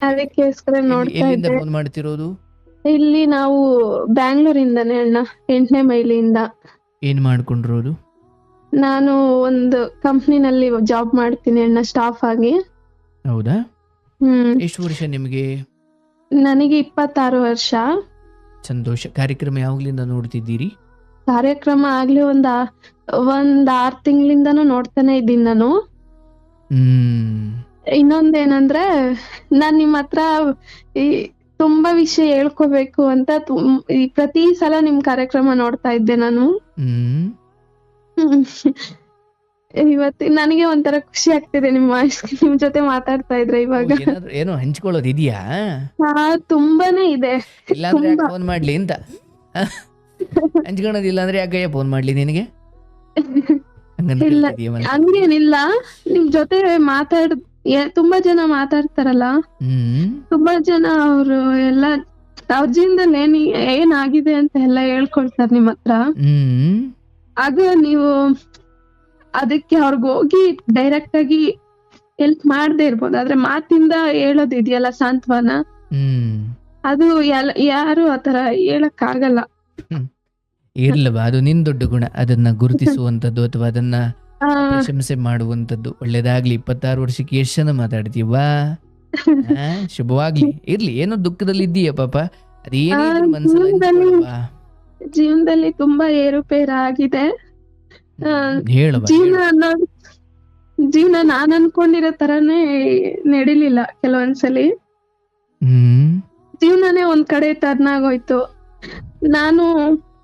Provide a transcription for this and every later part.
ಅದಕ್ಕೋಸ್ಕರ ನೋಡ್ತಾ ಎಲ್ಲಿಂದ ಇದ್ದೆ. ಫೋನ್ ಮಾಡ್ತಿರೋದು? ಇಲ್ಲಿ ನಾವು ಬ್ಯಾಂಗ್ಳೂರಿಂದಾನೇ ಅಣ್ಣ, 8ನೇ ಮೈಲಿಯಿಂದ. ಏನ್ ಮಾಡ್ಕೊಂಡಿರೋದು? ನಾನು ಒಂದು ಕಂಪ್ನಿನಲ್ಲಿ ಜಾಬ್ ಮಾಡ್ತೀನಿ ಅಣ್ಣ, ಸ್ಟಾಫ್ ಆಗಿ. ಹೌದಾ? ಹ್ಮ್. ಎಷ್ಟು ವರ್ಷ ನಿಮಗೆ? ನನಗೆ 26 ವರ್ಷ. ಸಂತೋಷ. ಕಾರ್ಯಕ್ರಮ ಯಾವಾಗ್ಲಿಂದ ನೋಡ್ತಿದ್ದೀರಿ? ಕಾರ್ಯಕ್ರಮ ಆಗ್ಲಿ ಒಂದ್ 6 ತಿಂಗಳಿಂದನೂ ನೋಡ್ತಾನೆ ಇದ್ದೀನಿ ನಾನು. ಇನ್ನೊಂದೇನಂದ್ರೆ, ನಾನ್ ನಿಮ್ ಹತ್ರ ಈ ತುಂಬಾ ವಿಷಯ ಹೇಳ್ಕೋಬೇಕು ಅಂತ ಈ ಪ್ರತಿ ಸಲ ನಿಮ್ ಕಾರ್ಯಕ್ರಮ ನೋಡ್ತಾ ಇದ್ದೆ ನಾನು. ಇವತ್ತು ನನಗೆ ಒಂಥರ ಖುಷಿ ಆಗ್ತಿದೆ ನಿಮ್ ಜೊತೆ ಮಾತಾಡ್ತಾ ಇದ್ರೆ ಇವಾಗ. ಏನೋ ಹಂಚ್ಕೊಳ್ಳೋದು ಇದೆಯಾ? ತುಂಬಾನೇ ಇದೆ. ಇಲ್ಲಾಂದ್ರೆ ಯಾಕೆ ಫೋನ್ ಮಾಡ್ಲಿ ಅಂತ. ಹಂಚ್ಕೊಳ್ಳೋದಿಲ್ಲ ಅಂದ್ರೆ ಯಾಕೆ ಫೋನ್ ಮಾಡ್ಲಿ ನಿನಗೆ? ಇಲ್ಲ, ಹಂಗೇನಿಲ್ಲ. ನಿಮ್ ಜೊತೆ ತುಂಬಾ ಜನ ಮಾತಾಡ್ತಾರಲ್ಲ, ತುಂಬಾ ಜನ ಅವ್ರು ಎಲ್ಲ ಅವ್ರ ಜೀವನದಲ್ಲಿ ಏನಾಗಿದೆ ಅಂತ ಎಲ್ಲ ಹೇಳ್ಕೊಳ್ತಾರೆ ನಿಮ್ ಹತ್ರ. ಆಗ ನೀವು ಅದಕ್ಕೆ ಅವ್ರಿಗೆ ಹೋಗಿ ಡೈರೆಕ್ಟ್ ಆಗಿ ಹೆಲ್ಪ್ ಮಾಡದೇ ಇರ್ಬೋದು, ಆದ್ರೆ ಮಾತಿಂದ ಹೇಳೋದಿದೆಯಲ್ಲ ಸಾಂತ್ವನ, ಅದು ಯಾರು ಆತರ ಹೇಳಕ್ ಆಗಲ್ಲ. ಇರ್ಲವಾ, ಅದು ನಿನ್ ದೊಡ್ಡ ಗುಣ. ಅದನ್ನ ಗುರುತಿಸುವಂತದ್ದು ಅಥವಾ ಅದನ್ನ ಪ್ರಶಂಸೆ ಮಾಡುವಂತದ್ದು. ಒಳ್ಳೇದಾಗ್ಲಿ. 26 ವರ್ಷಕ್ಕೆ ಎಷ್ಟು ಜನ ಮಾತಾಡ್ತೀವಾ? ಶುಭವಾಗ್ಲಿ. ಇರ್ಲಿ, ಏನೋ ದುಃಖದಲ್ಲಿ ಇದ್ದೀಯ ಪಾಪ, ಅದೇನಿದ್ರು ಮನಸ್ಸಲ್ಲಿ ಜೀವನದಲ್ಲಿ ತುಂಬಾ ಏರುಪೇರ ಆಗಿದೆ. ಜೀವನ ನಾನ್ ಅನ್ಕೊಂಡಿರೋ ತರಾನೇ ನಡಿಲಿಲ್ಲ. ಕೆಲವೊಂದ್ಸಲಿ ಜೀವನನೇ ಒಂದ್ ಕಡೆ ಟರ್ನ್ ಆಗೋಯ್ತು. ನಾನು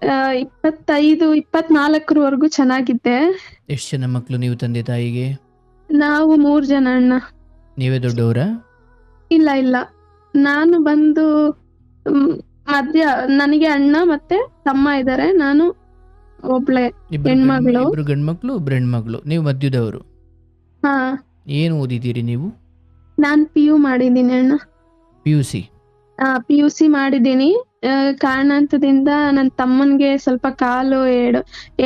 25-24 ಚೆನ್ನಾಗಿದ್ದೆ. ಎಷ್ಟು ಜನ ಮಕ್ಳು ನೀವು ತಂದೆ ತಾಯಿಗೆ? ನಾವು 3 ಜನ ಅಣ್ಣ. ನೀವೇ ದೊಡ್ಡವರ? ಇಲ್ಲ, ನಾನು ಬಂದು ಮಧ್ಯ. ನನಗೆ ಅಣ್ಣ ಮತ್ತೆ ತಮ್ಮ ಇದ್ದಾರೆ, ನಾನು ಒಬ್ಳೆ ಹೆಣ್ಮಗಳು. ಇಬ್ರು ಗಂಡ್ಮಕ್ಳು, ಒಬ್ರು ಹೆಣ್ಮಕ್ಳು. ನೀವು ಮಧ್ಯದವರು? ಹಾ. ಏನು ಓದಿದ್ದೀರಿ ನೀವು? ನಾನ್ PU ಮಾಡಿದ್ದೀನಿ ಅಣ್ಣ. PUC ಮಾಡಿದ್ದೀನಿ. ಕಾರಣಾಂತರದಿಂದ ನನ್ನ ತಮ್ಮನ್ಗೆ ಸ್ವಲ್ಪ ಕಾಲು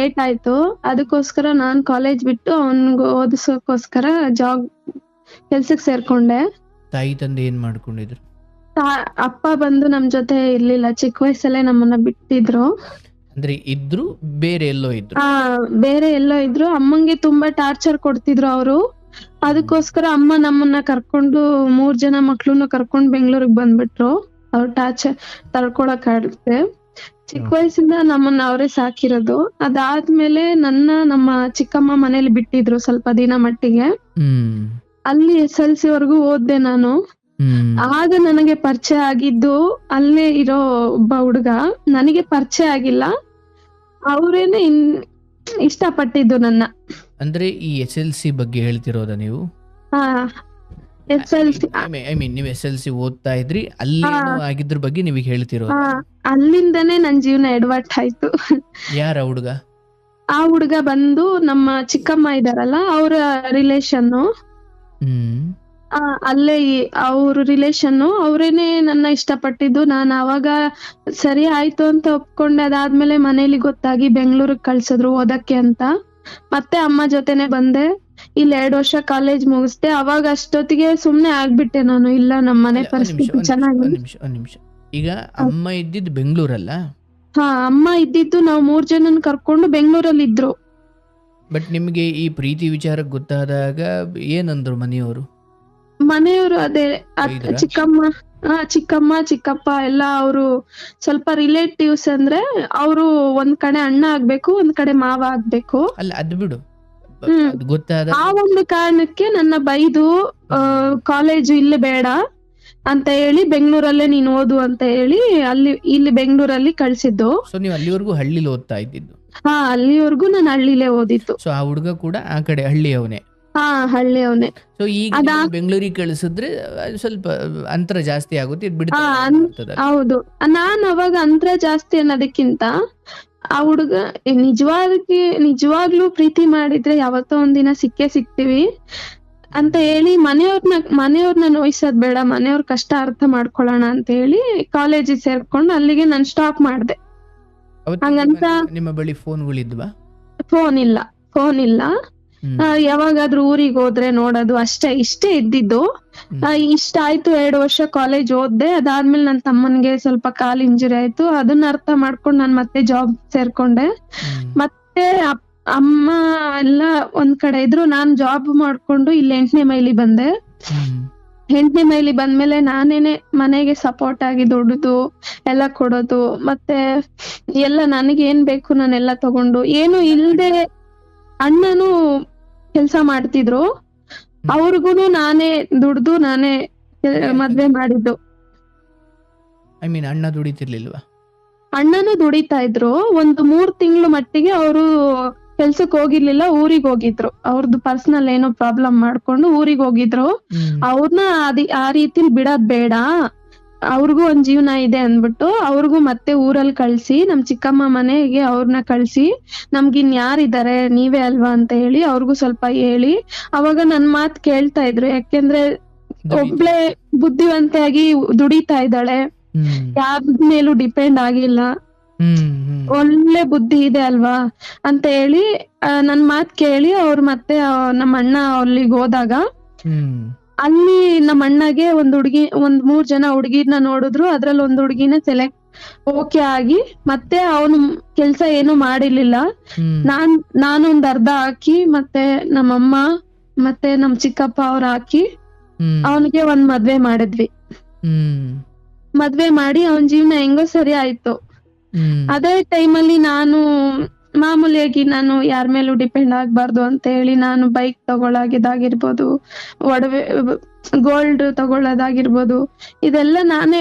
ಏಟಾಯ್ತು. ಅದಕ್ಕೋಸ್ಕರ ನಾನ್ ಕಾಲೇಜ್ ಬಿಟ್ಟು ಅವನ್ಗೆ ಓದಿಸೋಕೋಸ್ಕರ ಕೆಲ್ಸಕ್ಕೆ ಸೇರ್ಕೊಂಡೆ. ತಾಯಿ ತಂದೆ ಏನ್ ಮಾಡ್ಕೊಂಡಿದ್ರು? ಅಪ್ಪ ಬಂದು ನಮ್ ಜೊತೆ ಇರ್ಲಿಲ್ಲ, ಚಿಕ್ಕ ವಯಸ್ಸಲ್ಲೇ ನಮ್ಮನ್ನ ಬಿಟ್ಟಿದ್ರು. ಅಂದ್ರೆ ಇದ್ರು, ಬೇರೆ ಎಲ್ಲೋ ಇದ್ರು? ಬೇರೆ ಎಲ್ಲೋ ಇದ್ರು. ಅಮ್ಮಂಗೆ ತುಂಬಾ ಟಾರ್ಚರ್ ಕೊಡ್ತಿದ್ರು ಅವರು. ಅದಕ್ಕೋಸ್ಕರ ಅಮ್ಮ ನಮ್ಮನ್ನ ಕರ್ಕೊಂಡು 3 ಜನ ಮಕ್ಳನ್ನು ಕರ್ಕೊಂಡು ಬೆಂಗಳೂರಿಗೆ ಬಂದ್ಬಿಟ್ರು. ಅವ್ರ ಟಾರ್ಚರ್ ತಡ್ಕೊಳಕ್ ಆಗುತ್ತೆ. ಚಿಕ್ಕ ವಯಸ್ಸಿಂದ ನಮ್ಮನ್ನ ಅವರೇ ಸಾಕಿರೋದು. ಅದಾದ್ಮೇಲೆ ನಮ್ಮ ಚಿಕ್ಕಮ್ಮ ಮನೇಲಿ ಬಿಟ್ಟಿದ್ರು ಸ್ವಲ್ಪ ದಿನ ಮಟ್ಟಿಗೆ. ಅಲ್ಲಿ SLC ವರೆಗೂ ಓದ್ದೆ ನಾನು. ಆಗ ನನಗೆ ಪರಿಚಯ ಆಗಿದ್ದು ಅಲ್ಲೇ ಇರೋ ಒಬ್ಬ ಹುಡುಗ. ನನಗೆ ಪರಿಚಯ ಆಗಿಲ್ಲ, ಅವ್ರೇನೆ ಇಷ್ಟಪಟ್ಟಿದ್ದು ನನ್ನ. ಅಂದ್ರೆ ಈ SLC ಬಗ್ಗೆ ಹೇಳ್ತಿರೋದ ನೀವು? SLC ನೀವು SLC ಓದ್ತಾ ಇದ್ರಿ, ಅಲ್ಲಿ ಆಗಿದ್ರ ಬಗ್ಗೆ ನೀವು ಹೇಳ್ತಿರೋದು? ಅಲ್ಲಿಂದನೇ ನನ್ ಜೀವನ ಎಡವಟ್ ಆಯ್ತು. ಯಾರ ಹುಡುಗ? ಆ ಹುಡುಗ ಬಂದು ನಮ್ಮ ಚಿಕ್ಕಮ್ಮ ಇದಾರಲ್ಲ, ಅವ್ರ ರಿಲೇಷನ್. ಅಲ್ಲೇ ಅವ್ರ ರಿಲೇಷನ್ ಅವ್ರೇನೆ ನನ್ನ ಇಷ್ಟಪಟ್ಟಿದ್ದು. ನಾನು ಅವಾಗ ಸರಿ ಆಯ್ತು ಅಂತ ಒಪ್ಕೊಂಡೆ. ಅದಾದ್ಮೇಲೆ ಮನೇಲಿ ಗೊತ್ತಾಗಿ ಬೆಂಗಳೂರಿಗೆ ಕಳ್ಸಿದ್ರು ಓದಕ್ಕೆ ಅಂತ. ಮತ್ತೆ ಅಮ್ಮ ಜೊತೆನೆ ಬಂದೆ. ಇಲ್ಲಿ 2 ವರ್ಷ ಕಾಲೇಜ್ ಮುಗಿಸ್ದೆ. ಅವಾಗ ಅಷ್ಟೊತ್ತಿಗೆ ಸುಮ್ನೆ ಆಗ್ಬಿಟ್ಟೆ ನಾನು. ಇಲ್ಲ, ನಮ್ಮ ಮನೆ ಪರಿಸ್ಥಿತಿ ಚೆನ್ನಾಗಿ. ಒಂದ್ ನಿಮಿಷ. ಈಗ ಅಮ್ಮ ಇದ್ದಿದ್ದು ಬೆಂಗಳೂರಲ್ಲ? ಅಮ್ಮ ಇದ್ದಿದ್ದು ನಾವು 3 ಜನನ್ ಕರ್ಕೊಂಡು ಬೆಂಗಳೂರಲ್ಲಿ ಇದ್ರು. ಬಟ್ ನಿಮ್ಗೆ ಈ ಪ್ರೀತಿ ವಿಚಾರ ಗೊತ್ತಾದಾಗ ಏನಂದ್ರು ಮನೆಯವರು? ಅದೇ ಚಿಕ್ಕಮ್ಮ ಚಿಕ್ಕಪ್ಪ ಎಲ್ಲ ಅವರು ಸ್ವಲ್ಪ ರಿಲೇಟಿವ್ಸ್. ಅಂದ್ರೆ ಅವರು ಒಂದ್ ಕಡೆ ಅಣ್ಣ ಆಗ್ಬೇಕು, ಒಂದ್ ಕಡೆ ಮಾವ ಆಗ್ಬೇಕು. ಅಲ್ಲ, ಅದು ಬಿಡು. ಗೊತ್ತಾದ ಆ ಒಂದು ಕಾರಣಕ್ಕೆ ನನ್ನ ಬೈದು ಕಾಲೇಜು ಇಲ್ಲಿ ಬೇಡ ಅಂತ ಹೇಳಿ ಬೆಂಗಳೂರಲ್ಲೇ ನೀನು ಓದು ಅಂತ ಹೇಳಿ ಇಲ್ಲಿ ಬೆಂಗಳೂರಲ್ಲಿ ಕಳ್ಸಿದ್ದು. ಸೊ ನೀವು ಅಲ್ಲಿವರೆಗೂ ಹಳ್ಳಿಲಿ ಓದ್ತಾ ಇದ್ದಿದ್ದು? ಅಲ್ಲಿವರೆಗೂ ನಾನು ಹಳ್ಳಿಲೇ ಓದಿತ್ತು. ಸೊ ಆ ಹುಡುಗ ಕೂಡ ಆ ಕಡೆ ಹಳ್ಳಿಯವನೇ? ಹಳ್ಳಿಯವನೇ. ಸೊ ಈಗ ಬೆಂಗಳೂರಿಗೆ ಕಳಿಸಿದ್ರೆ ಸ್ವಲ್ಪ ಅಂತರ ಜಾಸ್ತಿ ಆಗುತ್ತೆ, ಹೌದು. ನಾನ್ ಅವಾಗ ಅಂತರ ಜಾಸ್ತಿ ಅನ್ನೋದಕ್ಕಿಂತ ಆ ಹುಡುಗ ನಿಜವಾಗ್ಲೂ ಪ್ರೀತಿ ಮಾಡಿದ್ರೆ ಯಾವತ್ತೋ ಒಂದಿನ ಸಿಗ್ತೀವಿ ಅಂತ ಹೇಳಿ ಮನೆಯವ್ರನ್ನ ನೋಯಿಸೋದ್ ಬೇಡ, ಮನೆಯವ್ರ ಕಷ್ಟ ಅರ್ಥ ಮಾಡ್ಕೊಳ್ಳೋಣ ಅಂತ ಹೇಳಿ ಕಾಲೇಜಿಗೆ ಸೇರ್ಕೊಂಡು ಅಲ್ಲಿಗೆ ನಾನು ಸ್ಟಾಪ್ ಮಾಡ್ದೆ. ಹಂಗಂತ ನಿಮ್ಮ ಬಳಿ ಫೋನ್ಗಳಿದ್ವಾ? ಫೋನ್ ಇಲ್ಲ. ಯಾವಾಗಾದ್ರೂ ಊರಿಗೆ ಹೋದ್ರೆ ನೋಡೋದು ಇಷ್ಟೇ ಇದ್ದಿದ್ದು. ಇಷ್ಟ ಆಯ್ತು, 2 ವರ್ಷ ಕಾಲೇಜ್ ಓದ್ದೆ. ಅದಾದ್ಮೇಲೆ ನನ್ ತಮ್ಮನ್ಗೆ ಸ್ವಲ್ಪ ಕಾಲ್ ಇಂಜುರಿ ಆಯ್ತು. ಅದನ್ನ ಅರ್ಥ ಮಾಡ್ಕೊಂಡ್ ನಾನ್ ಮತ್ತೆ ಜಾಬ್ ಸೇರ್ಕೊಂಡೆ. ಮತ್ತೆ ಅಮ್ಮ ಎಲ್ಲ ಒಂದ್ ಕಡೆ ಇದ್ರು, ನಾನ್ ಜಾಬ್ ಮಾಡ್ಕೊಂಡು ಇಲ್ಲಿ 8ನೇ ಮೈಲಿ ಬಂದೆ. 8ನೇ ಮೈಲಿ ಬಂದ್ಮೇಲೆ ನಾನೇನೆ ಮನೆಗೆ ಸಪೋರ್ಟ್ ಆಗಿ ದುಡ್ದು ಎಲ್ಲ ಕೊಡೋದು, ಮತ್ತೆ ಎಲ್ಲ ನನಗೆ ಏನ್ ಬೇಕು ನಾನೆಲ್ಲ ತಗೊಂಡು, ಏನು ಇಲ್ದೆ ಅಣ್ಣನು ಕೆಲ್ಸ ಮಾಡ್ತಿದ್ರು. ಅವ್ರಿಗೂನು ನಾನೇ ದುಡ್ದು ನಾನೇ ಮದ್ವೆ ಮಾಡಿದ್ದು. ಐ ಮೀನ್ ಅಣ್ಣ ದುಡಿತಿರ್ಲಿಲ್ವಾ? ಅಣ್ಣನು ದುಡಿತಾ ಇದ್ರು. ಒಂದು 3 ತಿಂಗಳು ಮಟ್ಟಿಗೆ ಅವರು ಕೆಲ್ಸಕ್ ಹೋಗಿರ್ಲಿಲ್ಲ, ಊರಿಗ್ ಹೋಗಿದ್ರು. ಅವ್ರದ್ದು ಪರ್ಸನಲ್ ಏನೋ ಪ್ರಾಬ್ಲಮ್ ಮಾಡ್ಕೊಂಡು ಊರಿಗ್ ಹೋಗಿದ್ರು. ಅವ್ರನ್ನ ಆ ರೀತಿಲಿ ಬಿಡೋದ್ ಬೇಡ, ಅವ್ರಿಗೂ ಒಂದ್ ಜೀವನ ಇದೆ ಅಂದ್ಬಿಟ್ಟು ಅವ್ರಿಗೂ ಮತ್ತೆ ಊರಲ್ಲಿ ಕಳ್ಸಿ, ನಮ್ ಚಿಕ್ಕಮ್ಮ ಮನೆಗೆ ಅವ್ರನ್ನ ಕಳ್ಸಿ, ನಮ್ಗಿನ್ ಯಾರಿದ್ದಾರೆ ನೀವೇ ಅಲ್ವಾ ಅಂತ ಹೇಳಿ ಅವ್ರಿಗೂ ಸ್ವಲ್ಪ ಹೇಳಿ, ಅವಾಗ ನನ್ ಮಾತ್ ಕೇಳ್ತಾ ಇದ್ರು. ಯಾಕೆಂದ್ರೆ ಒಬ್ಳೆ ಬುದ್ಧಿವಂತೆಯಾಗಿ ದುಡಿತಾ ಇದ್ದಾಳೆ, ಯಾರ ಮೇಲೂ ಡಿಪೆಂಡ್ ಆಗಿಲ್ಲ, ಒಳ್ಳೆ ಬುದ್ಧಿ ಇದೆ ಅಲ್ವಾ ಅಂತ ಹೇಳಿ ನನ್ ಮಾತ್ ಕೇಳಿ ಅವ್ರು ಮತ್ತೆ ನಮ್ಮ ಅಣ್ಣ ಅಲ್ಲಿಗೆ ಹೋದಾಗ ಅಲ್ಲಿ ನಮ್ಮ ಅಣ್ಣಗೆ ಒಂದ್ 3 ಜನ ಹುಡುಗಿನ ನೋಡಿದ್ರು. ಅದ್ರಲ್ಲಿ ಒಂದ್ ಹುಡುಗಿನ ಸೆಲೆಕ್ಟ್ ಓಕೆ ಆಗಿ, ಮತ್ತೆ ಅವನು ಕೆಲ್ಸ ಏನು ಮಾಡಿರ್ಲಿಲ್ಲ. ನಾನೊಂದ್ ಅರ್ಧ ಹಾಕಿ, ಮತ್ತೆ ನಮ್ಮಮ್ಮ ಮತ್ತೆ ನಮ್ ಚಿಕ್ಕಪ್ಪ ಅವ್ರ ಹಾಕಿ ಅವನಿಗೆ ಒಂದ್ ಮದ್ವೆ ಮಾಡಿದ್ವಿ. ಮದ್ವೆ ಮಾಡಿ ಅವನ್ ಜೀವನ ಹೆಂಗೋ ಸರಿ ಆಯ್ತು. ಅದೇ ಟೈಮಲ್ಲಿ ನಾನು ಮಾಮೂಲಿಯಾಗಿ ನಾನು ಯಾರ ಮೇಲೂ ಡಿಪೆಂಡ್ ಆಗ್ಬಾರ್ದು ಅಂತ ಹೇಳಿ ನಾನು ಬೈಕ್ ತಗೊಳಾಗಿದ್ದಾಗಿರ್ಬೋದು, ಒಡವೆ ಗೋಲ್ಡ್ ತಗೊಳ್ಳೋದಾಗಿರ್ಬೋದು, ಇದೆಲ್ಲ ನಾನೇ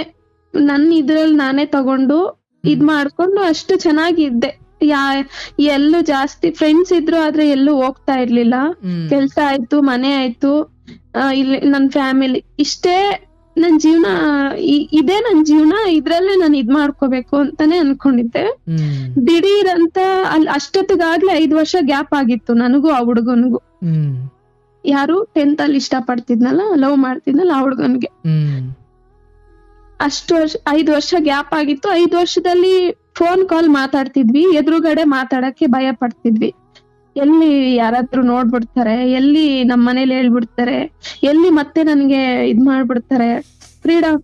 ನನ್ನ ಇದ್ರಲ್ಲಿ ನಾನೇ ತಗೊಂಡು ಇದ್ ಮಾಡ್ಕೊಂಡು ಅಷ್ಟು ಚೆನ್ನಾಗಿದ್ದೆ. ಎಲ್ಲೂ ಜಾಸ್ತಿ ಫ್ರೆಂಡ್ಸ್ ಇದ್ರು, ಆದ್ರೆ ಎಲ್ಲೂ ಹೋಗ್ತಾ ಇರ್ಲಿಲ್ಲ. ಕೆಲ್ಸ ಆಯ್ತು, ಮನೆ ಆಯ್ತು, ಇಲ್ಲಿ ನನ್ ಫ್ಯಾಮಿಲಿ, ಇಷ್ಟೇ ನನ್ ಜೀವನ. ಇದೇ ನನ್ ಜೀವನ, ಇದ್ರಲ್ಲೇ ನಾನು ಇದ್ ಮಾಡ್ಕೋಬೇಕು ಅಂತಾನೆ ಅನ್ಕೊಂಡಿದ್ದೆ. ದಿಢೀರ್ ಅಂತ ಅಷ್ಟೊತ್ತಿಗಾಗ್ಲೇ 5 ವರ್ಷ ಗ್ಯಾಪ್ ಆಗಿತ್ತು ನನಗೂ ಆ ಹುಡುಗನ್ಗೂ. ಯಾರು 10th ಅಲ್ಲಿ ಇಷ್ಟ ಪಡ್ತಿದ್ನಲ್ಲ, ಲವ್ ಮಾಡ್ತಿದ್ನಲ್ಲ ಆ ಹುಡುಗನ್ಗೆ. ಅಷ್ಟು 5 ವರ್ಷ ಗ್ಯಾಪ್ ಆಗಿತ್ತು. 5 ವರ್ಷದಲ್ಲಿ ಫೋನ್ ಕಾಲ್ ಮಾತಾಡ್ತಿದ್ವಿ, ಎದುರುಗಡೆ ಮಾತಾಡಕ್ಕೆ ಭಯ ಪಡ್ತಿದ್ವಿ. ಎಲ್ಲಿ ಯಾರಾದ್ರೂ ನೋಡ್ಬಿಡ್ತಾರೆ, ಎಲ್ಲಿ ನಮ್ ಮನೇಲಿ ಹೇಳ್ಬಿಡ್ತಾರೆ, ಎಲ್ಲಿ ಮತ್ತೆ ನನ್ಗೆ ಇದ್ ಮಾಡ್ಬಿಡ್ತಾರೆ, ಫ್ರೀಡಮ್.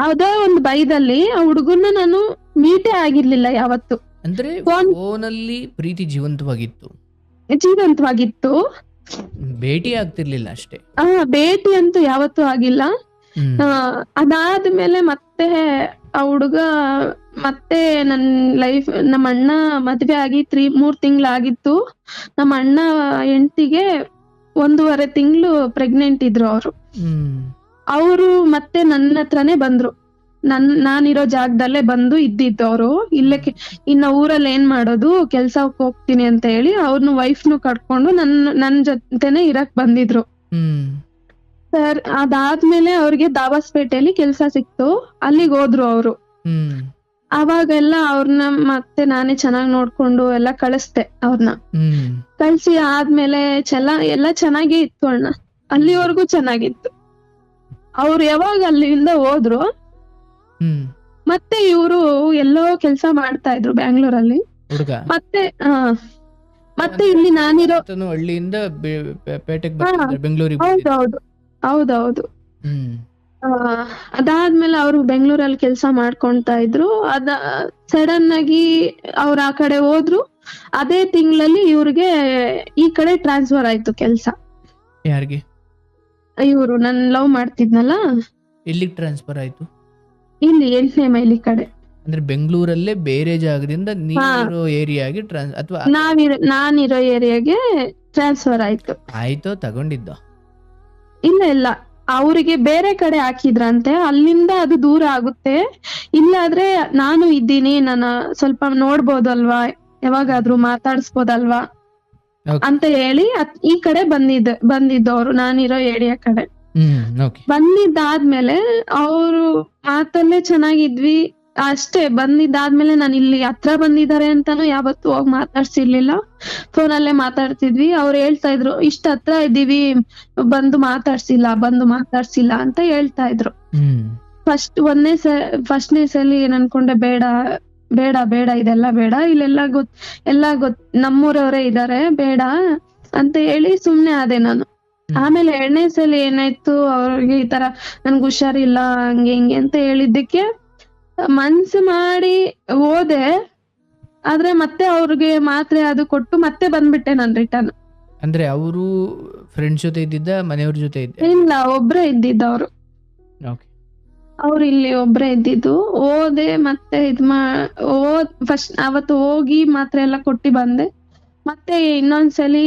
ಅದೇ ಒಂದು ಭಯದಲ್ಲಿ ಆ ಹುಡುಗನ್ನ ನಾನು ಮೀಟೇ ಆಗಿರ್ಲಿಲ್ಲ ಯಾವತ್ತು. ಅಂದ್ರೆ ಫೋನಲ್ಲಿ ಪ್ರೀತಿ ಜೀವಂತವಾಗಿತ್ತು, ಭೇಟಿ ಆಗ್ತಿರ್ಲಿಲ್ಲ ಅಷ್ಟೇ. ಭೇಟಿ ಅಂತೂ ಯಾವತ್ತೂ ಆಗಿಲ್ಲ. ಅದಾದ್ಮೇಲೆ ಮತ್ತೆ ಆ ಹುಡುಗ ಮತ್ತೆ ನನ್ ಲೈಫ್, ನಮ್ಮ ಅಣ್ಣ ಮದ್ವೆ ಆಗಿ 3 ತಿಂಗಳಾಗಿತ್ತು. ನಮ್ಮ ಅಣ್ಣ ಹೆಂಡತಿಗೆ 1.5 ತಿಂಗಳು ಪ್ರೆಗ್ನೆಂಟ್ ಇದ್ರು ಅವರು ಮತ್ತೆ ನನ್ನ ಹತ್ರನೇ ಬಂದ್ರು. ನಾನಿರೋ ಜಾಗದಲ್ಲೇ ಬಂದು ಇದ್ದಿದ್ದು. ಅವರು ಇಲ್ಲೇ ಇನ್ನ ಊರಲ್ಲಿ ಏನ್ ಮಾಡೋದು, ಕೆಲ್ಸಕ್ಕೆ ಹೋಗ್ತೀನಿ ಅಂತ ಹೇಳಿ ಅವ್ರನ್ನ ವೈಫ್ನು ಕಟ್ಕೊಂಡು ನನ್ ಜೊತೆನೆ ಇರಕ್ ಬಂದಿದ್ರು. ಸರ್, ಅದಾದ್ಮೇಲೆ ಅವ್ರಿಗೆ ದಾಬಾಸ್ಪೇಟೆಯಲ್ಲಿ ಕೆಲ್ಸ ಸಿಕ್ತು, ಅಲ್ಲಿಗೆ ಹೋದ್ರು ಅವರು. ಅವಾಗೆಲ್ಲ ಅವ್ರನ್ನ ಮತ್ತೆ ನಾನೇ ಚೆನ್ನಾಗ್ ನೋಡ್ಕೊಂಡು ಎಲ್ಲ ಕಳಿಸ್ದೆ. ಅವ್ರನ್ನ ಕಳ್ಸಿ ಆದ್ಮೇಲೆ ಎಲ್ಲ ಚೆನ್ನಾಗೇ ಇತ್ತು ಅಣ್ಣ, ಅಲ್ಲಿವರೆಗೂ ಚೆನ್ನಾಗಿತ್ತು. ಅವ್ರು ಯಾವಾಗ ಅಲ್ಲಿಂದ ಹೋದ್ರು, ಮತ್ತೆ ಇವ್ರು ಎಲ್ಲೋ ಕೆಲ್ಸ ಮಾಡ್ತಾ ಇದ್ರು ಬ್ಯಾಂಗ್ಳೂರಲ್ಲಿ. ಮತ್ತೆ ಇಲ್ಲಿ ನಾನಿರೋ ಹಳ್ಳಿಯಿಂದ ಹೌದೌದು. ಅದಾದ್ಮೇಲೆ ಅವ್ರು ಬೆಂಗಳೂರಲ್ಲಿ ಕೆಲ್ಸ ಮಾಡ್ಕೊಂತಾ ಇದ್ರು. ಸಡನ್ ಆಗಿ ಅವ್ರ ಆ ಕಡೆ ಹೋದ್ರು. ಅದೇ ತಿಂಗಳಲ್ಲಿ ಇವ್ರಿಗೆ ಈ ಕಡೆ ಟ್ರಾನ್ಸ್ಫರ್ ಆಯ್ತು ಕೆಲ್ಸ. ಯಾರಿಗೆ? ಇವ್ರು ನನ್ ಲವ್ ಮಾಡ್ತಿದ್ನಲ್ಲ, ಎಲ್ಲಿಗೆ ಟ್ರಾನ್ಸ್ಫರ್ ಆಯ್ತು? ಇಲ್ಲಿ 8ನೇ ಮೈಲಿ ಕಡೆ. ಅಂದ್ರೆ ಬೆಂಗಳೂರಲ್ಲೇ ಬೇರೆ ಜಾಗದಿಂದ ನೀವಿರೋ ಏರಿಯಾಗೆ ಅಥವಾ ನಾನಿರೋ ಏರಿಯಾಗೆ ಟ್ರಾನ್ಸ್ಫರ್ ಆಯ್ತು. ತಗೊಂಡಿದ್ದ? ಇಲ್ಲ, ಅವ್ರಿಗೆ ಬೇರೆ ಕಡೆ ಹಾಕಿದ್ರಂತೆ. ಅಲ್ಲಿಂದ ಅದು ದೂರ ಆಗುತ್ತೆ. ಇಲ್ಲಾದ್ರೆ ನಾನು ಇದ್ದೀನಿ, ನಾನು ಸ್ವಲ್ಪ ನೋಡ್ಬೋದಲ್ವಾ, ಯಾವಾಗಾದ್ರೂ ಮಾತಾಡ್ಸ್ಬೋದಲ್ವಾ ಅಂತ ಹೇಳಿ ಈ ಕಡೆ ಬಂದಿದ್ದವ್ರು, ನಾನಿರೋ ಏರಿಯಾ ಕಡೆ ಬಂದಿದ್ದಾದ್ಮೇಲೆ ಅವರು ಮಾತಲ್ಲೇ ಚೆನ್ನಾಗಿದ್ವಿ ಅಷ್ಟೇ. ಬಂದಿದ್ದಾದ್ಮೇಲೆ ನಾನು ಇಲ್ಲಿ ಹತ್ರ ಬಂದಿದ್ದಾರೆ ಅಂತಾನು ಯಾವತ್ತೂ ಹೋಗಿ ಮಾತಾಡ್ಸಿರ್ಲಿಲ್ಲ, ಫೋನಲ್ಲೇ ಮಾತಾಡ್ತಿದ್ವಿ. ಅವ್ರು ಹೇಳ್ತಾ ಇದ್ರು, ಇಷ್ಟ ಹತ್ರ ಇದ್ದೀವಿ, ಬಂದು ಮಾತಾಡ್ಸಿಲ್ಲ ಅಂತ ಹೇಳ್ತಾ ಇದ್ರು. ಫಸ್ಟ್ನೇ ಸಲ ಏನ್ ಅನ್ಕೊಂಡೆ, ಬೇಡ ಇದೆಲ್ಲ ಬೇಡ, ಇಲ್ಲೆಲ್ಲ ನಮ್ಮೂರವರೇ ಇದಾರೆ, ಬೇಡ ಅಂತ ಹೇಳಿ ಸುಮ್ನೆ ಆದೆ ನಾನು. ಆಮೇಲೆ 2ನೇ ಸಲ ಏನಾಯ್ತು, ಅವ್ರಿಗೆ ಈ ತರ ನನ್ಗ್ ಹುಷಾರಿಲ್ಲ ಹಂಗೆ ಹಿಂಗೆ ಅಂತ ಹೇಳಿದ್ದಕ್ಕೆ ಮನ್ಸು ಮಾಡಿ ಹೋದೆ. ಆದ್ರೆ ಮತ್ತೆ ಅವ್ರಿಗೆ ಮಾತ್ರೆ ಅದು ಕೊಟ್ಟು ಮತ್ತೆ ಬಂದ್ಬಿಟ್ಟೆ ನಾನ್ ರಿಟರ್ನ್. ಅಂದ್ರೆ ಅವರು ಫ್ರೆಂಡ್ಸ್ ಜೊತೆ ಇದ್ದಿದ್ದ, ಮನೆಯವ್ರ ಜೊತೆ ಇದ್ದ? ಇಲ್ಲ, ಒಬ್ರೇ ಇದ್ದಿದ್ದವ್ರು. ಓಕೆ. ಅವ್ರು ಇಲ್ಲಿ ಒಬ್ರೇ ಇದ್ದಿದ್ದು. ಹೋದೆ ಮತ್ತೆ ಫಸ್ಟ್ ಅವತ್ತು ಹೋಗಿ ಮಾತ್ರೆ ಎಲ್ಲ ಕೊಟ್ಟಿ ಬಂದೆ. ಮತ್ತೆ ಇನ್ನೊಂದ್ಸಲಿ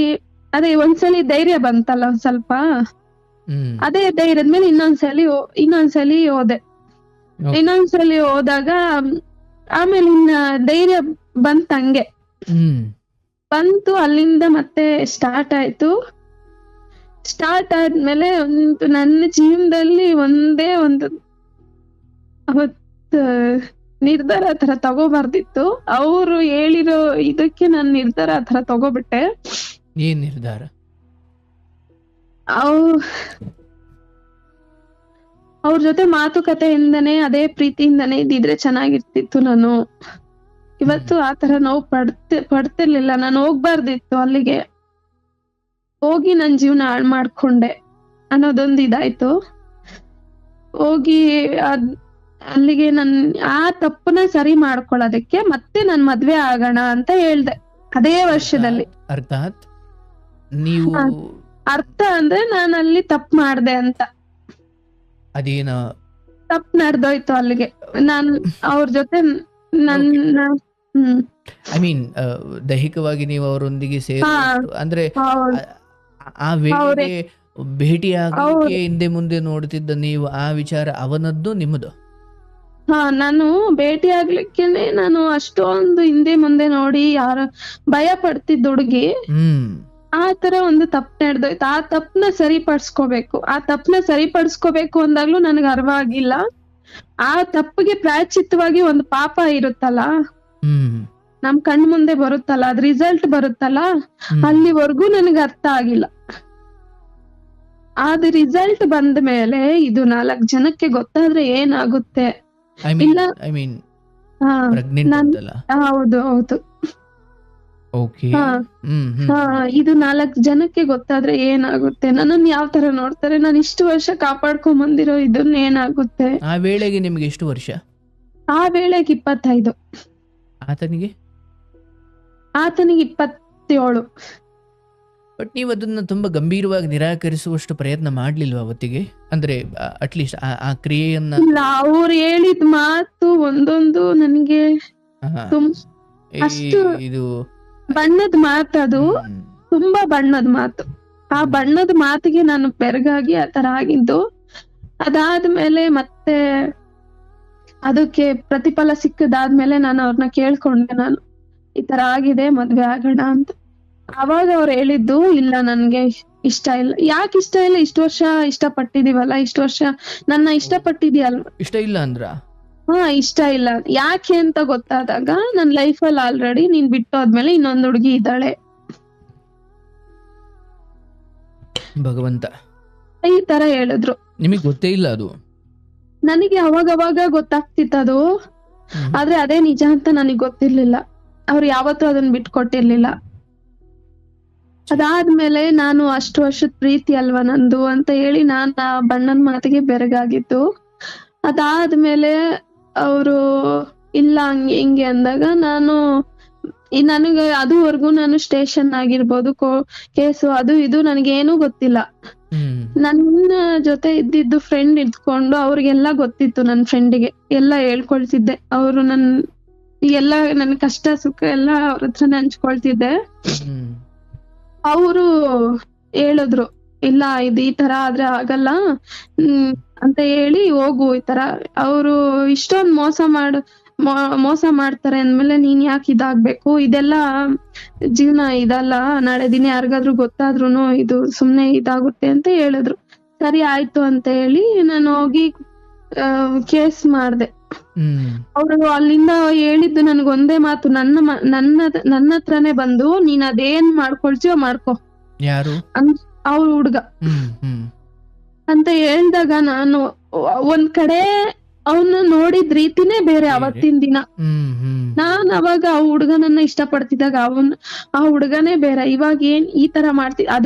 ಅದೇ ಒಂದ್ಸಲಿ ಧೈರ್ಯ ಬಂತಲ್ಲ ಒಂದ್ ಸ್ವಲ್ಪ, ಅದೇ ಧೈರ್ಯದ ಮೇಲೆ ಇನ್ನೊಂದ್ಸಲಿ ಹೋದೆ. ಇನ್ನೊಂದ್ಸಲಿ ಹೋದಾಗ ಆಮೇಲೆ ಇನ್ನ ಧೈರ್ಯ ಬಂತ ಹಂಗೆ ಬಂತು. ಅಲ್ಲಿಂದ ಮತ್ತೆ ಸ್ಟಾರ್ಟ್ ಆಯ್ತು. ಸ್ಟಾರ್ಟ್ ಆದ್ಮೇಲೆ ನನ್ನ ಜೀವನದಲ್ಲಿ ಒಂದೇ ಒಂದು ಅವತ್ತು ನಿರ್ಧಾರ ಆ ತರ ತಗೋಬಾರ್ದಿತ್ತು. ಅವ್ರು ಹೇಳಿರೋ ಇದಕ್ಕೆ ನಾನ್ ನಿರ್ಧಾರ ಆ ತರ ತಗೋಬಿಟ್ಟೆ. ಏನ್ ನಿರ್ಧಾರ? ಅವ್ರ ಜೊತೆ ಮಾತುಕತೆಯಿಂದನೇ ಅದೇ ಪ್ರೀತಿಯಿಂದನೇ ಇದ್ದಿದ್ರೆ ಚೆನ್ನಾಗಿರ್ತಿತ್ತು. ನಾನು ಇವತ್ತು ಆತರ ನೋವು ಪಡ್ತಿರ್ಲಿಲ್ಲ. ನಾನು ಹೋಗ್ಬಾರ್ದಿತ್ತು ಅಲ್ಲಿಗೆ. ಹೋಗಿ ನನ್ ಜೀವನ ಹಾಳ್ ಮಾಡ್ಕೊಂಡೆ ಅನ್ನೋದೊಂದು ಇದಾಯ್ತು. ಹೋಗಿ ಅಲ್ಲಿಗೆ ಆ ತಪ್ಪನ್ನ ಸರಿ ಮಾಡ್ಕೊಳ್ಳೋದಕ್ಕೆ ಮತ್ತೆ ನಾನ್ ಮದ್ವೆ ಆಗೋಣ ಅಂತ ಹೇಳ್ದೆ ಅದೇ ವರ್ಷದಲ್ಲಿ. ಅರ್ಥಾತ್ ನೀವು ಅರ್ಥ ಅಂದ್ರೆ ನಾನು ಅಲ್ಲಿ ತಪ್ಪು ಮಾಡ್ದೆ ಅಂತ. ಅದೇನ ತಪ್ಪು ನಡೆದೋಯ್ತು ಅಲ್ಲಿಗೆ. ನಾನ್ ಅವ್ರ ಜೊತೆ ಐ ಮೀನ್ ದೈಹಿಕವಾಗಿ ನೀವು ಅವರೊಂದಿಗೆ ಅಂದ್ರೆ ಆ ವೇಳೆಗೆ ಭೇಟಿಯಾಗಲಿಕ್ಕೆ ಹಿಂದೆ ಮುಂದೆ ನೋಡ್ತಿದ್ದ ನೀವು, ಆ ವಿಚಾರ ಅವನದ್ದು ನಿಮ್ಮದು? ನಾನು ಭೇಟಿ ಆಗ್ಲಿಕ್ಕೇನೆ ನಾನು ಅಷ್ಟೊಂದು ಹಿಂದೆ ಮುಂದೆ ನೋಡಿ ಯಾರ ಭಯ ಪಡ್ತಿದ್ದ ಹುಡುಗಿ. ಆ ತರ ಒಂದು ತಪ್ಪು ನಡೆದೋಯ್ತು. ಆ ತಪ್ಪನ್ನ ಸರಿಪಡಿಸ್ಕೋಬೇಕು ಅಂದಾಗ್ಲೂ ನನಗೆ ಅರ್ವ ಆಗಿಲ್ಲ. ಆ ತಪ್ಪಿಗೆ ಪ್ರಾಯಶ್ಚಿತ್ತವಾಗಿ ಒಂದು ಪಾಪ ಇರುತ್ತಲ್ಲ, ನಮ್ ಕಣ್ ಮುಂದೆ ಬರುತ್ತಲ್ಲ, ಅದ್ ರಿಸಲ್ಟ್ ಬರುತ್ತಲ್ಲ, ಅಲ್ಲಿವರೆಗೂ ನನಗೆ ಅರ್ಥ ಆಗಿಲ್ಲ. ಅದ್ ರಿಸಲ್ಟ್ ಬಂದ ಮೇಲೆ ಇದು 4 ಜನಕ್ಕೆ ಗೊತ್ತಾದ್ರೆ ಏನಾಗುತ್ತೆ? ಹೌದು ಹೌದು. ಇದು 4 ಜನಕ್ಕೆ ಗೊತ್ತಾದ್ರೆ ಏನಾಗುತ್ತೆ? ನನ್ನನ್ನು ಯಾವ ತರ ನೋಡ್ತಾರೆ? ನಾನು ಇಷ್ಟು ವರ್ಷ ಕಾಪಾಡ್ಕೊಂಡ್ ಬಂದಿರೋ ಇದನ್ನ ಏನಾಗುತ್ತೆ? ಆ ವೇಳೆಗೆ ನಿಮ್ಗೆ ಎಷ್ಟು ವರ್ಷ? ಆ ವೇಳೆಗೆ 25. ಆತನಿಗೆ 27. ಬಟ್ ನೀವು ಅದನ್ನ ತುಂಬಾ ಗಂಭೀರವಾಗಿ ನಿರಾಕರಿಸುವಷ್ಟು ಪ್ರಯತ್ನ ಮಾಡ್ಲಿಲ್ವಾ ಅವತ್ತಿಗೆ? ಅಂದ್ರೆ ಅಟ್ಲೀಸ್ಟ್ ಆ ಕ್ರಿಯೆಯನ್ನ? ಇಲ್ಲ, ಅವ್ರು ಹೇಳಿದ ಮಾತು ಒಂದೊಂದು ನನಗೆ ಅಷ್ಟು ಇದು ಬಣ್ಣದ ಮಾತು. ಅದು ತುಂಬಾ ಬಣ್ಣದ ಮಾತು. ಆ ಬಣ್ಣದ ಮಾತಿಗೆ ನಾನು ಬೆರಗಾಗಿ ಆ ತರ ಆಗಿದ್ದು. ಅದಾದ್ಮೇಲೆ ಮತ್ತೆ ಅದಕ್ಕೆ ಪ್ರತಿಫಲ ಸಿಕ್ಕದಾದ್ಮೇಲೆ ನಾನು ಅವ್ರನ್ನ ಕೇಳ್ಕೊಂಡೆ, ನಾನು ಈ ತರ ಆಗಿದೆ, ಮದ್ವೆ ಆಗೋಣ ಅಂತ. ಅವಾಗ ಅವ್ರು ಹೇಳಿದ್ದು, ಇಲ್ಲ ನನ್ಗೆ ಇಷ್ಟ ಇಲ್ಲ. ಯಾಕೆ ಇಷ್ಟ ಇಲ್ಲ? ಇಷ್ಟು ವರ್ಷ ಇಷ್ಟಪಟ್ಟಿದೀವಲ್ಲ, ಇಷ್ಟು ವರ್ಷ ನನ್ನ ಇಷ್ಟಪಟ್ಟಿದ್ಯಲ್ವಾ? ಇಷ್ಟ ಇಲ್ಲ ಅಂದ್ರ? ಇಷ್ಟ ಇಲ್ಲ. ಯಾಕೆ ಅಂತ ಗೊತ್ತಾದಾಗ ನನ್ ಲೈಫಲ್ಲಿ ಆಲ್ರೆಡಿ ನೀನ್ ಬಿಟ್ಟೋದ್ಮೇಲೆ ಇನ್ನೊಂದ್ ಹುಡುಗಿ ಇದ್ದಾಳೆ. ಭಗವಂತ ಈ ತರ ಹೇಳಿದ್ರು. ನಿಮಗ್ ಗೊತ್ತೇ ಇಲ್ಲ ಅದು? ನನಗೆ ಅವಾಗ ಗೊತ್ತಾಗ್ತಿತ್ತದು, ಆದ್ರೆ ಅದೇ ನಿಜ ಅಂತ ನನಗ್ ಗೊತ್ತಿರ್ಲಿಲ್ಲ. ಅವ್ರು ಯಾವತ್ತೂ ಅದನ್ನ ಬಿಟ್ಕೊಟ್ಟಿರ್ಲಿಲ್ಲ. ಅದಾದ್ಮೇಲೆ ನಾನು ಅಷ್ಟು ವರ್ಷದ ಪ್ರೀತಿ ಅಲ್ವಾ ನಂದು ಅಂತ ಹೇಳಿ ನಾನ್ ಆ ಬಣ್ಣದ ಮಾತಿಗೆ ಬೆರಗಾಗಿದ್ದು. ಅದಾದ್ಮೇಲೆ ಅವರು ಇಲ್ಲ ಹಂಗೆ ಹಿಂಗೆ ಅಂದಾಗ ನನಗೆ ಅದುವರೆಗೂ ನಾನು ಸ್ಟೇಷನ್ ಆಗಿರ್ಬೋದು, ಕೇಸು ಅದು ಇದು ನನಗೇನು ಗೊತ್ತಿಲ್ಲ. ನನ್ನ ಜೊತೆ ಇದ್ದಿದ್ದು ಫ್ರೆಂಡ್ ಇದ್ಕೊಂಡು ಅವ್ರಿಗೆಲ್ಲ ಗೊತ್ತಿತ್ತು. ನನ್ ಫ್ರೆಂಡಿಗೆ ಎಲ್ಲ ಹೇಳ್ಕೊಳ್ತಿದ್ದೆ. ಅವರು ಎಲ್ಲ ನನ್ ಕಷ್ಟ ಸುಖ ಎಲ್ಲ ಅವ್ರ ಹತ್ರನೇ ಹಂಚ್ಕೊಳ್ತಿದ್ದೆ. ಅವರು ಹೇಳಿದ್ರು, ಇಲ್ಲ ಇದು ಈ ತರ ಆದ್ರೆ ಆಗಲ್ಲ ಅಂತ ಹೇಳಿ ಹೋಗು. ಈ ತರ ಅವರು ಇಷ್ಟೊಂದ್ ಮೋಸ ಮಾಡ್ತಾರೆ ಅಂದ್ಮೇಲೆ ನೀನ್ ಯಾಕೆ ಇದಾಗ್ಬೇಕು? ಇದೆಲ್ಲ ಜೀವನ ಇದಲ್ಲ, ನಾಳೆ ದಿನ ಯಾರಿಗಾದ್ರೂ ಗೊತ್ತಾದ್ರುನು ಇದು ಸುಮ್ನೆ ಇದಾಗುತ್ತೆ ಅಂತ ಹೇಳಿದ್ರು. ಸರಿ ಆಯ್ತು ಅಂತ ಹೇಳಿ ನಾನು ಹೋಗಿ ಕೇಸ್ ಮಾಡ್ದೆ. ಅವ್ರು ಅಲ್ಲಿಂದ ಹೇಳಿದ್ದು ನನ್ಗ ಒಂದೇ ಮಾತು, ನನ್ನ ಹತ್ರನೇ ಬಂದು ನೀನ್ ಅದೇನ್ ಮಾಡ್ಕೊಳ್ತೀಯೋ ಮಾಡ್ಕೊ. ಯಾರು? ಅವ್ರ ಹುಡ್ಗ ಅಂತ ಹೇಳ್ದಾಗ ನಾನು ಒಂದ್ ಕಡೆ ಅವನ್ನ ನೋಡಿದ್ ರೀತಿನೇ ಬೇರೆ ಬೇರೆ. ಅವತ್ತಿನ ದಿನ. ನಾನ್ ಅವಾಗ ಆ ಹುಡ್ಗನನ್ನ ಇಷ್ಟಪಡ್ತಿದ್ದಾಗ ಆ ಹುಡ್ಗನೇ ಬೇರೆ. ಇವಾಗ ಏನ್ ಈ ತರ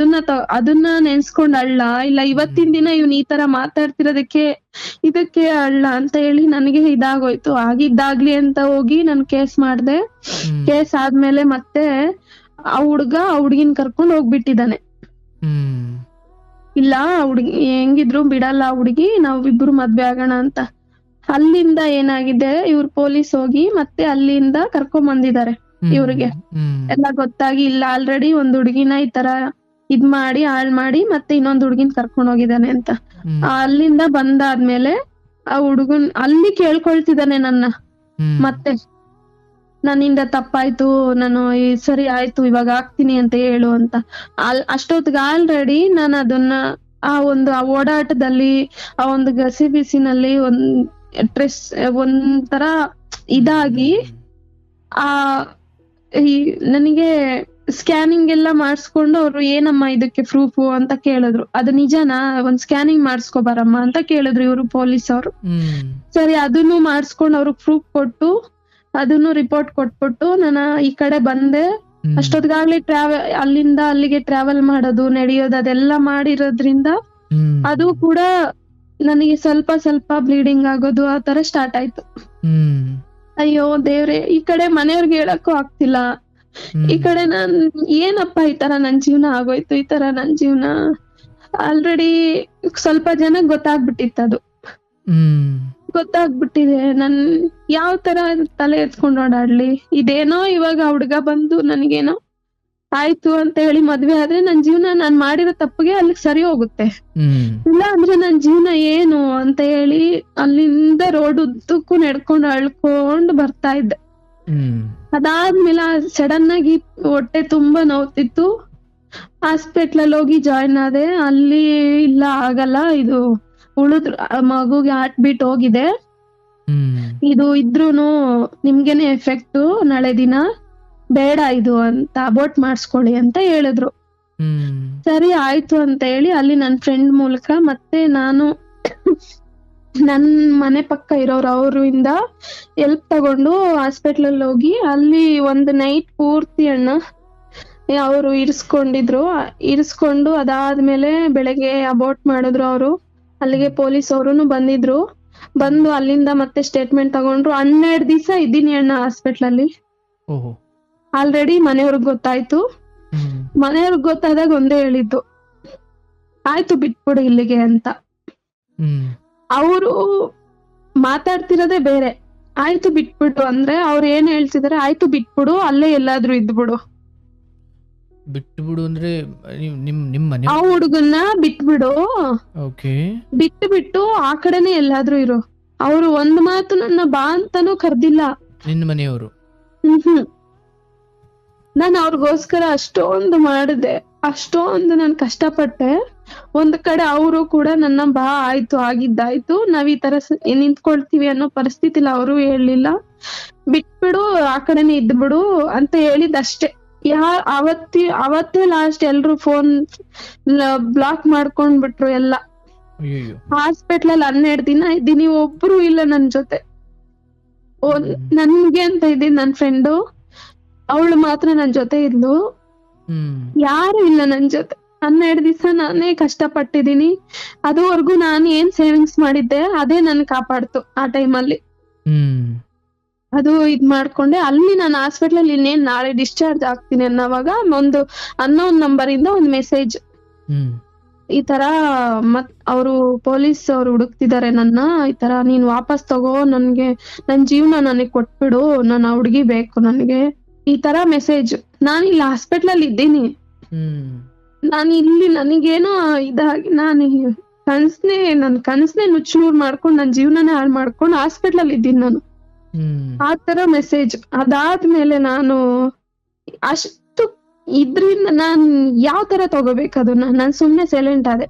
ಅದನ್ನ ನೆನ್ಸ್ಕೊಂಡ್ ಅಳ್ಳ ಇಲ್ಲ ಇವತ್ತಿನ ದಿನ ಇವ್ನ್ ಈ ತರ ಮಾತಾಡ್ತಿರೋದಕ್ಕೆ ಇದಕ್ಕೆ ಅಳ್ಳ ಅಂತ ಹೇಳಿ ನನಗೆ ಇದಾಗೋಯ್ತು. ಆಗಿದ್ದಾಗ್ಲಿ ಅಂತ ಹೋಗಿ ನಾನ್ ಕೇಸ್ ಮಾಡ್ದೆ. ಕೇಸ್ ಆದ್ಮೇಲೆ ಮತ್ತೆ ಆ ಹುಡ್ಗಿನ್ ಕರ್ಕೊಂಡ್ ಹೋಗ್ಬಿಟ್ಟಿದಾನೆ. ಇಲ್ಲ ಹುಡ್ಗಿ ಹೆಂಗಿದ್ರು ಬಿಡಲ್ಲ ಹುಡ್ಗಿ, ನಾವಿಬ್ರು ಮದ್ವೆ ಆಗೋಣ ಅಂತ. ಅಲ್ಲಿಂದ ಏನಾಗಿದೆ, ಇವ್ರು ಪೊಲೀಸ್ ಹೋಗಿ ಮತ್ತೆ ಅಲ್ಲಿಂದ ಕರ್ಕೊಂಡ್ ಬಂದಿದ್ದಾರೆ ಇವ್ರಿಗೆ. ಎಲ್ಲ ಗೊತ್ತಾಗಿ ಇಲ್ಲ ಆಲ್ರೆಡಿ ಒಂದ್ ಹುಡ್ಗಿನ ಈ ತರ ಇದ್ ಮಾಡಿ ಹಾಳ್ ಮಾಡಿ ಮತ್ತೆ ಇನ್ನೊಂದ್ ಹುಡ್ಗಿನ್ ಕರ್ಕೊಂಡ್ ಹೋಗಿದಾನೆ ಅಂತ. ಅಲ್ಲಿಂದ ಬಂದಾದ್ಮೇಲೆ ಆ ಹುಡ್ಗನ್ ಅಲ್ಲಿ ಕೇಳ್ಕೊಳ್ತಿದಾನೆ ನನ್ನ ಮತ್ತೆ, ನನ್ನಿಂದ ತಪ್ಪಾಯ್ತು, ನಾನು ಸರಿ ಆಯ್ತು ಇವಾಗ ಆಗ್ತೀನಿ ಅಂತ ಹೇಳು ಅಂತ. ಅಷ್ಟೊತ್ತಿಗೆ ಆಲ್ರೆಡಿ ನಾನು ಅದನ್ನ ಆ ಓಡಾಟದಲ್ಲಿ ಆ ಒಂದು ಗಸಿಬಿಸಿನಲ್ಲಿ ಒಂಥರ ಇದಾಗಿ ಆ ನನಗೆ ಸ್ಕ್ಯಾನಿಂಗ್ ಎಲ್ಲ ಮಾಡಿಸ್ಕೊಂಡು ಅವ್ರು ಏನಮ್ಮ ಇದಕ್ಕೆ ಪ್ರೂಫು ಅಂತ ಕೇಳಿದ್ರು. ಅದು ನಿಜನಾ, ಒಂದ್ ಸ್ಕ್ಯಾನಿಂಗ್ ಮಾಡಿಸ್ಕೊಬಾರಮ್ಮ ಅಂತ ಕೇಳಿದ್ರು ಇವ್ರು ಪೊಲೀಸ್ ಅವರು. ಸರಿ ಅದನ್ನು ಮಾಡಿಸ್ಕೊಂಡು ಅವ್ರಿಗೆ ಪ್ರೂಫ್ ಕೊಟ್ಟು ಅದನ್ನು ರಿಪೋರ್ಟ್ ಕೊಟ್ಬಿಟ್ಟು ನಾನು ಈ ಕಡೆ ಬಂದೆ. ಅಷ್ಟೊತ್ತಿಗಾಗ್ಲಿ ಅಲ್ಲಿಂದ ಅಲ್ಲಿಗೆ ಟ್ರಾವೆಲ್ ಮಾಡೋದು ನಡೆಯೋದು ಅದೆಲ್ಲ ಮಾಡಿರೋದ್ರಿಂದ ಅದು ಕೂಡ ನನಗೆ ಸ್ವಲ್ಪ ಸ್ವಲ್ಪ ಬ್ಲೀಡಿಂಗ್ ಆಗೋದು ಆ ತರ ಸ್ಟಾರ್ಟ್ ಆಯ್ತು. ಅಯ್ಯೋ ದೇವ್ರೆ, ಈ ಕಡೆ ಮನೆಯವ್ರಿಗೆ ಹೇಳಕ್ಕೂ ಆಗ್ತಿಲ್ಲ, ಈ ಕಡೆ ನಾನ್ ಏನಪ್ಪ ಈ ತರ ನನ್ ಜೀವನ ಆಗೋಯ್ತು, ಈ ತರ ನನ್ ಜೀವನ ಆಲ್ರೆಡಿ ಸ್ವಲ್ಪ ಜನಕ್ ಗೊತ್ತಾಗ್ಬಿಟ್ಟಿತ್ತು. ಗೊತ್ತಾಗ್ಬಿಟ್ಟಿದೆ. ನನ್ ಯಾವ ತರ ತಲೆ ಎತ್ಕೊಂಡ್ ಓಡಾಡ್ಲಿ. ಇದೇನೋ ಇವಾಗ ಹುಡ್ಗ ಬಂದು ನನಗೇನೋ ಆಯ್ತು ಅಂತ ಹೇಳಿ ಮದ್ವೆ ಆದ್ರೆ ನನ್ ಜೀವನ ನಾನ್ ಮಾಡಿರೋ ತಪ್ಪಿಗೆ ಅಲ್ಲಿಗೆ ಸರಿ ಹೋಗುತ್ತೆ. ಇಲ್ಲ ಅಂದ್ರೆ ನನ್ ಜೀವನ ಏನು ಅಂತ ಹೇಳಿ ಅಲ್ಲಿಂದ ರೋಡ್ ಉದ್ದಕ್ಕೂ ನಡ್ಕೊಂಡು ಅಳ್ಕೊಂಡ್ ಬರ್ತಾ ಇದ್ದೆ. ಅದಾದ್ಮೇಲೆ ಸಡನ್ ಆಗಿ ಹೊಟ್ಟೆ ತುಂಬಾ ನೋವ್ತಿತ್ತು. ಹಾಸ್ಪಿಟ್ಲಲ್ಲಿ ಹೋಗಿ ಜಾಯಿನ್ ಆದೆ. ಅಲ್ಲಿ ಇಲ್ಲ ಆಗಲ್ಲ, ಇದು ಉಳಿದ್ರು ಮಗುಗೆ ಹಾರ್ಟ್ ಬೀಟ್ ಹೋಗಿದೆ, ಇದು ಇದ್ರೂನು ನಿಮ್ಗೆನೆ ಎಫೆಕ್ಟ್, ನಾಳೆ ದಿನ ಬೇಡ ಇದು ಅಂತ ಅಬೋರ್ಟ್ ಮಾಡಿಸ್ಕೊಳ್ಳಿ ಅಂತ ಹೇಳಿದ್ರು. ಸರಿ ಆಯ್ತು ಅಂತ ಹೇಳಿ ಅಲ್ಲಿ ನನ್ ಫ್ರೆಂಡ್ ಮೂಲಕ ಮತ್ತೆ ನಾನು ನನ್ ಮನೆ ಪಕ್ಕ ಇರೋರು ಅವರಿಂದ ಹೆಲ್ಪ್ ತಗೊಂಡು ಹಾಸ್ಪಿಟ್ಲಲ್ಲಿ ಹೋಗಿ ಅಲ್ಲಿ ಒಂದು ನೈಟ್ ಪೂರ್ತಿ ಅವರು ಇರಿಸ್ಕೊಂಡು ಅದಾದ್ಮೇಲೆ ಬೆಳಗ್ಗೆ ಅಬೋರ್ಟ್ ಮಾಡಿದ್ರು ಅವರು. ಅಲ್ಲಿಗೆ ಪೊಲೀಸ್ ಅವರುನು ಬಂದಿದ್ರು. ಬಂದು ಅಲ್ಲಿಂದ ಮತ್ತೆ ಸ್ಟೇಟ್ಮೆಂಟ್ ತಗೊಂಡ್ರು. 12 ದಿವಸ ಇದ್ದೀನಿ ಹಾಸ್ಪಿಟ್ಲಲ್ಲಿ. ಆಲ್ರೆಡಿ ಮನೆಯವ್ರಿಗೆ ಗೊತ್ತಾಯ್ತು. ಮನೆಯವ್ರಿಗೆ ಗೊತ್ತಾದಾಗ ಒಂದೇ ಹೇಳಿದ್ದು, ಆಯ್ತು ಬಿಟ್ಬಿಡು ಇಲ್ಲಿಗೆ ಅಂತ. ಅವರು ಮಾತಾಡ್ತಿರೋದೇ ಬೇರೆ. ಆಯ್ತು ಬಿಟ್ಬಿಡು ಅಂದ್ರೆ ಅವ್ರು ಏನ್ ಹೇಳ್ತಿದಾರೆ, ಆಯ್ತು ಬಿಟ್ಬಿಡು, ಅಲ್ಲೇ ಎಲ್ಲಾದ್ರೂ ಇದ್ಬಿಡು. ಬಿಟ್ಬಿಡು ಅಂದ್ರೆ ನಿಮ್ ಮನೆ ಆ ಹುಡುಗನ್ನ ಬಿಟ್ಬಿಡು, ಬಿಟ್ಟು ಆ ಕಡೆನೆ ಎಲ್ಲಾದ್ರೂ ಇರು. ಅವ್ರು ಒಂದ್ ಮಾತು ನನ್ನ ಬಾ ಅಂತಾನೂ ಕರ್ದಿಲ್ಲ. ನಿನ್ನ ಮನೆಯವರು? ನಾನು ಅವ್ರಿಗೋಸ್ಕರ ಅಷ್ಟೊಂದು ಮಾಡಿದೆ, ಅಷ್ಟೊಂದು ನಾನು ಕಷ್ಟಪಟ್ಟೆ. ಒಂದ್ ಕಡೆ ಅವರು ಕೂಡ ನನ್ನ ಬಾ ಆಯ್ತು ಆಗಿದ್ದಾಯ್ತು, ನಾವ್ ಈ ತರ ನಿಂತ್ಕೊಳ್ತೀವಿ ಅನ್ನೋ ಪರಿಸ್ಥಿತಿಲಿ ಅವರು ಹೇಳಲಿಲ್ಲ. ಬಿಟ್ಬಿಡು ಆ ಕಡೆನೆ ಇದ್ಬಿಡು ಅಂತ ಹೇಳಿದಷ್ಟೇ. ಅವತ್ತೇ ಲಾಸ್ಟ್ ಎಲ್ರು ಫೋನ್ ಬ್ಲಾಕ್ ಮಾಡ್ಕೊಂಡ್ ಬಿಟ್ರು ಎಲ್ಲ. ಹಾಸ್ಪಿಟ್ಲಲ್ಲಿ 12 ದಿನ ಇದ್ದೀನಿ, ಒಬ್ರು ಇಲ್ಲ ನನ್ ಜೊತೆ. ನನ್ಗೆ ಅಂತ ಇದ್ದೀನಿ ನನ್ ಫ್ರೆಂಡು, ಅವಳು ಮಾತ್ರ ನನ್ ಜೊತೆ ಇದ್ಲು. ಯಾರು ಇಲ್ಲ ನನ್ ಜೊತೆ. 12 ದಿವಸ ನಾನೇ ಕಷ್ಟಪಟ್ಟಿದ್ದೀನಿ. ಅದುವರೆಗೂ ನಾನು ಏನ್ ಸೇವಿಂಗ್ಸ್ ಮಾಡಿದ್ದೆ ಅದೇ ನನ್ ಕಾಪಾಡ್ತು ಆ ಟೈಮಲ್ಲಿ. ಅದು ಇದ್ ಮಾಡ್ಕೊಂಡೆ. ಅಲ್ಲಿ ನಾನು ಹಾಸ್ಪಿಟ್ಲಲ್ಲಿ ಇನ್ನೇನ್ ನಾಳೆ ಡಿಸ್ಚಾರ್ಜ್ ಆಗ್ತೀನಿ ಅನ್ನೋವಾಗ ಒಂದು ಅನ್ನೋನ್ ನಂಬರ್ ಇಂದ ಒಂದ್ ಮೆಸೇಜ್, ಈ ತರ ಅವರು ಪೊಲೀಸ್ ಅವ್ರು ಹುಡುಕ್ತಿದ್ದಾರೆ ನನ್ನ, ಈ ತರ ನೀನ್ ವಾಪಸ್ ತಗೋ, ನನ್ ಜೀವನ ನನಗ್ ಕೊಟ್ಬಿಡು, ನನ್ ಆ ಹುಡ್ಗಿ ಬೇಕು ನನ್ಗೆ, ಈ ತರ ಮೆಸೇಜ್. ನಾನು ಇಲ್ಲಿ ಹಾಸ್ಪಿಟ್ಲಲ್ಲಿ ಇದ್ದೀನಿ, ನಾನು ಇಲ್ಲಿ ನನಗೇನೋ ಇದಾಗಿ ನನ್ ಕನ್ಸ್ನೇ ನುಚ್ಚುನೂರ್ ಮಾಡ್ಕೊಂಡು ನನ್ ಜೀವನನೇ ಹಾಳು ಮಾಡ್ಕೊಂಡು ಹಾಸ್ಪಿಟ್ಲಲ್ಲಿ ಇದ್ದೀನಿ ನಾನು. ಆ ತರ ಮೆಸೇಜ್. ಅದಾದ್ಮೇಲೆ ನಾನು ಅಷ್ಟು ಇದ್ರಿಂದ ನಾನ್ ಯಾವ್ ತರ ತಗೋಬೇಕು ಅದನ್ನ, ನಾನ್ ಸುಮ್ನೆ ಸೈಲೆಂಟ್ ಆದೆ.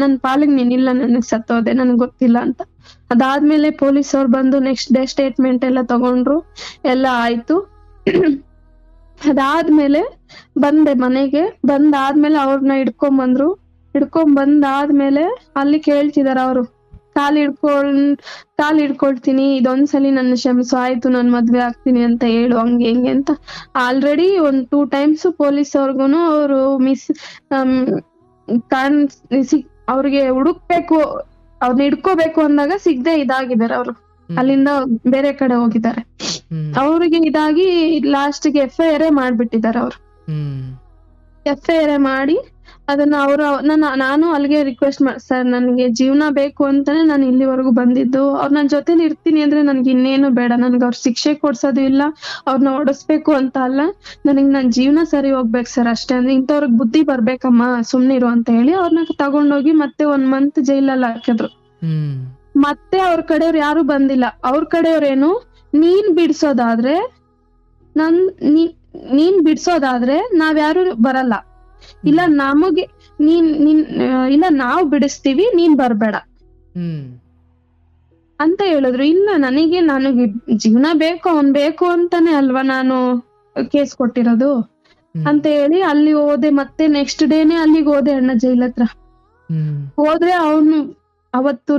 ನನ್ ಪಾಲಿಗೆ ನೀನಿಲ್ಲ, ನನಗ್ ಸತ್ತೋದೆ, ನನ್ಗ್ ಗೊತ್ತಿಲ್ಲ ಅಂತ. ಅದಾದ್ಮೇಲೆ ಪೊಲೀಸ್ ಅವ್ರು ಬಂದು ನೆಕ್ಸ್ಟ್ ಡೇ ಸ್ಟೇಟ್ಮೆಂಟ್ ಎಲ್ಲ ತಗೊಂಡ್ರು, ಎಲ್ಲ ಆಯ್ತು. ಅದಾದ್ಮೇಲೆ ಬಂದೆ ಮನೆಗೆ. ಬಂದಾದ್ಮೇಲೆ ಅವ್ರನ್ನ ಹಿಡ್ಕೊಂಡ್ ಬಂದಾದ್ಮೇಲೆ ಅಲ್ಲಿ ಕೇಳ್ತಿದಾರ ಅವರು, ಕಾಲ್ ಹಿಡ್ಕೊಳ್ತೀನಿ, ಇದೊಂದ್ಸಲಿ ನನ್ನ ಕ್ಷಮಿಸು, ಆಯ್ತು ನಾನ್ ಮದ್ವೆ ಆಗ್ತೀನಿ ಅಂತ ಹೇಳು, ಹಂಗೆ ಹಿಂಗೆ ಅಂತ ಆಲ್ರೆಡಿ ಒಂದ್ 2 ಟೈಮ್ಸ್ ಪೊಲೀಸ್ ಅವ್ರಿಗೂನು ಅವ್ರು ಅವ್ರಿಗೆ ಹುಡುಕ್ಬೇಕು, ಅವ್ರನ್ನ ಹಿಡ್ಕೋಬೇಕು ಅಂದಾಗ ಸಿಗ್ದೆ ಇದಾಗಿದ್ದಾರೆ ಅವ್ರು. ಅಲ್ಲಿಂದ ಬೇರೆ ಕಡೆ ಹೋಗಿದ್ದಾರೆ. ಅವ್ರಿಗೆ ಇದಾಗಿ ಲಾಸ್ಟ್ಗೆ FIR ಮಾಡ್ಬಿಟ್ಟಿದ್ದಾರೆ ಅವ್ರು. FIR ಮಾಡಿ ಅದನ್ನ ನಾನು ಅಲ್ಲಿಗೆ ರಿಕ್ವೆಸ್ಟ್ ಸರ್ ನನ್ಗೆ ಜೀವನ ಬೇಕು ಅಂತಾನೆ ನಾನು ಇಲ್ಲಿವರೆಗೂ ಬಂದಿದ್ದು, ಅವ್ರ ನನ್ ಜೊತೆಲಿ ಇರ್ತೀನಿ ಅಂದ್ರೆ ನನ್ಗೆ ಇನ್ನೇನು ಬೇಡ, ನನ್ಗೆ ಅವ್ರ ಶಿಕ್ಷೆ ಕೊಡ್ಸೋದು ಇಲ್ಲ, ಅವ್ರನ್ನ ಓಡಿಸ್ಬೇಕು ಅಂತ ಅಲ್ಲ, ನನ್ ಜೀವನ ಸರಿ ಹೋಗ್ಬೇಕು ಸರ್ ಅಷ್ಟೇ. ಅಂದ್ರೆ ಇಂಥವ್ರಿಗೆ ಬುದ್ಧಿ ಬರ್ಬೇಕಮ್ಮ, ಸುಮ್ನಿರು ಅಂತ ಹೇಳಿ ಅವ್ರನ್ನ ತಗೊಂಡೋಗಿ ಮತ್ತೆ 1 month ಜೈಲಲ್ಲಿ ಹಾಕಿದ್ರು. ಮತ್ತೆ ಅವ್ರ ಕಡೆಯವ್ರು ಯಾರು ಬಂದಿಲ್ಲ. ಅವ್ರ ಕಡೆಯವ್ರೇನು, ನೀನ್ ಬಿಡ್ಸೋದಾದ್ರೆ ನಾವ್ಯಾರು ಬರಲ್ಲ, ಇಲ್ಲ ನಮಗೆ ಇಲ್ಲ ನಾವ್ ಬಿಡಿಸ್ತೀವಿ, ನೀನ್ ಬರ್ಬೇಡ ಅಂತ ಹೇಳಿದ್ರು. ಇಲ್ಲ ನನಗೆ ಜೀವನ ಬೇಕು, ಅವ್ನ್ ಬೇಕು ಅಂತಾನೆ ಅಲ್ವಾ ನಾನು ಕೇಸ್ ಕೊಟ್ಟಿರೋದು ಅಂತ ಹೇಳಿ ಅಲ್ಲಿ ಹೋದೆ. ಮತ್ತೆ ನೆಕ್ಸ್ಟ್ ಡೇನೆ ಅಲ್ಲಿಗೆ ಹೋದೆ ಅಣ್ಣ ಜೈಲ್ ಹತ್ರ. ಹೋದ್ರೆ ಅವನು ಅವತ್ತು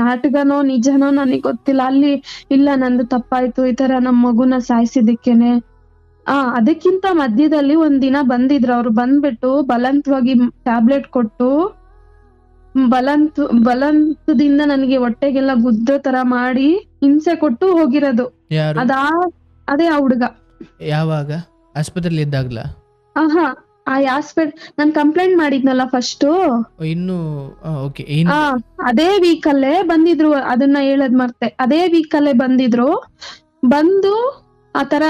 ನಾಟಕನೋ ನಿಜನೋ ನನಗ್ ಗೊತ್ತಿಲ್ಲ, ಅಲ್ಲಿ ಇಲ್ಲ ನಂದು ತಪ್ಪಾಯ್ತು, ಈ ತರ ನಮ್ ಮಗುನ ಸಾಯಿಸಿದಕ್ಕೇನೆ. ಅದಕ್ಕಿಂತ ಮಧ್ಯದಲ್ಲಿ ಒಂದಿನ ಬಂದಿದ್ರು ಅವ್ರು. ಬಂದ್ಬಿಟ್ಟು ಬಲವಂತವಾಗಿ ಟ್ಯಾಬ್ಲೆಟ್ ಕೊಟ್ಟು ಬಲವಂತದಿಂದ ನನಗೆ ಹೊಟ್ಟೆಗೆಲ್ಲ ಗುದ್ದ ತರ ಮಾಡಿ ಹಿಂಸೆ ಕೊಟ್ಟು ಹೋಗಿರೋದು. ಅದೇ ಆ ಹುಡುಗ. ಯಾವಾಗ ಆಸ್ಪತ್ರೆಯಲ್ಲಿ ಇದ್ದಾಗ್ಲಾ? ಆ ನಾನ್ ಕಂಪ್ಲೇಂಟ್ ಮಾಡಿದ್ನಲ್ಲ ಫಸ್ಟ್, ಅದೇ ವೀಕ್ ಅಲ್ಲೇ ಬಂದಿದ್ರು. ಅದನ್ನ ಹೇಳದ್ ಮರ್ತೆ. ಅದೇ ವೀಕ್ ಅಲ್ಲೇ ಬಂದು ಆತರ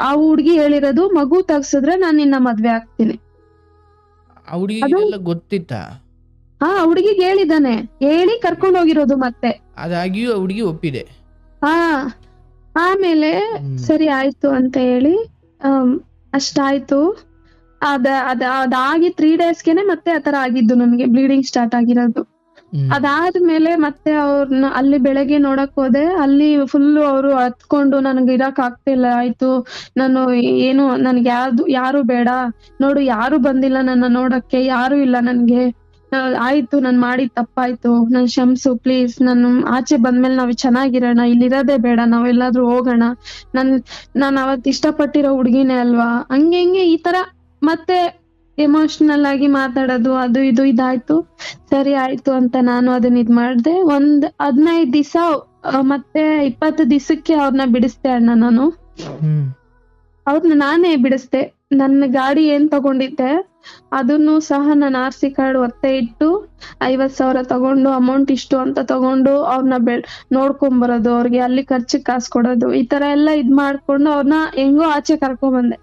ಆ ಹುಡ್ಗಿ ಹೇಳಿರೋದು, ಮಗು ತಗ್ಸಿದ್ರೆ ನಾನ್ ನಿನ್ನ ಮದ್ವೆ ಆಗ್ತೀನಿ. ಗೊತ್ತಿತ್ತಾ? ಹುಡುಗಿಗೆ ಹೇಳಿದಾನೆ, ಹೇಳಿ ಕರ್ಕೊಂಡ್ ಹೋಗಿರೋದು. ಮತ್ತೆ ಅದಾಗಿಯೂ ಹುಡುಗಿ ಒಪ್ಪಿದೆ. ಆಮೇಲೆ ಸರಿ ಆಯ್ತು ಅಂತ ಹೇಳಿ ಅಷ್ಟಾಯ್ತು. ಅದಾಗಿ 3 daysಗೆನೆ ಮತ್ತೆ ಆತರ ಆಗಿದ್ದು, ನನ್ಗೆ ಬ್ಲೀಡಿಂಗ್ ಸ್ಟಾರ್ಟ್ ಆಗಿರೋದು. ಅದಾದ್ಮೇಲೆ ಮತ್ತೆ ಅವ್ರನ್ನ ಅಲ್ಲಿ ಬೆಳಗ್ಗೆ ನೋಡಕ್ ಹೋದೆ. ಅಲ್ಲಿ ಫುಲ್ ಅವ್ರು ಹತ್ಕೊಂಡು ನನಗೆ ಇರಕ್ ಆಗ್ತಿಲ್ಲ, ಆಯ್ತು ನಾನು ಏನು, ನನ್ಗೆ ಯಾರು ಬೇಡ ನೋಡು, ಯಾರು ಬಂದಿಲ್ಲ ನನ್ನ ನೋಡಕ್ಕೆ, ಯಾರು ಇಲ್ಲ ನನ್ಗೆ, ಆಯ್ತು ನಾನ್ ಮಾಡಿದ್ ತಪ್ಪಾಯ್ತು, ನನ್ ಕ್ಷಮ್ಸು ಪ್ಲೀಸ್, ನಾನು ಆಚೆ ಬಂದ್ಮೇಲೆ ನಾವ್ ಚೆನ್ನಾಗಿರೋಣ, ಇಲ್ಲಿರೋದೇ ಬೇಡ, ನಾವೆಲ್ಲಾದ್ರೂ ಹೋಗೋಣ, ನಾನ್ ಅವತ್ ಇಷ್ಟಪಟ್ಟಿರೋ ಹುಡ್ಗಿನೇ ಅಲ್ವಾ, ಹಂಗೆ ಹಿಂಗೆ ಈ ತರ ಮತ್ತೆ ಎಮೋಷನಲ್ ಆಗಿ ಮಾತಾಡೋದು, ಅದು ಇದು ಇದಾಯ್ತು. ಸರಿ ಆಯ್ತು ಅಂತ ನಾನು ಅದನ್ನ ಮಾಡ್ದೆ. 15 ದಿವಸ ಮತ್ತೆ 20 ದಿವಸಕ್ಕೆ ಅವ್ರನ್ನ ಬಿಡಿಸ್ದೆ ಅಣ್ಣ. ನಾನು ಅವ್ರನ್ನ ನಾನೇ ಬಿಡಿಸ್ದೆ. ನನ್ನ ಗಾಡಿ ಏನ್ ತಗೊಂಡಿದ್ದೆ ಅದನ್ನು ಸಹ ನಾನು RC ಕಾರ್ಡ್ ಒತ್ತೆ ಇಟ್ಟು 50,000 ತಗೊಂಡು, ಅಮೌಂಟ್ ಇಷ್ಟು ಅಂತ ತಗೊಂಡು ಅವ್ರನ್ನ ನೋಡ್ಕೊಂಬರೋದು, ಅವ್ರಿಗೆ ಅಲ್ಲಿ ಖರ್ಚಿಗೆ ಕಾಸು ಕೊಡೋದು, ಈ ತರ ಎಲ್ಲ ಮಾಡ್ಕೊಂಡು ಅವ್ರನ್ನ ಹೆಂಗೋ ಆಚೆ ಕರ್ಕೊಂಬಂದೆ.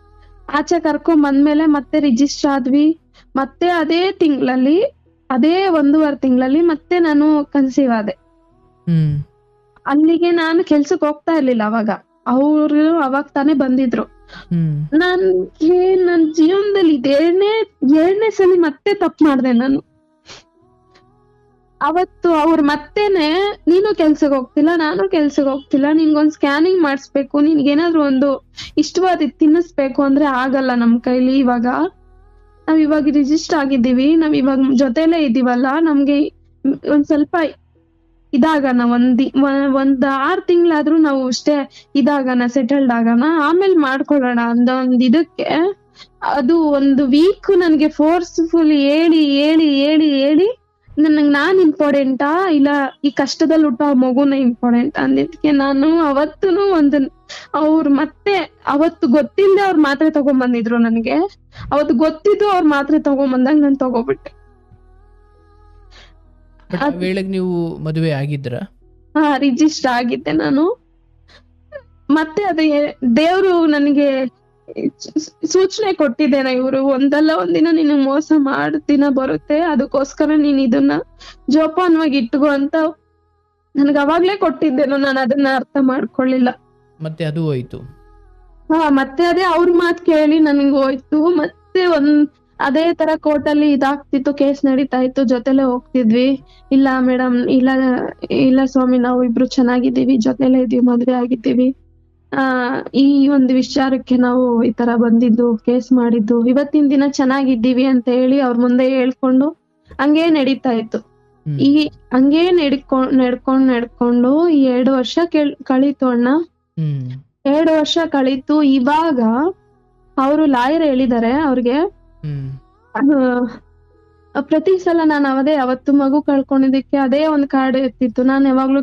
ಆಚೆ ಬಂದ್ಮೇಲೆ ಮತ್ತೆ ರಿಜಿಸ್ಟರ್ ಆದ್ವಿ. ಮತ್ತೆ ಅದೇ 1.5 ತಿಂಗಳಲ್ಲಿ ಮತ್ತೆ ನಾನು ಕನ್ಸೀವ್ ಆದೆ. ಅಲ್ಲಿಗೆ ನಾನು ಕೆಲ್ಸಕ್ಕೆ ಹೋಗ್ತಾ ಇರ್ಲಿಲ್ಲ ಅವಾಗ. ಅವ್ರು ಅವಾಗ ತಾನೇ ಬಂದಿದ್ರು. ನನ್ ಜೀವನದಲ್ಲಿ ಎರಡನೇ ಸಲ ಮತ್ತೆ ತಪ್ಪು ಮಾಡ್ದೆ ನಾನು. ಅವತ್ತು ಅವ್ರು ಮತ್ತೇನೆ, ನೀನು ಕೆಲ್ಸಕ್ಕೆ ಹೋಗ್ತಿಲ್ಲ, ನಾನು ಕೆಲ್ಸಕ್ಕೆ ಹೋಗ್ತಿಲ್ಲ, ನಿನ್ಗೊಂದ್ ಸ್ಕ್ಯಾನಿಂಗ್ ಮಾಡಿಸ್ಬೇಕು, ನಿನ್ಗೇನಾದ್ರು ಒಂದು ಇಷ್ಟವಾದ ತಿನ್ನಿಸ್ಬೇಕು ಅಂದ್ರೆ ಆಗಲ್ಲ ನಮ್ ಕೈಲಿ. ನಾವ್ ಇವಾಗ ರಿಜಿಸ್ಟರ್ ಆಗಿದ್ದೀವಿ, ನಾವ್ ಇವಾಗ ಜೊತೆಲೇ ಇದೀವಲ್ಲ, ನಮ್ಗೆ ಒಂದ್ ಸ್ವಲ್ಪ ಇದಾಗಣ, ಒಂದ್ 6 ತಿಂಗಳಾದ್ರೂ ನಾವು ಅಷ್ಟೇ ಇದಾಗಣ, ಸೆಟಲ್ಡ್ ಆಗೋಣ, ಆಮೇಲೆ ಮಾಡ್ಕೊಳ್ಳೋಣ ಅಂದ ಒಂದ್ ಇದಕ್ಕೆ. ಅದು 1 ವೀಕ್ ನನ್ಗೆ ಫೋರ್ಸ್ಫುಲ್ ಹೇಳಿ ನಾನ್ ಇಂಪಾರ್ಟೆಂಟಾ ಇಲ್ಲ ಈ ಕಷ್ಟದಲ್ಲಿ ಹುಟ್ಟೋ ಮಗುನ ಇಂಪಾರ್ಟೆಂಟ್ ಅಂದಿದ್ಕೆ ನಾನು ಅವತ್ತೂನು ಅವ್ರು ಮತ್ತೆ ಅವತ್ತು ಗೊತ್ತಿಲ್ಲದೆ ಅವ್ರ ಮಾತ್ರೆ ತಗೊಂಡ್ಬಂದಿದ್ರು ನನ್ಗೆ. ಅವತ್ತು ಗೊತ್ತಿದ್ದು ಅವ್ರ ಮಾತ್ರೆ ತಗೊಂಡ್ಬಂದಾಗ ನಾನ್ ತಗೋಬಿಟ್ಟೆ. ನೀವು ಮದುವೆ ಆಗಿದ್ರ? ರಿಜಿಸ್ಟರ್ ಆಗಿದ್ದೆ ನಾನು. ಮತ್ತೆ ಅದೇ ದೇವ್ರು ನನಗೆ ಸೂಚನೆ ಕೊಟ್ಟಿದ್ದೇನೆ, ಇವ್ರು ಒಂದಲ್ಲ ಒಂದಿನ ನಿನಗ್ ಮೋಸ ಮಾಡ್ ದಿನ ಬರುತ್ತೆ, ಅದಕ್ಕೋಸ್ಕರ ನೀನ್ ಇದನ್ನ ಜೋಪಾನವಾಗಿ ಇಟ್ಕೋ ಅಂತ ನನ್ಗ ಅವಾಗ್ಲೇ ಕೊಟ್ಟಿದ್ದೇನು. ನಾನು ಅದನ್ನ ಅರ್ಥ ಮಾಡ್ಕೊಳ್ಳಿಲ್ಲ. ಮತ್ತೆ ಅದು ಹೋಯ್ತು. ಮತ್ತೆ ಅದೇ ಅವ್ರ ಮಾತ್ ಕೇಳಿ ನನ್ಗೆ ಹೋಯ್ತು. ಮತ್ತೆ ಅದೇ ತರ ಕೋರ್ಟಲ್ಲಿ ಇದಾಗ್ತಿತ್ತು, ಕೇಸ್ ನಡೀತಾ ಇತ್ತು, ಜೊತೆಲೆ ಹೋಗ್ತಿದ್ವಿ. ಇಲ್ಲ ಮೇಡಮ್, ಇಲ್ಲ ಸ್ವಾಮಿ, ನಾವು ಇಬ್ರು ಚೆನ್ನಾಗಿದ್ದೀವಿ, ಜೊತೆಲೆ ಇದೀವಿ, ಮದ್ವೆ ಆಗಿದ್ದೀವಿ, ಈ ಒಂದು ವಿಚಾರಕ್ಕೆ ನಾವು ಈ ತರ ಬಂದಿದ್ದು, ಕೇಸ್ ಮಾಡಿದ್ದು, ಇವತ್ತಿನ ದಿನ ಚೆನ್ನಾಗಿದ್ದೀವಿ ಅಂತ ಹೇಳಿ ಅವ್ರ ಮುಂದೆ ಹೇಳ್ಕೊಂಡು ಹಂಗೇ ನಡೀತಾ ಇತ್ತು. ಹ್ಮ್ ಈ ಹಂಗೇ ನಡ್ಕೊಂಡು 2 ವರ್ಷ ಕಳೀತು ಅಣ್ಣ. ಹ್ಮ್ 2 ವರ್ಷ ಕಳೀತು. ಇವಾಗ ಅವರು ಲಾಯರ್ ಹೇಳಿದಾರೆ ಅವ್ರಿಗೆ, ಹ್ಮ್ ಪ್ರತಿ ಸಲ ನಾನು ಅವತ್ತು ಮಗು ಕಳ್ಕೊಂಡಿದ್ದಕ್ಕೆ ಅದೇ ಒಂದ್ ಕಾರ್ಡ್ ಇರ್ತಿತ್ತು. ನಾನು ಯಾವಾಗ್ಲೂ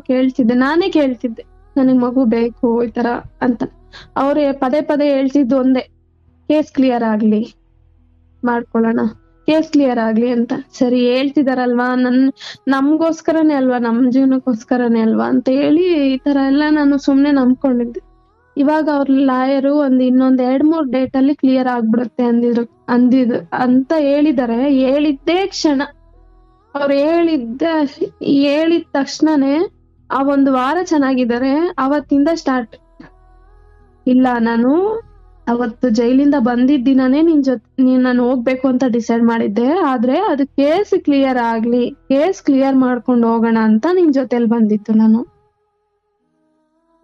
ನಾನೇ ಕೇಳ್ತಿದ್ದೆ, ನನಗ್ ಮಗು ಬೇಕು ಈ ತರ ಅಂತ. ಅವ್ರು ಪದೇ ಹೇಳ್ತಿದ್ದು ಒಂದೇ, ಕೇಸ್ ಕ್ಲಿಯರ್ ಆಗ್ಲಿ, ಮಾಡ್ಕೊಳ್ಳೋಣ, ಕೇಸ್ ಕ್ಲಿಯರ್ ಆಗ್ಲಿ ಅಂತ. ಸರಿ ಹೇಳ್ತಿದಾರಲ್ವಾ, ನಮ್ಗೋಸ್ಕರನೇ ಅಲ್ವಾ, ನಮ್ ಜೀವನಕ್ಕೋಸ್ಕರನೇ ಅಲ್ವಾ ಅಂತ ಹೇಳಿ ಈ ತರ ಎಲ್ಲ ನಾನು ಸುಮ್ನೆ ನಂಬ್ಕೊಂಡಿದ್ದೆ. ಇವಾಗ ಅವ್ರ ಲಾಯರು ಇನ್ನೊಂದ್ 2-3 ಡೇಟ್ ಅಲ್ಲಿ ಕ್ಲಿಯರ್ ಆಗ್ಬಿಡುತ್ತೆ ಅಂದಿದ್ರು ಅಂತ ಹೇಳಿದಾರೆ. ಹೇಳಿದ್ದೇ ಕ್ಷಣ, ಅವ್ರು ಹೇಳಿದ ತಕ್ಷಣನೇ ಆ 1 ವಾರ ಚೆನ್ನಾಗಿದ್ದಾರೆ. ಅವತ್ತಿಂದ ಸ್ಟಾರ್ಟ್. ಇಲ್ಲ, ನಾನು ಅವತ್ತು ಜೈಲಿಂದ ಬಂದಿದ್ದ ದಿನಾನೇ ನಾನು ಹೋಗ್ಬೇಕು ಅಂತ ಡಿಸೈಡ್ ಮಾಡಿದ್ದೆ. ಆದ್ರೆ ಅದು ಕೇಸ್ ಕ್ಲಿಯರ್ ಆಗ್ಲಿ, ಕೇಸ್ ಕ್ಲಿಯರ್ ಮಾಡ್ಕೊಂಡು ಹೋಗೋಣ ಅಂತ ನಿನ್ ಜೊತೆಲಿ ಬಂದಿತ್ತು ನಾನು.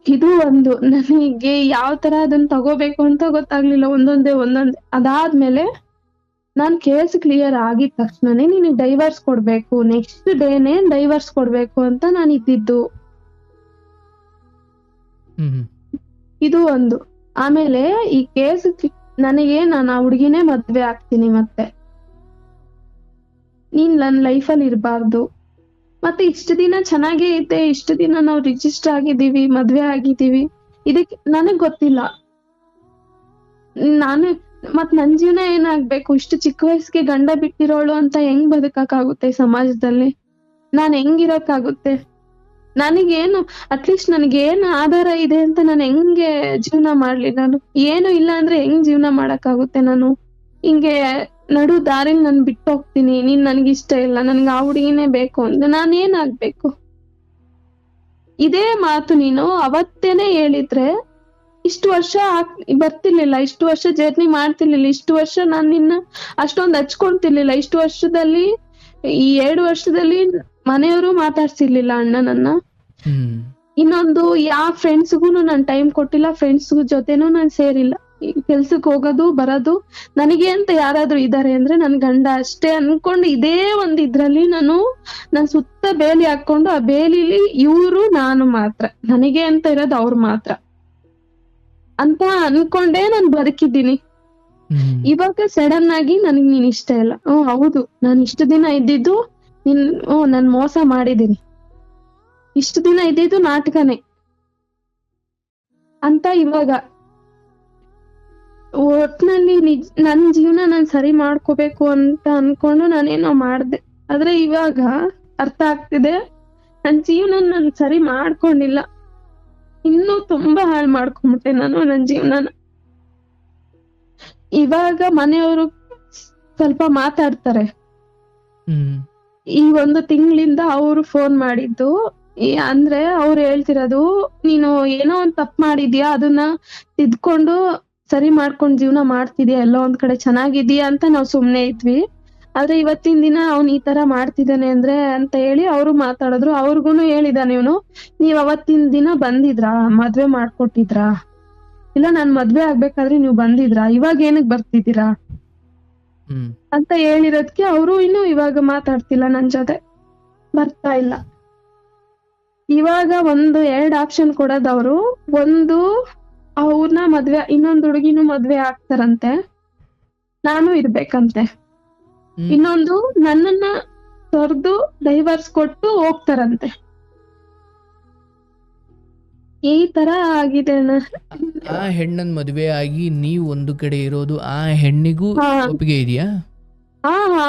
ಇದು ಒಂದು ನನಗೆ ಯಾವ ತರ ಅದನ್ನ ತಗೋಬೇಕು ಅಂತ ಗೊತ್ತಾಗ್ಲಿಲ್ಲ. ಒಂದೊಂದೇ ಅದಾದ್ಮೇಲೆ ನಾನ್ ಕೇಸ್ ಕ್ಲಿಯರ್ ಆಗಿದ ತಕ್ಷಣನೇ ನಿನಗ್ ಡೈವರ್ಸ್ ಕೊಡ್ಬೇಕು, ನೆಕ್ಸ್ಟ್ ಡೇನೆ ಡೈವರ್ಸ್ ಕೊಡ್ಬೇಕು ಅಂತ ನಾನು ಇದ್ದಿದ್ದು. ಹ್ಮ್ ಇದು ಒಂದು. ಆಮೇಲೆ ಈ ಕೇಸ್ ನಾನು ಆ ಹುಡುಗಿನೇ ಮದ್ವೆ ಆಗ್ತೀನಿ, ಮತ್ತೆ ನೀನ್ ನನ್ ಲೈಫಲ್ಲಿ ಇರ್ಬಾರ್ದು. ಮತ್ತೆ ಇಷ್ಟು ದಿನ ಚೆನ್ನಾಗೇ ಇದ್ದೆ, ಇಷ್ಟು ದಿನ ನಾವು ರಿಜಿಸ್ಟರ್ ಆಗಿದ್ದೀವಿ, ಮದ್ವೆ ಆಗಿದ್ದೀವಿ, ಇದಕ್ಕೆ ನನಗ್ ಗೊತ್ತಿಲ್ಲ ನಾನು ಮತ್ ನನ್ ಜೀವನ ಏನಾಗ್ಬೇಕು. ಇಷ್ಟು ಚಿಕ್ಕ ವಯಸ್ಸಿಗೆ ಗಂಡ ಬಿಟ್ಟಿರೋಳು ಅಂತ ಹೆಂಗ್ ಬದುಕಕ್ಕಾಗುತ್ತೆ ಸಮಾಜದಲ್ಲಿ? ನಾನ್ ಹೆಂಗಿರಕ್ಕಾಗುತ್ತೆ? ನನಗೇನು ಅಟ್ಲೀಸ್ಟ್ ನನಗೇನು ಆಧಾರ ಇದೆ ಅಂತ ನಾನು ಹೆಂಗೆ ಜೀವನ ಮಾಡ್ಲಿ? ನಾನು ಏನು ಇಲ್ಲ ಅಂದ್ರೆ ಹೆಂಗ್ ಜೀವನ ಮಾಡಕ್ಕಾಗುತ್ತೆ? ನಾನು ಹಿಂಗೆ ನಡು ದಾರಿಲ್ ನಾನ್ ಬಿಟ್ಟು ಹೋಗ್ತೀನಿ, ನೀನ್ ನನ್ಗಿಷ್ಟ ಇಲ್ಲ, ನನ್ಗೆ ಆ ಹುಡುಗಿನೇ ಬೇಕು ಅಂದ್ರೆ ನಾನೇನಾಗ್ಬೇಕು? ಇದೇ ಮಾತು ನೀನು ಅವತ್ತೇನೆ ಹೇಳಿದ್ರೆ ಇಷ್ಟು ವರ್ಷ ಬರ್ತಿರ್ಲಿಲ್ಲ, ಇಷ್ಟು ವರ್ಷ ಜರ್ನಿ ಮಾಡ್ತಿರ್ಲಿಲ್ಲ, ಇಷ್ಟು ವರ್ಷ ನಾನ್ ನಿನ್ನ ಅಷ್ಟೊಂದ್ ಹಚ್ಕೊಂತಿರ್ಲಿಲ್ಲ. ಇಷ್ಟು ವರ್ಷದಲ್ಲಿ, ಈ 2 ವರ್ಷದಲ್ಲಿ ಮನೆಯವರು ಮಾತಾಡ್ಸಿರ್ಲಿಲ್ಲ ಅಣ್ಣನನ್ನ. ಇನ್ನೊಂದು ಯಾವ ಫ್ರೆಂಡ್ಸ್ಗೂನು ನಾನ್ ಟೈಮ್ ಕೊಟ್ಟಿಲ್ಲ, ಫ್ರೆಂಡ್ಸ್ ಜೊತೆನೂ ನಾನ್ ಸೇರಿಲ್ಲ. ಕೆಲ್ಸಕ್ ಹೋಗೋದು ಬರೋದು, ನನಗೆ ಅಂತ ಯಾರಾದ್ರೂ ಇದಾರೆ ಅಂದ್ರೆ ನನ್ ಗಂಡ ಅಷ್ಟೇ ಅನ್ಕೊಂಡು ಇದೇ ಒಂದ್ ಇದ್ರಲ್ಲಿ ನಾನ್ ಸುತ್ತ ಬೇಲಿ ಹಾಕೊಂಡು ಆ ಬೇಲಿಲಿ ಇವ್ರು ನಾನು ಮಾತ್ರ, ನನಗೆ ಅಂತ ಇರೋದು ಅವ್ರು ಮಾತ್ರ ಅಂತ ಅನ್ಕೊಂಡೇ ನಾನ್ ಬದುಕಿದ್ದೀನಿ. ಇವಾಗ ಸಡನ್ ಆಗಿ ನನಗ್ ನೀನ್ ಇಷ್ಟ ಇಲ್ಲ. ಹೌದು, ನಾನು ಇಷ್ಟು ದಿನ ಇದ್ದಿದ್ದು ನಾನ್ ಮೋಸ ಮಾಡಿದೀನಿ, ಇಷ್ಟು ದಿನ ಇದ್ದಿದ್ದು ನಾಟಕನೇ ಅಂತ ಇವಾಗ ಒಟ್ನಲ್ಲಿ ನನ್ ಜೀವನ ನಾನ್ ಸರಿ ಮಾಡ್ಕೋಬೇಕು ಅಂತ ಅನ್ಕೊಂಡು ನಾನೇನೋ ಮಾಡ್ದೆ. ಆದ್ರೆ ಇವಾಗ ಅರ್ಥ ಆಗ್ತಿದೆ, ನನ್ ಜೀವನ ನಾನ್ ಸರಿ ಮಾಡ್ಕೊಂಡಿಲ್ಲ, ಇನ್ನೂ ತುಂಬಾ ಹಾಳ್ ಮಾಡ್ಕೊಂಬಿಟ್ಟೆ ನಾನು ನನ್ ಜೀವನನ. ಇವಾಗ ಮನೆಯವರು ಸ್ವಲ್ಪ ಮಾತಾಡ್ತಾರೆ. ಈ 1 ತಿಂಗಳಿಂದ ಅವ್ರು ಫೋನ್ ಮಾಡಿದ್ದು, ಅಂದ್ರೆ ಅವ್ರು ಹೇಳ್ತಿರೋದು, ನೀನು ಏನೋ ಒಂದ್ ತಪ್ಪು ಮಾಡಿದ್ಯಾ, ಅದನ್ನ ತಿದ್ಕೊಂಡು ಸರಿ ಮಾಡ್ಕೊಂಡ್ ಜೀವನ ಮಾಡ್ತಿದ್ಯಾ, ಎಲ್ಲೋ ಒಂದ್ ಕಡೆ ಚೆನ್ನಾಗಿದ್ಯಾ ಅಂತ ನಾವ್ ಸುಮ್ನೆ ಇದ್ವಿ. ಆದ್ರೆ ಇವತ್ತಿನ ದಿನ ಅವ್ನ್ ಈ ತರ ಮಾಡ್ತಿದ್ದಾನೆ ಅಂದ್ರೆ ಅಂತ ಹೇಳಿ ಅವ್ರು ಮಾತಾಡಿದ್ರು. ಅವ್ರಿಗೂನು ಹೇಳಿದಾನೆ ಇವನು, ನೀವ್ ಅವತ್ತಿನ ದಿನ ಬಂದಿದ್ರಾ, ಮದ್ವೆ ಮಾಡ್ಕೊಟ್ಟಿದ್ರಾ, ಇಲ್ಲ ನಾನ್ ಮದ್ವೆ ಆಗ್ಬೇಕಾದ್ರೆ ನೀವ್ ಬಂದಿದ್ರಾ, ಇವಾಗ ಏನಕ್ ಬರ್ತಿದ್ದೀರಾ ಅಂತ ಹೇಳಿರೋದಕ್ಕೆ ಅವರು ಇನ್ನು ಇವಾಗ ಮಾತಾಡ್ತಿಲ್ಲ ನನ್ ಜೊತೆ, ಬರ್ತಾ ಇಲ್ಲ. ಇವಾಗ 2 ಆಪ್ಷನ್ ಕೊಡೋದವ್ರು, ಒಂದು ಅವ್ರನ್ನ ಇನ್ನೊಂದ್ ಹುಡುಗಿನೂ ಮದ್ವೆ ಆಗ್ತಾರಂತೆ, ನಾನು ಇರ್ಬೇಕಂತೆ. ಇನ್ನೊಂದು ನನ್ನನ್ನ ತೊರೆದು ಡೈವರ್ಸ್ ಕೊಟ್ಟು ಹೋಗ್ತಾರಂತೆ. ಈ ತರ ಆಗಿದೆ. ಆ ಹೆಣ್ಣನ್ ಮದುವೆ ಆಗಿ ನೀವು ಒಂದು ಕಡೆ ಇರೋದು, ಆ ಹೆಣ್ಣಿಗೂ ಒಪ್ಪಿಗೆ ಇದೆಯಾ?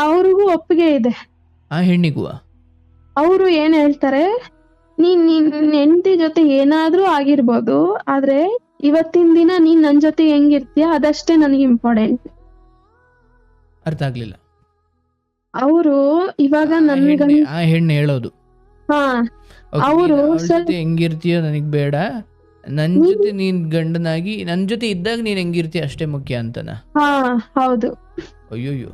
ಅವ್ರಿಗೂ ಒಪ್ಪಿಗೆ ಇದೆ. ಆ ಹೆಣ್ಣಿಗೂ ಅವರು ಏನ್ ಹೇಳ್ತಾರೆ, ನೀನ್ ಹೆಂಡತಿ ಜೊತೆ ಏನಾದ್ರೂ ಆಗಿರ್ಬೋದು, ಆದ್ರೆ ಇವತ್ತಿನ ದಿನ ನೀನ್ ನನ್ ಜೊತೆ ಹೆಂಗಿರ್ತೀಯ ಅದಷ್ಟೇ ನನಗೆ ಇಂಪಾರ್ಟೆಂಟ್. ಅರ್ಥ ಆಗ್ಲಿಲ್ಲ. ಅವರು ಇವಾಗ ಆ ಹೆಣ್ಣು ಹೇಳೋದು, ಅವರು ಹೆಂಗಿರ್ತೀಯ ನನಗ್ ಬೇಡ, ನನ್ ಜೊತೆ ನೀನ್ ಗಂಡನಾಗಿ ನನ್ ಜೊತೆ ಇದ್ದಾಗ ನೀನ್ ಹೆಂಗಿರ್ತೀಯ ಅಷ್ಟೇ ಮುಖ್ಯ ಅಂತನಾ? ಹೌದು. ಅಯ್ಯೋಯ್ಯೋ,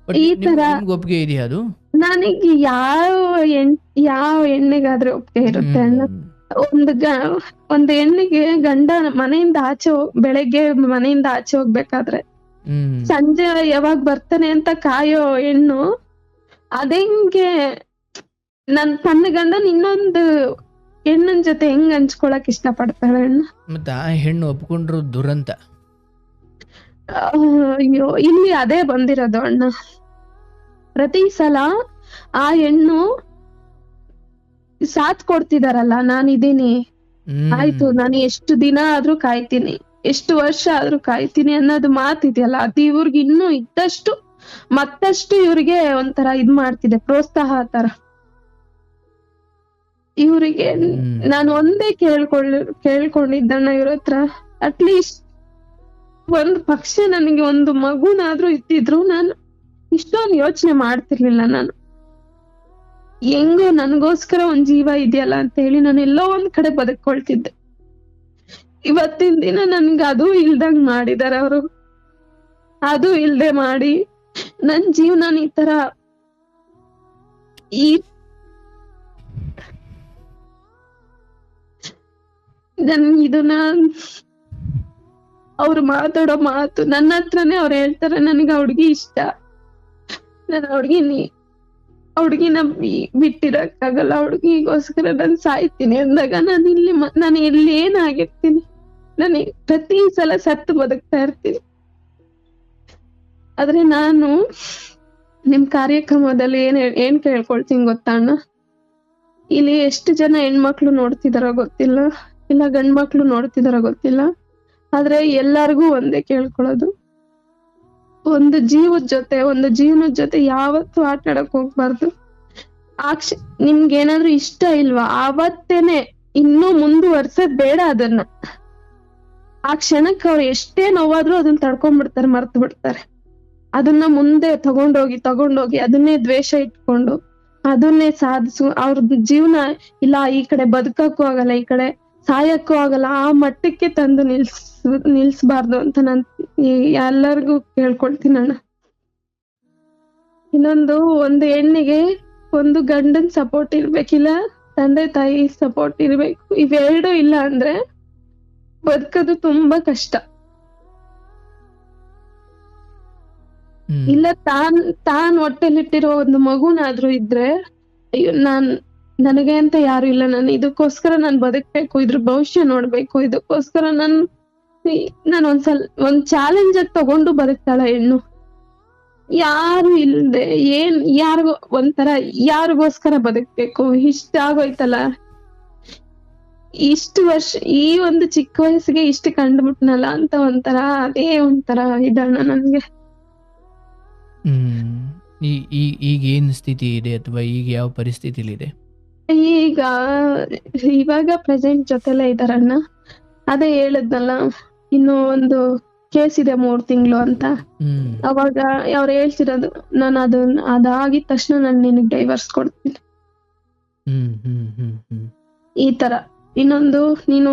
ಈ ತರ ಒಪ್ಪಿಗೆ ಇದೆಯಾ ಅದು? ನನಗೆ ಯಾವ ಹೆಣ್ಣಿಗಾದ್ರೂ ಒಪ್ಪಿಗೆ ಇರುತ್ತೆ ಅಣ್ಣ. ಒಂದು ಹೆಣ್ಣಿಗೆ ಗಂಡ ಮನೆಯಿಂದ ಬೆಳಗ್ಗೆ ಮನೆಯಿಂದ ಆಚೆ ಹೋಗ್ಬೇಕಾದ್ರೆ ಸಂಜೆ ಯಾವಾಗ ಬರ್ತಾನೆ ಅಂತ ಕಾಯೋ ಹೆಣ್ಣು, ಅದೆಂಗೆ ತನ್ನ ಗಂಡನ್ ಇನ್ನೊಂದು ಹೆಣ್ಣನ್ ಜೊತೆ ಹೆಂಗ್ ಹಂಚ್ಕೊಳಕ್ ಇಷ್ಟ ಪಡ್ತಾಳೆ ಅಣ್ಣ. ಮತ್ತೆ ಆ ಹೆಣ್ಣು ಒಪ್ಕೊಂಡ್ರು ದುರಂತ. ಅಯ್ಯೋ ಇಲ್ಲಿ ಅದೇ ಬಂದಿರೋದು ಅಣ್ಣ. ಪ್ರತಿ ಸಲ ಆ ಹೆಣ್ಣು ಸಾಥ್ ಕೊಡ್ತಿದಾರಲ್ಲ, ನಾನಿದ್ದೀನಿ, ಆಯ್ತು ನಾನು ಎಷ್ಟು ದಿನ ಆದ್ರೂ ಕಾಯ್ತೀನಿ, ಎಷ್ಟು ವರ್ಷ ಆದ್ರೂ ಕಾಯ್ತೀನಿ ಅನ್ನೋದು ಮಾತಿದೆಯಲ್ಲ, ಅದು ಇವ್ರಿಗೆ ಇನ್ನೂ ಇದ್ದಷ್ಟು ಮತ್ತಷ್ಟು ಇವ್ರಿಗೆ ಒಂಥರ ಇದ್ ಮಾಡ್ತಿದೆ, ಪ್ರೋತ್ಸಾಹ ತರ. ಇವ್ರಿಗೆ ನಾನು ಒಂದೇ ಕೇಳ್ಕೊಂಡಿದ್ದಣ್ಣ ಇವ್ರ ಹತ್ರ, ಅಟ್ಲೀಸ್ಟ್ ಒಂದ್ ಪಕ್ಷ ನನಗೆ ಒಂದು ಮಗುನಾದ್ರೂ ಇದ್ದಿದ್ರು ನಾನು ಇಷ್ಟೊಂದು ಯೋಚನೆ ಮಾಡ್ತಿರ್ಲಿಲ್ಲ. ನಾನು ಹೆಂಗೋ ನನ್ಗೋಸ್ಕರ ಒಂದ್ ಜೀವ ಇದೆಯಲ್ಲ ಅಂತ ಹೇಳಿ ನಾನು ಎಲ್ಲೋ ಒಂದ್ ಕಡೆ ಬದುಕೊಳ್ತಿದ್ದೆ. ಇವತ್ತಿನ ದಿನ ನನ್ಗೆ ಅದು ಇಲ್ದಂಗ್ ಮಾಡಿದಾರೆ ಅವರು. ಅದು ಇಲ್ದೆ ಮಾಡಿ ನನ್ ಜೀವನ ಈ ತರ ಇದನ್ನ ಅವ್ರು ಮಾತಾಡೋ ಮಾತು ನನ್ನ ಹತ್ರನೇ ಅವ್ರು ಹೇಳ್ತಾರೆ, ನನಗೆ ಆ ಹುಡ್ಗಿ ಇಷ್ಟ, ನಾನು ಹುಡ್ಗಿನ ಬಿಟ್ಟಿರಕ್ಕಾಗಲ್ಲ, ಹುಡ್ಗಿಗೋಸ್ಕರ ನಾನು ಸಾಯ್ತೀನಿ ಅಂದಾಗ ನಾನು ಇಲ್ಲಿ ಏನಾಗಿರ್ತೀನಿ, ನನಗೆ ಪ್ರತಿ ಸಲ ಸತ್ತು ಬದುಕ್ತಾ ಇರ್ತೀನಿ. ಆದ್ರೆ ನಾನು ನಿಮ್ ಕಾರ್ಯಕ್ರಮದಲ್ಲಿ ಏನ್ ಕೇಳ್ಕೊಳ್ತೀನಿ ಗೊತ್ತಾ ಅಣ್ಣ, ಇಲ್ಲಿ ಎಷ್ಟು ಜನ ಹೆಣ್ಮಕ್ಳು ನೋಡ್ತಿದಾರೋ ಗೊತ್ತಿಲ್ಲ, ಇಲ್ಲ ಗಂಡ್ ಮಕ್ಳು ನೋಡ್ತಿದಾರೋ ಗೊತ್ತಿಲ್ಲ, ಆದ್ರೆ ಎಲ್ಲಾರ್ಗೂ ಒಂದೇ ಕೇಳ್ಕೊಳ್ಳೋದು, ಒಂದು ಜೀವನದ ಜೊತೆ ಯಾವತ್ತೂ ಆಟ ಆಡಕ್ ಹೋಗ್ಬಾರ್ದು. ನಿಮ್ಗೇನಾದ್ರೂ ಇಷ್ಟ ಇಲ್ವಾ ಆವತ್ತೇನೆ, ಇನ್ನೂ ಮುಂದುವರ್ಸದ್ ಬೇಡ ಅದನ್ನ. ಆ ಕ್ಷಣಕ್ಕೆ ಅವ್ರು ಎಷ್ಟೇ ನೋವಾದ್ರೂ ಅದನ್ನ ತಡ್ಕೊಂಡ್ಬಿಡ್ತಾರೆ, ಮರ್ತು ಬಿಡ್ತಾರೆ. ಅದನ್ನ ಮುಂದೆ ತಗೊಂಡೋಗಿ ಅದನ್ನೇ ದ್ವೇಷ ಇಟ್ಕೊಂಡು ಅದನ್ನೇ ಸಾಧಿಸು, ಅವ್ರ ಜೀವನ ಇಲ್ಲ ಈ ಕಡೆ ಬದುಕಕ್ಕೂ ಆಗಲ್ಲ, ಈ ಕಡೆ ಸಾಯಕ್ಕೂ ಆಗಲ್ಲ, ಆ ಮಟ್ಟಕ್ಕೆ ತಂದು ನಿಲ್ಸ್ಬಾರ್ದು ಅಂತ ನಾನ್ ಎಲ್ಲರಿಗೂ ಕೇಳ್ಕೊಳ್ತೀನಿ ಅಣ್ಣ. ಒಂದು ಹೆಣ್ಣಿಗೆ ಒಂದು ಗಂಡನ್ ಸಪೋರ್ಟ್ ಇರ್ಬೇಕಿಲ್ಲ, ತಂದೆ ತಾಯಿ ಸಪೋರ್ಟ್ ಇರ್ಬೇಕು. ಇವೆರಡು ಇಲ್ಲ ಅಂದ್ರೆ ಬದುಕೋದು ತುಂಬಾ ಕಷ್ಟ. ಇಲ್ಲ ತಾನ್ ಹೊಟ್ಟೆಲಿಟ್ಟಿರೋ ಒಂದು ಮಗುನಾದ್ರೂ ಇದ್ರೆ, ಅಯ್ಯೋ ನನಗೆ ಅಂತ ಯಾರು ಇಲ್ಲ, ನಾನು ಇದಕ್ಕೋಸ್ಕರ ನಾನ್ ಬದುಕ್ಬೇಕು, ಇದ್ರ ಭವಿಷ್ಯ ನೋಡ್ಬೇಕು, ಇದಕ್ಕೋಸ್ಕರ ನಾನು ಒಂದ್ ಚಾಲೆಂಜ್ ಆಗಿ ತಗೊಂಡು ಬದುಕ್ತಾಳೆ ಹೆಣ್ಣು. ಯಾರು ಇಲ್ದೆ ಯಾರಿಗೋಸ್ಕರ ಬದುಕ್ಬೇಕು, ಇಷ್ಟ ಆಗೋಯ್ತಲ್ಲ, ಇಷ್ಟು ವರ್ಷ ಈ ಒಂದು ಚಿಕ್ಕ ವಯಸ್ಸಿಗೆ ಇಷ್ಟು ಕಂಡುಬಿಟ್ನಲ್ಲ ಅಂತ ಒಂಥರ ಅದೇ ಒಂಥರ ಇದಣ್ಣ ನನ್ಗೆ. ಈಗ ಏನ್ ಸ್ಥಿತಿ ಇದೆ ಅಥವಾ ಈಗ ಯಾವ ಪರಿಸ್ಥಿತಿಲಿದೆ? ಇವಾಗ ಪ್ರೆಸೆಂಟ್ ಜೊತೆಲೇ ಇದಾರಣ್ಣ. ಅದೇ ಹೇಳದ್ನಲ್ಲ, ಇನ್ನು ಒಂದು ಕೇಸ್ ಇದೆ 3 ತಿಂಗಳು ಅಂತ. ಅವಾಗ ಅವ್ರು ಹೇಳ್ತಿರೋದು, ನಾನು ಅದಾಗಿದ ತಕ್ಷಣ ನಾನು ನಿನಗ್ ಡೈವರ್ಸ್ ಕೊಡ್ತೀನಿ ಈ ತರ. ಇನ್ನೊಂದು ನೀನು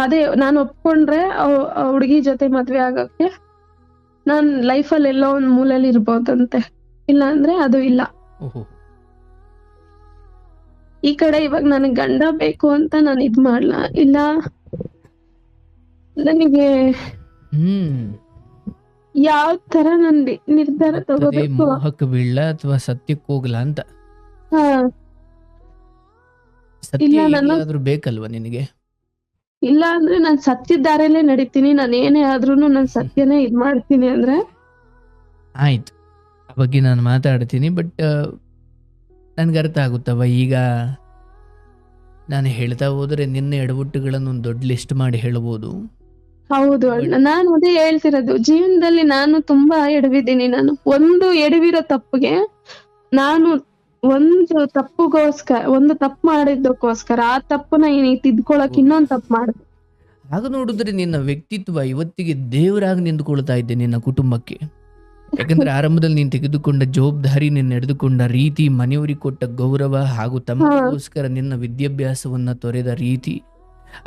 ಅದೇ ನಾನು ಒಪ್ಕೊಂಡ್ರೆ ಹುಡುಗಿ ಜೊತೆ ಮದ್ವೆ ಆಗಕ್ಕೆ ನಾನ್ ಲೈಫಲ್ಲಿ ಎಲ್ಲೋ ಒಂದ್ ಮೂಲೆಯಲ್ಲಿ ಇರ್ಬೋದಂತೆ, ಇಲ್ಲ ಅಂದ್ರೆ ಅದು ಇಲ್ಲ. ಈ ಕಡೆ ಇವಾಗ ನನಗ್ ಗಂಡ ಬೇಕು ಅಂತ ನಾನು ಇದ್ ಮಾಡ್ಲ, ಇಲ್ಲ ನನಗೆ ಯಾವ ತರ ನನ್ ನಿರ್ಧಾರ ತಗೋಬೇಕು, ಮೋಹಕ್ಕೆ ಬೀಳ್ಲ ಅಥವಾ ಸತ್ಯಕ್ಕೆ ಹೋಗ್ಲಾ ಅಂತ. ಸತ್ಯ ಬೇಕಲ್ವಾ ನಿನಗೆ? ಇಲ್ಲ ಅಂದ್ರೆ ನಾನ್ ಸತ್ಯದ ದಾರಿಯಲ್ಲೇ ನಡೀತೀನಿ, ನಾನು ಏನೇ ಆದ್ರೂನು ನಾನ್ ಸತ್ಯನೇ ಇದ್ ಮಾಡ್ತೀನಿ ಅಂದ್ರೆ ಆಯ್ತು. ಆ ಬಗ್ಗೆ ನಾನು ಮಾತಾಡ್ತೀನಿ, ಬಟ್ ನನ್ಗೆ ಅರ್ಥ ಆಗುತ್ತವ. ಈಗ ನಾನು ಹೇಳ್ತಾ ಹೋದ್ರೆ ನಿನ್ನ ಎಡವಟ್ಟುಗಳನ್ನು ಒಂದು ದೊಡ್ಡ ಲಿಸ್ಟ್ ಮಾಡಿ ಹೇಳ್ಬೋದು. ಹೌದು ಅಣ್ಣ, ನಾನು ಅದೇ ಹೇಳ್ತಿರೋದು, ಜೀವನದಲ್ಲಿ ನಾನು ತುಂಬಾ ಎಡವಿದ್ದೀನಿ. ನಾನು ಒಂದು ಎಡವಿರೋ ತಪ್ಪಿಗೆ, ನಾನು ಒಂದು ತಪ್ಪು ಮಾಡಿದ್ದಕ್ಕೋಸ್ಕರ ಆ ತಪ್ಪನ್ನ ತಿದ್ಕೊಳಕ್ ಇನ್ನೊಂದ್ ತಪ್ಪು ಮಾಡಿದೆ. ಆಗ ನೋಡಿದ್ರೆ ನಿನ್ನ ವ್ಯಕ್ತಿತ್ವ ಇವತ್ತಿಗೆ ದೇವರಾಗಿ ನಿಂತ್ಕೊಳ್ತಾ ಇದ್ದೆ ನಿನ್ನ ಕುಟುಂಬಕ್ಕೆ. ಯಾಕಂದ್ರೆ ಆರಂಭದಲ್ಲಿ ನೀನು ತೆಗೆದುಕೊಂಡ ಜವಾಬ್ದಾರಿ, ನಿನ್ನ ನಡೆದುಕೊಂಡ ರೀತಿ, ಮನೆಯವರಿಗೆ ಕೊಟ್ಟ ಗೌರವ ಹಾಗೂ ತಮ್ಮಗೋಸ್ಕರ ನಿನ್ನ ವಿದ್ಯಾಭ್ಯಾಸವನ್ನ ತೊರೆದ ರೀತಿ,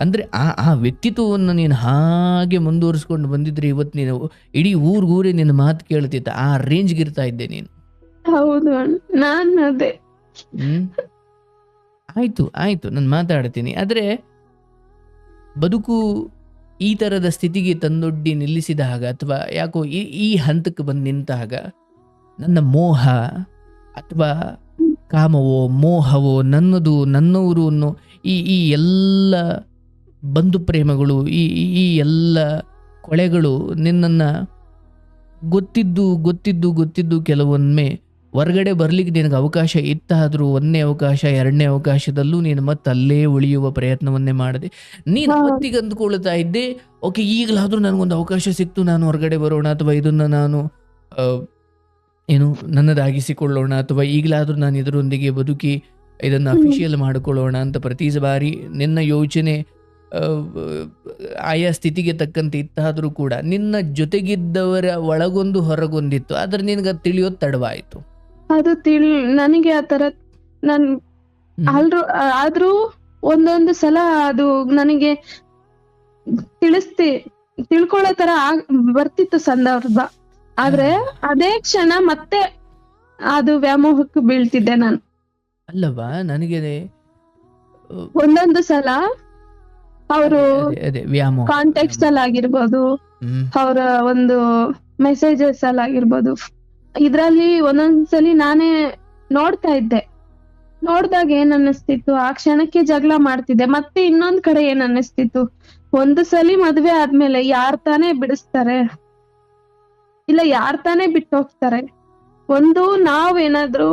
ಅಂದ್ರೆ ಆ ವ್ಯಕ್ತಿತ್ವವನ್ನು ನೀನು ಹಾಗೆ ಮುಂದುವರಿಸ್ಕೊಂಡು ಬಂದಿದ್ರೆ ಇವತ್ತು ನೀನು ಇಡೀ ಊರೇ ನಿನ್ನ ಮಾತು ಕೇಳ್ತಿದ್ದ, ಆ ರೇಂಜ್ಗೆ ಇರ್ತಾ ಇದ್ದೆ ನೀನು. ಹೌದು ನಾನು ಅದೇ. ಆಯ್ತು ನಾನು ಮಾತಾಡ್ತೀನಿ. ಆದ್ರೆ ಬದುಕು ಈ ತರದ ಸ್ಥಿತಿಗೆ ತಂದೊಡ್ಡಿ ನಿಲ್ಲಿಸಿದಾಗ, ಅಥವಾ ಯಾಕೋ ಈ ಹಂತಕ್ಕೆ ಬಂದು ನಿಂತಾಗ ನನ್ನ ಮೋಹ, ಅಥವಾ ಕಾಮವೋ ಮೋಹವೋ ನನ್ನದು ನನ್ನವರು ಅನ್ನೋ ಈ ಎಲ್ಲ ಬಂಧು ಪ್ರೇಮಗಳು ಈ ಎಲ್ಲ ಕೊಳೆಗಳು ನಿನ್ನನ್ನು ಗೊತ್ತಿದ್ದು ಕೆಲವೊಮ್ಮೆ ಹೊರಗಡೆ ಬರ್ಲಿಕ್ಕೆ ನಿನಗೆ ಅವಕಾಶ ಇತ್ತಾದರೂ ಒಂದನೇ ಅವಕಾಶ ಎರಡನೇ ಅವಕಾಶದಲ್ಲೂ ನೀನು ಮತ್ತೆ ಅಲ್ಲೇ ಉಳಿಯುವ ಪ್ರಯತ್ನವನ್ನೇ ಮಾಡಿದೆ. ನೀನು ಅವತ್ತಿಗೆ ಅಂದ್ಕೊಳ್ತಾ ಇದ್ದೆ, ಓಕೆ ಈಗಲಾದರೂ ನನಗೊಂದು ಅವಕಾಶ ಸಿಕ್ತು, ನಾನು ಹೊರಗಡೆ ಬರೋಣ ಅಥವಾ ಇದನ್ನು ನಾನು ನನ್ನದಾಗಿಸಿಕೊಳ್ಳೋಣ ಅಥವಾ ಈಗಲಾದರೂ ನಾನು ಇದರೊಂದಿಗೆ ಬದುಕಿ ಇದನ್ನು ಅಫಿಷಿಯಲ್ ಮಾಡಿಕೊಳ್ಳೋಣ ಅಂತ ಪ್ರತಿ ಬಾರಿ ನಿನ್ನ ಯೋಚನೆ ಆಯಾ ಸ್ಥಿತಿಗೆ ತಕ್ಕಂತೆ ಇತ್ತಾದರೂ ಕೂಡ ನಿನ್ನ ಜೊತೆಗಿದ್ದವರ ಒಳಗೊಂದು ಹೊರಗೊಂದಿತ್ತು, ಆದ್ರೆ ನಿನಗೆ ಅದು ತಿಳಿಯೋದು ತಡವಾಯಿತು. ಅದು ನನಗೆ ಆ ತರ ನನ್ ಆದ್ರೂ ಒಂದೊಂದು ಸಲ ಅದು ನನಗೆ ತಿಳ್ಕೊಳ್ಳೋ ತರ ಬರ್ತಿತ್ತು ಸಂದರ್ಭ. ಆದ್ರೆ ಅದೇ ಕ್ಷಣ ಮತ್ತೆ ಅದು ವ್ಯಾಮೋಹಕ್ಕೆ ಬೀಳ್ತಿದ್ದೆ ನಾನು. ಅಲ್ಲವಾ, ನನಗೆ ಒಂದೊಂದು ಸಲ ಅವರು ವ್ಯಾಮೋಹ ಕಾಂಟೆಕ್ಸ್ಟ್ ಅಲ್ಲಿ ಆಗಿರ್ಬೋದು, ಅವರ ಒಂದು ಮೆಸೇಜಸ್ ಅಲ್ಲಿ ಆಗಿರ್ಬೋದು, ಇದ್ರಲ್ಲಿ ಒಂದೊಂದ್ಸಲಿ ನಾನೇ ನೋಡ್ತಾ ಇದ್ದೆ. ನೋಡ್ದಾಗ ಏನ್ ಅನ್ನಿಸ್ತಿತ್ತು, ಆ ಕ್ಷಣಕ್ಕೆ ಜಗಳ ಮಾಡ್ತಿದ್ದೆ. ಮತ್ತೆ ಇನ್ನೊಂದ್ ಕಡೆ ಏನ್ ಅನ್ನಿಸ್ತಿತ್ತು, ಒಂದು ಸಲಿ ಮದ್ವೆ ಆದ್ಮೇಲೆ ಯಾರ್ ತಾನೇ ಬಿಡಿಸ್ತಾರೆ, ಇಲ್ಲ ಯಾರ್ ತಾನೇ ಬಿಟ್ಟು ಹೋಗ್ತಾರೆ. ಒಂದು ನಾವೇನಾದ್ರೂ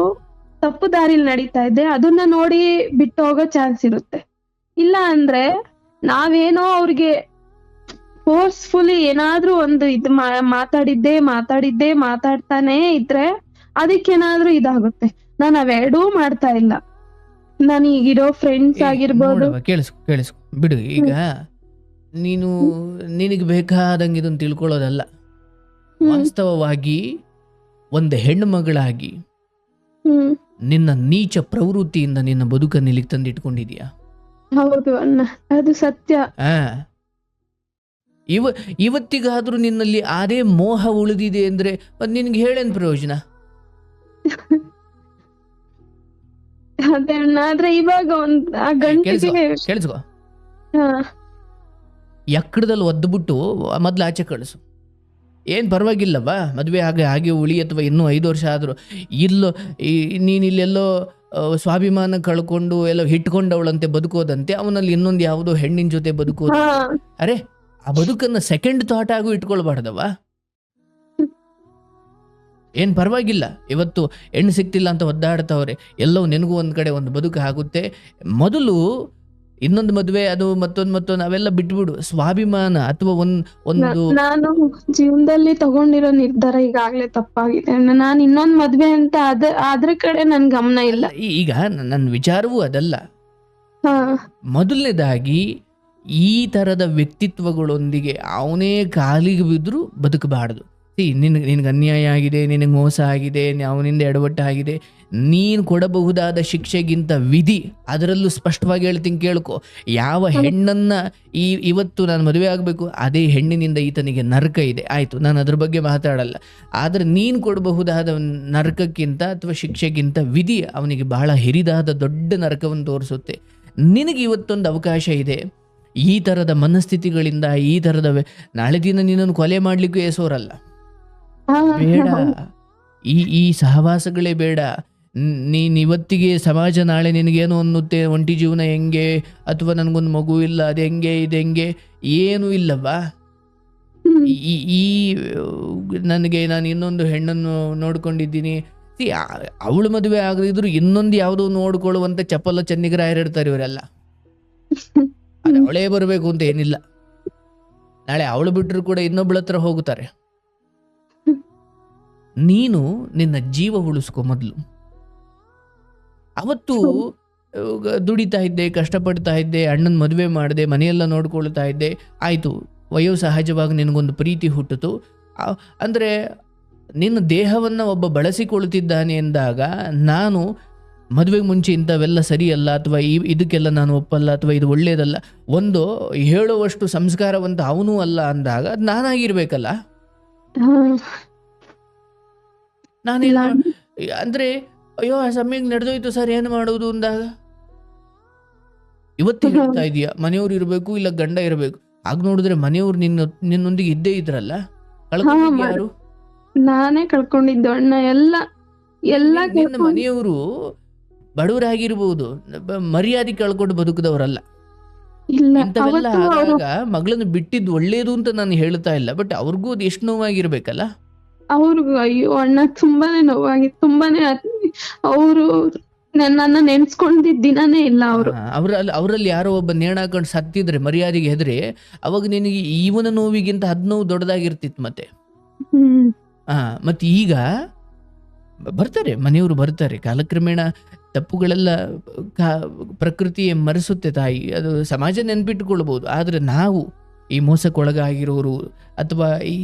ತಪ್ಪು ದಾರಿಲಿ ನಡೀತಾ ಇದ್ದೆ, ಅದನ್ನ ನೋಡಿ ಬಿಟ್ಟು ಹೋಗೋ ಚಾನ್ಸ್ ಇರುತ್ತೆ. ಇಲ್ಲ ಅಂದ್ರೆ ನಾವೇನೋ ಅವ್ರಿಗೆ ಫೋರ್ಸ್ಫುಲಿ ಏನಾದ್ರೂ ಒಂದು ಇದು ಮಾತಾಡ್ತಾನೆ ಇದ್ರೆ ಅದಕ್ಕೇನಾದ್ರೂ ಇದಾಗುತ್ತೆ. ನಾನು ಅವೆರಡೂ ಮಾಡ್ತಾ ಇಲ್ಲ. ನಾನು ಈಗಿರೋ ಫ್ರೆಂಡ್ಸ್ ಆಗಿರ್ಬೋದು. ಕೇಳಿಸ್ಕೊ ಬಿಡು. ಈಗ ನೀನು ನಿನಗೆ ಬೇಕಾದಂಗೆ ಇದನ್ನು ತಿಳ್ಕೊಳ್ಳೋದಲ್ಲ. ವಾಸ್ತವವಾಗಿ ಒಂದು ಹೆಣ್ಣು ಮಗಳಾಗಿ ನಿನ್ನ ನೀಚ ಪ್ರವೃತ್ತಿಯಿಂದ ನಿನ್ನ ಬದುಕನ್ನು ಇಲ್ಲಿಗೆ ತಂದಿಟ್ಕೊಂಡಿದ್ಯಾ? ಹೌದು ಅಣ್ಣ, ಅದು ಸತ್ಯ. ಇವತ್ತಿಗಾದ್ರೂ ನಿನ್ನಲ್ಲಿ ಅದೇ ಮೋಹ ಉಳಿದಿದೆ ಅಂದ್ರೆ ಅದು ನಿನ್ಗೆ ಹೇಳೇನ್ ಪ್ರಯೋಜನ? ಅದೇ ಅಣ್ಣ, ಆದ್ರೆ ಇವಾಗ ಕೇಳಿಸ್ಕೊ, ಎಕ್ಕಡದಲ್ಲಿ ಒದ್ದುಬಿಟ್ಟು ಮೊದ್ಲು ಆಚೆ ಕಳಿಸು. ಏನು ಪರವಾಗಿಲ್ಲವಾ, ಮದುವೆ ಹಾಗೆ ಉಳಿ, ಅಥವಾ ಇನ್ನೂ 5 ವರ್ಷ ಆದರೂ ಇಲ್ಲೋ ನೀನು ಇಲ್ಲೆಲ್ಲೋ ಸ್ವಾಭಿಮಾನ ಕಳ್ಕೊಂಡು ಎಲ್ಲೋ ಹಿಟ್ಕೊಂಡವಳಂತೆ ಬದುಕೋದಂತೆ, ಅವನಲ್ಲಿ ಇನ್ನೊಂದು ಯಾವುದೋ ಹೆಣ್ಣಿನ ಜೊತೆ ಬದುಕೋದು. ಅರೆ, ಆ ಬದುಕನ್ನು ಸೆಕೆಂಡ್ ಥಾಟ್ ಆಗು ಇಟ್ಕೊಳ್ಬಾರ್ದವ. ಏನು ಪರವಾಗಿಲ್ಲ, ಇವತ್ತು ಹೆಣ್ಣು ಸಿಕ್ತಿಲ್ಲ ಅಂತ ಒದ್ದಾಡ್ತಾವ್ರೆ, ಎಲ್ಲವೂ ನಿನಗೂ ಒಂದು ಕಡೆ ಒಂದು ಬದುಕು ಆಗುತ್ತೆ. ಮೊದಲು ಇನ್ನೊಂದು ಮದುವೆ, ಅದು ಮತ್ತೊಂದು ಅವೆಲ್ಲ ಬಿಟ್ಬಿಡು. ಸ್ವಾಭಿಮಾನ ಅಥವಾ ಒಂದು ನಾನು ಜೀವನದಲ್ಲಿ ತಗೊಂಡಿರೋ ನಿರ್ಧಾರ ಈಗಾಗ್ಲೇ ತಪ್ಪಾಗಿದೆ. ನಾನು ಇನ್ನೊಂದು ಮದ್ವೆ ಅಂತ ಅದ್ರ ಕಡೆ ನನ್ ಗಮನ ಇಲ್ಲ. ಈಗ ನನ್ನ ವಿಚಾರವೂ ಅದಲ್ಲ. ಮೊದಲನೇದಾಗಿ ಈ ತರದ ವ್ಯಕ್ತಿತ್ವಗಳೊಂದಿಗೆ ಅವನೇ ಕಾಲಿಗೆ ಬಿದ್ದರೂ ಬದುಕಬಾರ್ದು. ನಿನಗೆ ಅನ್ಯಾಯ ಆಗಿದೆ, ನಿನಗೆ ಮೋಸ ಆಗಿದೆ, ಅವನಿಂದ ಎಡವಟ್ಟಾಗಿದೆ, ನೀನು ಕೊಡಬಹುದಾದ ಶಿಕ್ಷೆಗಿಂತ ವಿಧಿ, ಅದರಲ್ಲೂ ಸ್ಪಷ್ಟವಾಗಿ ಹೇಳ್ತೀನಿ ಕೇಳ್ಕೊ. ಯಾವ ಹೆಣ್ಣನ್ನ ಇವತ್ತು ನಾನು ಮದುವೆ ಆಗಬೇಕು, ಅದೇ ಹೆಣ್ಣಿನಿಂದ ಈತನಿಗೆ ನರಕ ಇದೆ, ಆಯಿತು, ನಾನು ಅದ್ರ ಬಗ್ಗೆ ಮಾತಾಡಲ್ಲ. ಆದರೆ ನೀನು ಕೊಡಬಹುದಾದ ನರಕಕ್ಕಿಂತ ಅಥವಾ ಶಿಕ್ಷೆಗಿಂತ ವಿಧಿ ಅವನಿಗೆ ಬಹಳ ಹಿರಿದಾದ ದೊಡ್ಡ ನರಕವನ್ನು ತೋರಿಸುತ್ತೆ. ನಿನಗೆ ಇವತ್ತೊಂದು ಅವಕಾಶ ಇದೆ. ಈ ಥರದ ಮನಸ್ಥಿತಿಗಳಿಂದ, ಈ ಥರದ ನಾಳೆ ದಿನ ನಿನ್ನನ್ನು ಕೊಲೆ ಮಾಡಲಿಕ್ಕೂ ಎಸೋರಲ್ಲ. ಬೇಡ, ಈ ಸಹವಾಸಗಳೇ ಬೇಡ. ನೀನು ಇವತ್ತಿಗೆ ಸಮಾಜ ನಾಳೆ ನಿನಗೇನು ಅನ್ನುತ್ತೆ, ಒಂಟಿ ಜೀವನ ಹೆಂಗೆ, ಅಥವಾ ನನಗೊಂದು ಮಗು ಇಲ್ಲ, ಅದು ಹೆಂಗೆ, ಇದು ಹೆಂಗೆ, ಏನೂ ಇಲ್ಲವಾ. ಈ ನನಗೆ ನಾನು ಇನ್ನೊಂದು ಹೆಣ್ಣನ್ನು ನೋಡ್ಕೊಂಡಿದ್ದೀನಿ, ಅವಳು ಮದುವೆ ಆಗದಿದ್ರು ಇನ್ನೊಂದು ಯಾವುದೋ ನೋಡ್ಕೊಳ್ಳುವಂಥ ಚಪ್ಪಲ ಚೆನ್ನಿಗರಾಯರಿರ್ತಾರೆ ಇವರೆಲ್ಲ. ಅದು ಅವಳೇ ಬರಬೇಕು ಅಂತ ಏನಿಲ್ಲ. ನಾಳೆ ಅವಳು ಬಿಟ್ಟರು ಕೂಡ ಇನ್ನೊಬ್ಬಳ ಹತ್ರ ಹೋಗುತ್ತಾರೆ. ನೀನು ನಿನ್ನ ಜೀವ ಉಳಿಸ್ಕೊ ಮೊದಲು. ಅವತ್ತು ದುಡಿತಾ ಇದ್ದೆ, ಕಷ್ಟಪಡ್ತಾ ಇದ್ದೆ, ಅಣ್ಣನ ಮದುವೆ ಮಾಡಿದೆ, ಮನೆಯೆಲ್ಲ ನೋಡ್ಕೊಳ್ತಾ ಇದ್ದೆ, ಆಯಿತು, ವಯೋಸಹಜವಾಗಿ ನಿನಗೊಂದು ಪ್ರೀತಿ ಹುಟ್ಟಿತು. ಅಂದರೆ ನಿನ್ನ ದೇಹವನ್ನು ಒಬ್ಬ ಬಳಸಿಕೊಳ್ತಿದ್ದಾನೆ ಎಂದಾಗ, ನಾನು ಮದುವೆಗೆ ಮುಂಚೆ ಇಂಥವೆಲ್ಲ ಸರಿಯಲ್ಲ, ಅಥವಾ ಇದಕ್ಕೆಲ್ಲ ನಾನು ಒಪ್ಪಲ್ಲ, ಅಥವಾ ಇದು ಒಳ್ಳೆಯದಲ್ಲ, ಒಂದು ಹೇಳುವಷ್ಟು ಸಂಸ್ಕಾರವಂತ ಅವನೂ ಅಲ್ಲ ಅಂದಾಗ ಅದು ನಾನಾಗಿರ್ಬೇಕಲ್ಲ. ನಾನಿಲ್ಲ ಅಂದರೆ ಅಯ್ಯೋ ಆ ಸಮಯಕ್ಕೆ ನಡೆದೋಯ್ತು ಸರ್, ಏನು ಮಾಡೋದು ಅಂದಾಗ ಇವತ್ತು ಹೇಳ್ತಾ ಇದೀಯ ಮನೆಯವ್ರು ಇರಬೇಕು, ಇಲ್ಲ ಗಂಡ ಇರಬೇಕು. ಆಗ ನೋಡಿದ್ರೆ ಮನೆಯವ್ರು ನಿನ್ನೊಂದಿಗೆ ಇದ್ದೇ ಇದ್ರಲ್ಲ, ಕಳ್ಕೊಂಡಿದ್ದು ಯಾರು? ನಾನೇ ಕಳ್ಕೊಂಡಿದ್ದು ಅಣ್ಣ. ಎಲ್ಲ ಎಲ್ಲಾ ನಿನ್ನ ಕರ್ಕೊಂಡ್ ಮನೆಯವರು ಬಡವರಾಗಿರ್ಬೋದು, ಮರ್ಯಾದೆ ಕಳ್ಕೊಂಡು ಬದುಕದವರಲ್ಲ. ಇಲ್ಲ ಇಂಥವೆಲ್ಲ ಅವತ್ತು ಅವರು ಆದಾಗ ಮಗಳನ್ನು ಬಿಟ್ಟಿದ್ದು ಒಳ್ಳೇದು ಅಂತ ನಾನು ಹೇಳ್ತಾ ಇಲ್ಲ, ಬಟ್ ಅವ್ರಿಗೂ ಅದು ಎಷ್ಟು ನೋವಾಗಿರ್ಬೇಕಲ್ಲ. ಅವ್ರಿಗೂ ಅಯ್ಯೋ ಅಣ್ಣ ತುಂಬಾನೇ ನೋವಾಗಿತ್ತು. ತುಂಬಾನೇ ಅವರು ನನ್ನ ನೆನ್ಸ್ಕೊಂಡಿದ್ದ ದಿನಾನೇ ಇಲ್ಲ ಅವರು. ಅವರಲ್ಲಿ ಯಾರೋ ಒಬ್ಬ ನೇಣಾಕೊಂಡು ಸತ್ತಿದ್ರೆ ಮರ್ಯಾದೆಗೆ ಹೆದ್ರೆ, ಅವಾಗ ನಿನಗೆ ಇವನ ನೋವಿಗಿಂತ 10 ನೋವು ದೊಡ್ಡದಾಗಿರ್ತಿತ್ತು ಮತ್ತೆ. ಹ್ಮ್ ಮತ್ತೆ ಈಗ ಬರ್ತಾರೆ, ಮನೆಯವರು ಬರ್ತಾರೆ. ಕಾಲಕ್ರಮೇಣ ತಪ್ಪುಗಳೆಲ್ಲ ಪ್ರಕೃತಿ ಮರೆಸುತ್ತೆ ತಾಯಿ, ಅದು ಸಮಾಜ ನೆನ್ಪಿಟ್ಟುಕೊಳ್ಬೋದು. ಆದರೆ ನಾವು ಈ ಮೋಸಕ್ಕೊಳಗಾಗಿರೋರು ಅಥವಾ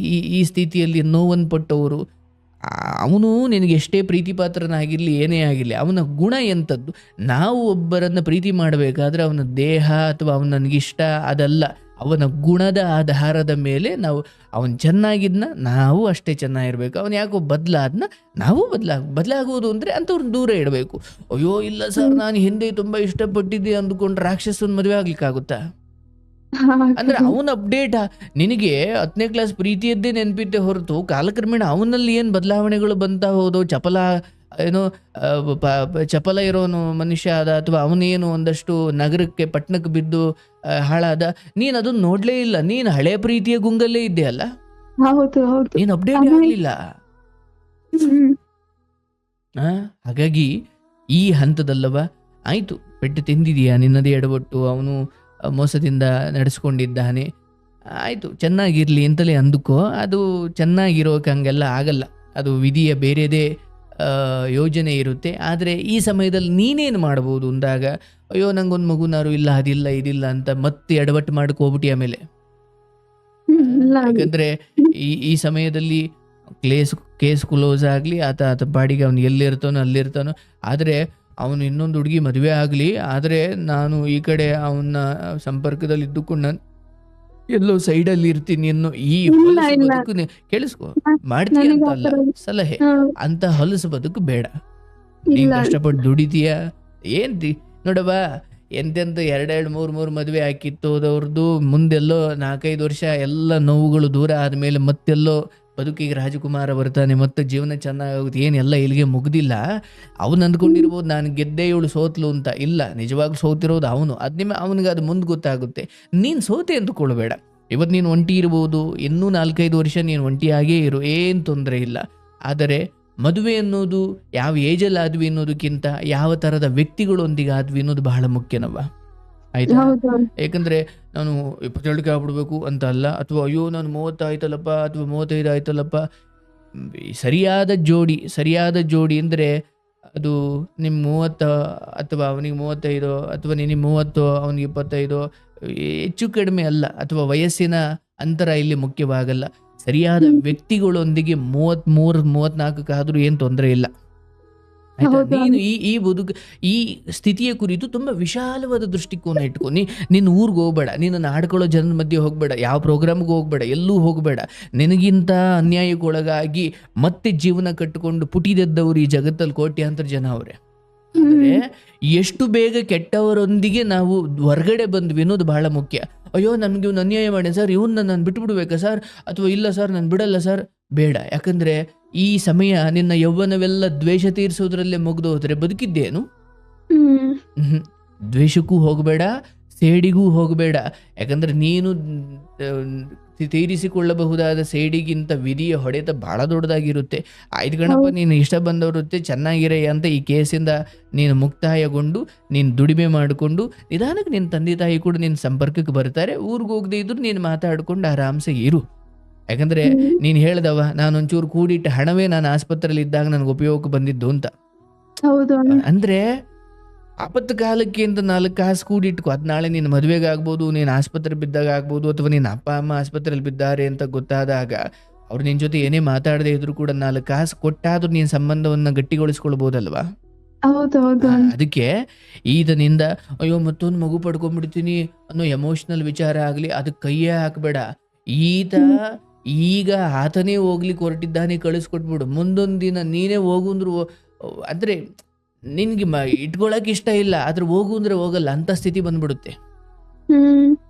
ಈ ಸ್ಥಿತಿಯಲ್ಲಿ ನೋವನ್ನು ಪಟ್ಟವರು, ಅವನು ನಿನಗೆ ಎಷ್ಟೇ ಪ್ರೀತಿ ಪಾತ್ರನಾಗಿರಲಿ, ಏನೇ ಆಗಿರಲಿ, ಅವನ ಗುಣ ಎಂಥದ್ದು. ನಾವು ಒಬ್ಬರನ್ನು ಪ್ರೀತಿ ಮಾಡಬೇಕಾದ್ರೆ ಅವನ ದೇಹ ಅಥವಾ ಅವನು ನನಗಿಷ್ಟ ಅದಲ್ಲ, ಅವನ ಗುಣದ ಆಧಾರದ ಮೇಲೆ ನಾವು, ಅವನು ಚೆನ್ನಾಗಿದ್ನ ನಾವು ಅಷ್ಟೇ ಚೆನ್ನಾಗಿರ್ಬೇಕು. ಅವನು ಯಾಕೋ ಬದಲಾದ್ನ ನಾವು ಬದಲಾಗೋದು ಅಂದರೆ ಅಂಥವ್ರನ್ನ ದೂರ ಇಡಬೇಕು. ಅಯ್ಯೋ ಇಲ್ಲ ಸರ್, ನಾನು ಹಿಂದೆ ತುಂಬ ಇಷ್ಟಪಟ್ಟಿದ್ದೆ ಅಂದ್ಕೊಂಡು ರಾಕ್ಷಸನ ಮದುವೆ ಆಗ್ಲಿಕ್ಕಾಗುತ್ತಾ? ಅಂದ್ರೆ ಅವನ ಅಪ್ಡೇಟ್ ನಿನಗೆ 10ನೇ ಕ್ಲಾಸ್ ಪ್ರೀತಿಯದ್ದೇ ನೆನಪಿದ್ದೆ ಹೊರತು, ಕಾಲಕ್ರಮೇಣ ಅವನಲ್ಲಿ ಏನು ಬದಲಾವಣೆಗಳು ಬಂತಾ ಹೋದೋ, ಚಪಲ ಇರೋನು ಮನುಷ್ಯ ಆದ, ಅಥವಾ ಅವನೇನು ಒಂದಷ್ಟು ನಗರಕ್ಕೆ ಪಟ್ಟಣಕ್ಕೆ ಬಿದ್ದು ಹಾಳಾದ, ನೀನು ಅದನ್ನ ನೋಡ್ಲೇ ಇಲ್ಲ. ನೀನು ಹಳೆ ಪ್ರೀತಿಯ ಗುಂಗಲ್ಲೇ ಇದ್ದೆ ಅಲ್ಲ, ಹೌದು ಹೌದು. ನೀನು ಅಪ್ಡೇಟ್ ಆಗಲಿಲ್ಲ. ಹಾಗಾಗಿ ಈ ಹಂತದಲ್ಲವ ಆಯ್ತು, ಪೆಟ್ಟು ತಿಂದಿದೀಯಾ, ನಿನ್ನದೇ ಎಡವಟ್ಟು, ಅವನು ಮೋಸದಿಂದ ನಡೆಸ್ಕೊಂಡಿದ್ದಾನೆ, ಆಯಿತು ಚೆನ್ನಾಗಿರಲಿ ಅಂತಲೇ ಅಂದುಕೋ. ಅದು ಚೆನ್ನಾಗಿರೋಕೆ ಹಂಗೆಲ್ಲ ಆಗಲ್ಲ, ಅದು ವಿಧಿಯ ಬೇರೆದೇ ಯೋಜನೆ ಇರುತ್ತೆ. ಆದರೆ ಈ ಸಮಯದಲ್ಲಿ ನೀನೇನು ಮಾಡ್ಬೋದು ಅಂದಾಗ, ಅಯ್ಯೋ ನಂಗೊಂದು ಮಗುನಾರು ಇಲ್ಲ, ಅದಿಲ್ಲ ಇದಿಲ್ಲ ಅಂತ ಮತ್ತೆ ಎಡವಟ್ಟು ಮಾಡ್ಕೋಬಿಟ್ಟು ಆಮೇಲೆ. ಯಾಕಂದರೆ ಈ ಸಮಯದಲ್ಲಿ ಕೇಸ್ ಕ್ಲೋಸ್ ಆಗಲಿ, ಆತ ಬಾಡಿಗೆ ಅವನು ಎಲ್ಲಿರ್ತಾನೋ ಅಲ್ಲಿರ್ತಾನೋ. ಆದರೆ ಅವನು ಇನ್ನೊಂದು ಹುಡುಗಿ ಮದುವೆ ಆಗಲಿ, ಆದರೆ ನಾನು ಈ ಕಡೆ ಅವನ ಸಂಪರ್ಕದಲ್ಲಿ ಇದ್ದುಕೊಂಡು ನಾನು ಎಲ್ಲೋ ಸೈಡಲ್ಲಿ ಇರ್ತೀನಿ ಅನ್ನೋ ಈ ಹೊಲಸು ಬದುಕು ಕೇಳಿಸ್ಕೊ. ಮಾಡ್ತೀಯ ಅಂತ ಅಲ್ಲ, ಸಲಹೆ, ಅಂತ ಹೊಲಸು ಬದುಕು ಬೇಡ. ನೀನು ಕಷ್ಟಪಟ್ಟು ದುಡಿತೀಯ ಏನ್ತಿ ನೋಡವಾ, ಎಂತೆಂತ 2-3 ಮದುವೆ ಹಾಕಿತ್ತೋದವ್ರದ್ದು ಮುಂದೆಲ್ಲೋ 4-5 ವರ್ಷ ಎಲ್ಲ ನೋವುಗಳು ದೂರ ಆದಮೇಲೆ ಮತ್ತೆಲ್ಲೋ ಬದುಕಿಗೆ ರಾಜಕುಮಾರ ಬರ್ತಾನೆ, ಮತ್ತೆ ಜೀವನ ಚೆನ್ನಾಗುತ್ತೆ. ಏನೆಲ್ಲ ಇಲ್ಲಿಗೆ ಮುಗ್ದಿಲ್ಲ. ಅವನು ಅಂದ್ಕೊಂಡಿರ್ಬೋದು ನಾನು ಗೆದ್ದೆ, ಇವಳು ಸೋತ್ಲು ಅಂತ. ಇಲ್ಲ, ನಿಜವಾಗ್ಲೂ ಸೋತಿರೋದು ಅವನು. ಅವನಿಗೆ ಅದು ಮುಂದೆ ಗೊತ್ತಾಗುತ್ತೆ. ನೀನು ಸೋತೆ ಅಂದ್ಕೊಳ್ಬೇಡ. ಇವತ್ತು ನೀನು ಒಂಟಿ ಇರ್ಬೋದು, ಇನ್ನೂ 4-5 ವರ್ಷ ನೀನು ಒಂಟಿಯಾಗೇ ಇರು, ಏನು ತೊಂದರೆ ಇಲ್ಲ. ಆದರೆ ಮದುವೆ ಅನ್ನೋದು ಯಾವ ಏಜಲ್ಲಿ ಆದ್ವಿ ಅನ್ನೋದಕ್ಕಿಂತ ಯಾವ ಥರದ ವ್ಯಕ್ತಿಗಳೊಂದಿಗೆ ಆದ್ವಿ ಅನ್ನೋದು ಬಹಳ ಮುಖ್ಯನವ, ಆಯ್ತಾ? ಯಾಕಂದರೆ ನಾನು 27ಕ್ಕೆ ಆಗ್ಬಿಡ್ಬೇಕು ಅಂತ ಅಲ್ಲ, ಅಥವಾ ಅಯ್ಯೋ ನಾನು 30 ಆಯ್ತಲ್ಲಪ್ಪ ಅಥವಾ 35 ಆಯ್ತಲ್ಲಪ್ಪ. ಸರಿಯಾದ ಜೋಡಿ ಅಂದರೆ ಅದು ನಿಮ್ಮ 30 ಅಥವಾ ಅವನಿಗೆ 35 ಅಥವಾ ನಿನಗೆ 30 ಅವನಿಗೆ 25, ಹೆಚ್ಚು ಕಡಿಮೆ ಅಲ್ಲ, ಅಥವಾ ವಯಸ್ಸಿನ ಅಂತರ ಇಲ್ಲಿ ಮುಖ್ಯವಾಗಲ್ಲ. ಸರಿಯಾದ ವ್ಯಕ್ತಿಗಳೊಂದಿಗೆ 33-34 ಏನು ತೊಂದರೆ ಇಲ್ಲ, ಆಯ್ತಾ? ನೀನು ಈ ಬದುಕು, ಈ ಸ್ಥಿತಿಯ ಕುರಿತು ತುಂಬ ವಿಶಾಲವಾದ ದೃಷ್ಟಿಕೋನ ಇಟ್ಕೊ. ನಿನ್ನ ಊರಿಗೆ ಹೋಗ್ಬೇಡ, ನಿನ್ನನ್ನು ಆಡ್ಕೊಳ್ಳೋ ಜನರ ಮಧ್ಯೆ ಹೋಗಬೇಡ, ಯಾವ ಪ್ರೋಗ್ರಾಮ್ಗೆ ಹೋಗಬೇಡ, ಎಲ್ಲೂ ಹೋಗಬೇಡ. ನಿನಗಿಂತ ಅನ್ಯಾಯಕ್ಕೊಳಗಾಗಿ ಮತ್ತೆ ಜೀವನ ಕಟ್ಟಿಕೊಂಡು ಪುಟಿದೆದ್ದವರು ಈ ಜಗತ್ತಲ್ಲಿ ಕೋಟ್ಯಾಂತರ ಜನ ಅವರೇ. ಆದರೆ ಎಷ್ಟು ಬೇಗ ಕೆಟ್ಟವರೊಂದಿಗೆ ನಾವು ಹೊರಗಡೆ ಬಂದ್ವಿ ಅನ್ನೋದು ಬಹಳ ಮುಖ್ಯ. ಅಯ್ಯೋ ನನಗೆ ಇವ್ನು ಅನ್ಯಾಯ ಮಾಡಿ ಸರ್, ಇವನ್ನ ನಾನು ಬಿಟ್ಬಿಡ್ಬೇಕಾ ಸರ್, ಅಥವಾ ಇಲ್ಲ ಸರ್ ನಾನು ಬಿಡಲ್ಲ ಸರ್, ಬೇಡ. ಯಾಕಂದರೆ ಈ ಸಮಯ ನಿನ್ನ ಯೌವನವೆಲ್ಲ ದ್ವೇಷ ತೀರಿಸೋದ್ರಲ್ಲೇ ಮುಗ್ದು ಹೋದರೆ ಬದುಕಿದ್ದೇನು? ದ್ವೇಷಕ್ಕೂ ಹೋಗಬೇಡ, ಸೇಡಿಗೂ ಹೋಗಬೇಡ. ಯಾಕಂದರೆ ನೀನು ತೀರಿಸಿಕೊಳ್ಳಬಹುದಾದ ಸೇಡಿಗಿಂತ ವಿಧಿಯ ಹೊಡೆತ ಭಾಳ ದೊಡ್ಡದಾಗಿರುತ್ತೆ. ಆಯ್ತು ಗಣಪ, ನೀನು ಇಷ್ಟ ಬಂದವರುತ್ತೆ, ಚೆನ್ನಾಗಿರೇ ಅಂತ ಈ ಕೇಸಿಂದ ನೀನು ಮುಕ್ತಾಯಗೊಂಡು ನೀನು ದುಡಿಮೆ ಮಾಡಿಕೊಂಡು ನಿಧಾನಕ್ಕೆ ನಿನ್ನ ತಂದೆ ತಾಯಿ ಕೂಡ ನಿನ್ನ ಸಂಪರ್ಕಕ್ಕೆ ಬರ್ತಾರೆ. ಊರಿಗೆ ಹೋಗದೆ ಇದ್ರು ನೀನು ಮಾತಾಡಿಕೊಂಡು ಆರಾಮ್ಸೆ ಇರು. ಯಾಕಂದರೆ ನೀನು ಹೇಳ್ದವ, ನಾನೊಂಚೂರು ಕೂಡಿಟ್ಟ ಹಣವೇ ನಾನು ಆಸ್ಪತ್ರೆಯಲ್ಲಿ ಇದ್ದಾಗ ನನಗೆ ಉಪಯೋಗಕ್ಕೆ ಬಂದಿದ್ದು ಅಂತ. ಅಂದರೆ ಆಪತ್ತು ಕಾಲಕ್ಕೆ ಅಂತ 4 ಕಾಸು ಕೂಡಿಟ್ಕೊ. ಅದು ನಾಳೆ ನಿನ್ನ ಮದುವೆಗೆ ಆಗ್ಬೋದು, ನೀನು ಆಸ್ಪತ್ರೆ ಬಿದ್ದಾಗ ಆಗ್ಬೋದು, ಅಥವಾ ನಿನ್ನ ಅಪ್ಪ ಅಮ್ಮ ಆಸ್ಪತ್ರೆಯಲ್ಲಿ ಬಿದ್ದಾರೆ ಅಂತ ಗೊತ್ತಾದಾಗ ಅವ್ರು ನಿನ್ನ ಜೊತೆ ಏನೇ ಮಾತಾಡದೇ ಇದ್ರು ಕೂಡ 4 ಕಾಸು ಕೊಟ್ಟಾದ್ರೂ ನೀನು ಸಂಬಂಧವನ್ನು ಗಟ್ಟಿಗೊಳಿಸ್ಕೊಳ್ಬೋದಲ್ವಾ? ಅದಕ್ಕೆ ಈತನಿಂದ ಅಯ್ಯೋ ಮತ್ತೊಂದು ಮಗು ಪಡ್ಕೊಂಡ್ಬಿಡ್ತೀನಿ ಅನ್ನೋ ಎಮೋಷ್ನಲ್ ವಿಚಾರ ಆಗಲಿ ಅದಕ್ಕೆ ಕೈಯೇ ಹಾಕಬೇಡ. ಈತ ಈಗ ಆತನೇ ಹೋಗ್ಲಿಕ್ಕೆ ಹೊರಟಿದ್ದಾನೆ, ಕಳಿಸ್ಕೊಟ್ಬಿಡು. ಮುಂದೊಂದು ದಿನ ನೀನೇ ಹೋಗುಂದ್ರು, ಅಂದರೆ ನಿನ್ಗೆ ಇಟ್ಕೊಳಕ್ಕೆ ಇಷ್ಟ ಇಲ್ಲ, ಆದ್ರೆ ಹೋಗು ಅಂದ್ರೆ ಹೋಗಲ್ಲ ಅಂತ ಸ್ಥಿತಿ ಬಂದ್ಬಿಡುತ್ತೆ.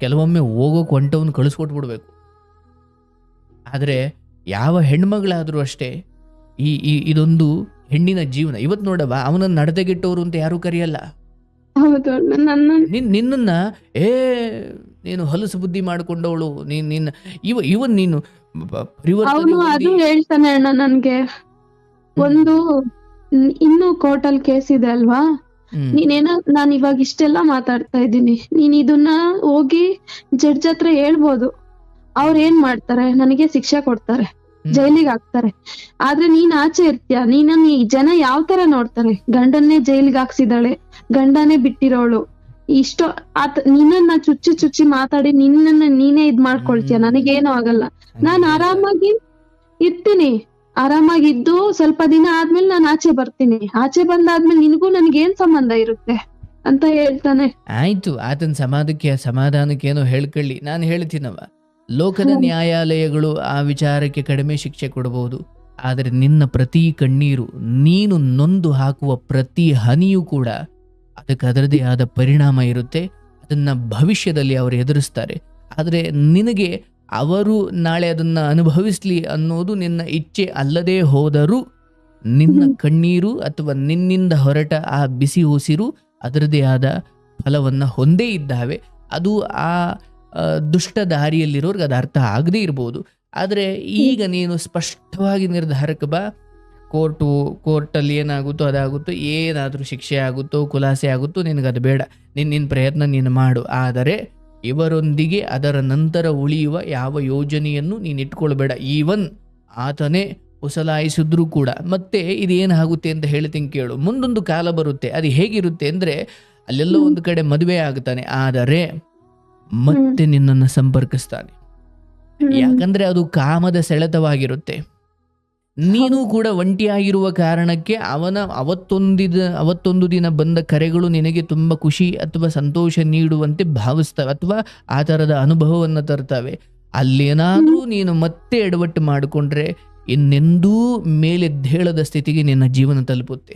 ಕೆಲವೊಮ್ಮೆ ಹೋಗೋಕೆ ಹೊಂಟವನು ಕಳಿಸ್ಕೊಟ್ಬಿಡ್ಬೇಕು. ಆದರೆ ಯಾವ ಹೆಣ್ಮಗಳಾದರೂ ಅಷ್ಟೇ, ಇದೊಂದು ಹೆಣ್ಣಿನ ಜೀವನ. ಇವತ್ತು ನೋಡವ, ಅವನನ್ನು ನಡತೆಗೆಟ್ಟವರು ಅಂತ ಯಾರೂ ಕರೆಯಲ್ಲ. ಹೌದು ಅಣ್ಣ. ನಿನ್ನನ್ನ ನೀನು ಹೊಲಸು ಬುದ್ಧಿ ಮಾಡಿಕೊಂಡವಳು, ನಿನ್ನ ಇವನ್ ನೀನು ಪರಿವರ್ತನೆ ಅವನು ಅದು ಹೊಂದಿ. ಹೇಳ್ತಾನೆ ಅಣ್ಣ ನನ್ಗೆ, ಒಂದು ಇನ್ನೂ ಕೋರ್ಟಲ್ ಕೇಸ್ ಇದೆ ಅಲ್ವಾ, ನೀನೇನೋ ನಾನು ಇವಾಗ ಇಷ್ಟೆಲ್ಲ ಮಾತಾಡ್ತಾ ಇದ್ದೀನಿ, ನೀನ್ ಇದನ್ನ ಹೋಗಿ ಜಡ್ಜ್ ಹತ್ರ ಹೇಳ್ಬೋದು, ಅವ್ರ ಏನ್ ಮಾಡ್ತಾರೆ, ನನಗೆ ಶಿಕ್ಷೆ ಕೊಡ್ತಾರೆ, ಜೈಲಿಗೆ ಹಾಕ್ತಾರೆ. ಆದ್ರೆ ನೀನ್ ಆಚೆ ಇರ್ತೀಯ, ನೀನನ್ನ ಈ ಜನ ಯಾವ ತರ ನೋಡ್ತಾರೆ, ಗಂಡನ್ನೇ ಜೈಲಿಗೆ ಹಾಕ್ಸಿದಾಳೆ, ಗಂಡನೇ ಬಿಟ್ಟಿರೋಳು, ಇಷ್ಟೋ ನಿನ್ನನ್ನ ಚುಚ್ಚಿ ಮಾತಾಡಿ ನಿನ್ನನ್ನ ನೀನೇ ಇದ್ ಮಾಡ್ಕೊಳ್ತೀಯ, ನನಗೇನು ಆಗಲ್ಲ, ನಾನ್ ಆರಾಮಾಗಿ ಇರ್ತೀನಿ, ಆರಾಮಾಗಿದ್ದು ಸ್ವಲ್ಪ ದಿನ ಆದ್ಮೇಲೆ ನಾನು ಆಚೆ ಬರ್ತೀನಿ, ಆಚೆ ಬಂದಾದ್ಮೇಲೆ ನಿನಗೂ ನನಗೇನ್ ಸಂಬಂಧ ಇರುತ್ತೆ ಅಂತ ಹೇಳ್ತಾನೆ. ಆಯ್ತು, ಆತನ ಸಮಾಧಾನಕ್ಕೆ ಏನೋ ಹೇಳ್ಕೊಳ್ಳಿ. ನಾನು ಹೇಳ್ತೀನವ, ಲೋಕದ ನ್ಯಾಯಾಲಯಗಳು ಆ ವಿಚಾರಕ್ಕೆ ಕಡಿಮೆ ಶಿಕ್ಷೆ ಕೊಡಬಹುದು, ಆದರೆ ನಿನ್ನ ಪ್ರತಿ ಕಣ್ಣೀರು, ನೀನು ನೊಂದು ಹಾಕುವ ಪ್ರತಿ ಹನಿಯೂ ಕೂಡ ಅದಕ್ಕೆ ಅದರದೇ ಆದ ಪರಿಣಾಮ ಇರುತ್ತೆ. ಅದನ್ನ ಭವಿಷ್ಯದಲ್ಲಿ ಅವರು ಎದುರಿಸ್ತಾರೆ. ಆದರೆ ನಿನಗೆ ಅವರು ನಾಳೆ ಅದನ್ನ ಅನುಭವಿಸ್ಲಿ ಅನ್ನೋದು ನಿನ್ನ ಇಚ್ಛೆ ಅಲ್ಲದೆ ಹೋದರೂ ನಿನ್ನ ಕಣ್ಣೀರು ಅಥವಾ ನಿನ್ನಿಂದ ಹೊರಟ ಆ ಬಿಸಿ ಉಸಿರು ಅದರದೇ ಆದ ಫಲವನ್ನು ಹೊಂದೇ ಇದ್ದಾವೆ. ಅದು ಆ ದುಷ್ಟ ದಾರಿಯಲ್ಲಿರೋರ್ಗೆ ಅದು ಅರ್ಥ ಆಗದೇ ಇರ್ಬೋದು. ಆದರೆ ಈಗ ನೀನು ಸ್ಪಷ್ಟವಾಗಿ ನಿರ್ಧಾರಕ್ಕೆ ಬಾ. ಕೋರ್ಟಲ್ಲಿ ಏನಾಗುತ್ತೋ ಅದಾಗುತ್ತೋ, ಏನಾದರೂ ಶಿಕ್ಷೆ ಆಗುತ್ತೋ ಖುಲಾಸೆ ಆಗುತ್ತೋ ನಿನಗದು ಬೇಡ, ನಿನ್ನ ಪ್ರಯತ್ನ ನೀನು ಮಾಡು. ಆದರೆ ಇವರೊಂದಿಗೆ ಅದರ ನಂತರ ಉಳಿಯುವ ಯಾವ ಯೋಜನೆಯನ್ನು ನೀನು ಇಟ್ಕೊಳ್ಬೇಡ. ಈವನ್ ಆತನೇ ಉಸಲಾಯಿಸಿದ್ರೂ ಕೂಡ. ಮತ್ತೆ ಇದೇನಾಗುತ್ತೆ ಅಂತ ಹೇಳ್ತೀನಿ ಕೇಳು. ಮುಂದೊಂದು ಕಾಲ ಬರುತ್ತೆ, ಅದು ಹೇಗಿರುತ್ತೆ ಅಂದರೆ ಅಲ್ಲೆಲ್ಲೋ ಒಂದು ಕಡೆ ಮದುವೆ ಆಗ್ತಾನೆ, ಆದರೆ ಮತ್ತೆ ನಿನ್ನನ್ನು ಸಂಪರ್ಕಿಸ್ತಾನೆ. ಯಾಕಂದ್ರೆ ಅದು ಕಾಮದ ಸೆಳೆತವಾಗಿರುತ್ತೆ. ನೀನು ಕೂಡ ಒಂಟಿಯಾಗಿರುವ ಕಾರಣಕ್ಕೆ ಅವತ್ತೊಂದು ದಿನ ಬಂದ ಕರೆಗಳು ನಿನಗೆ ತುಂಬ ಖುಷಿ ಅಥವಾ ಸಂತೋಷ ನೀಡುವಂತೆ ಭಾವಿಸ್ತವೆ, ಅಥವಾ ಆ ಥರದ ಅನುಭವವನ್ನು ತರ್ತವೆ. ಅಲ್ಲೇನಾದರೂ ನೀನು ಮತ್ತೆ ಎಡವಟ್ಟು ಮಾಡಿಕೊಂಡ್ರೆ ಇನ್ನೆಂದೂ ಮೇಲೆದ್ದೇಳದ ಸ್ಥಿತಿಗೆ ನಿನ್ನ ಜೀವನ ತಲುಪುತ್ತೆ.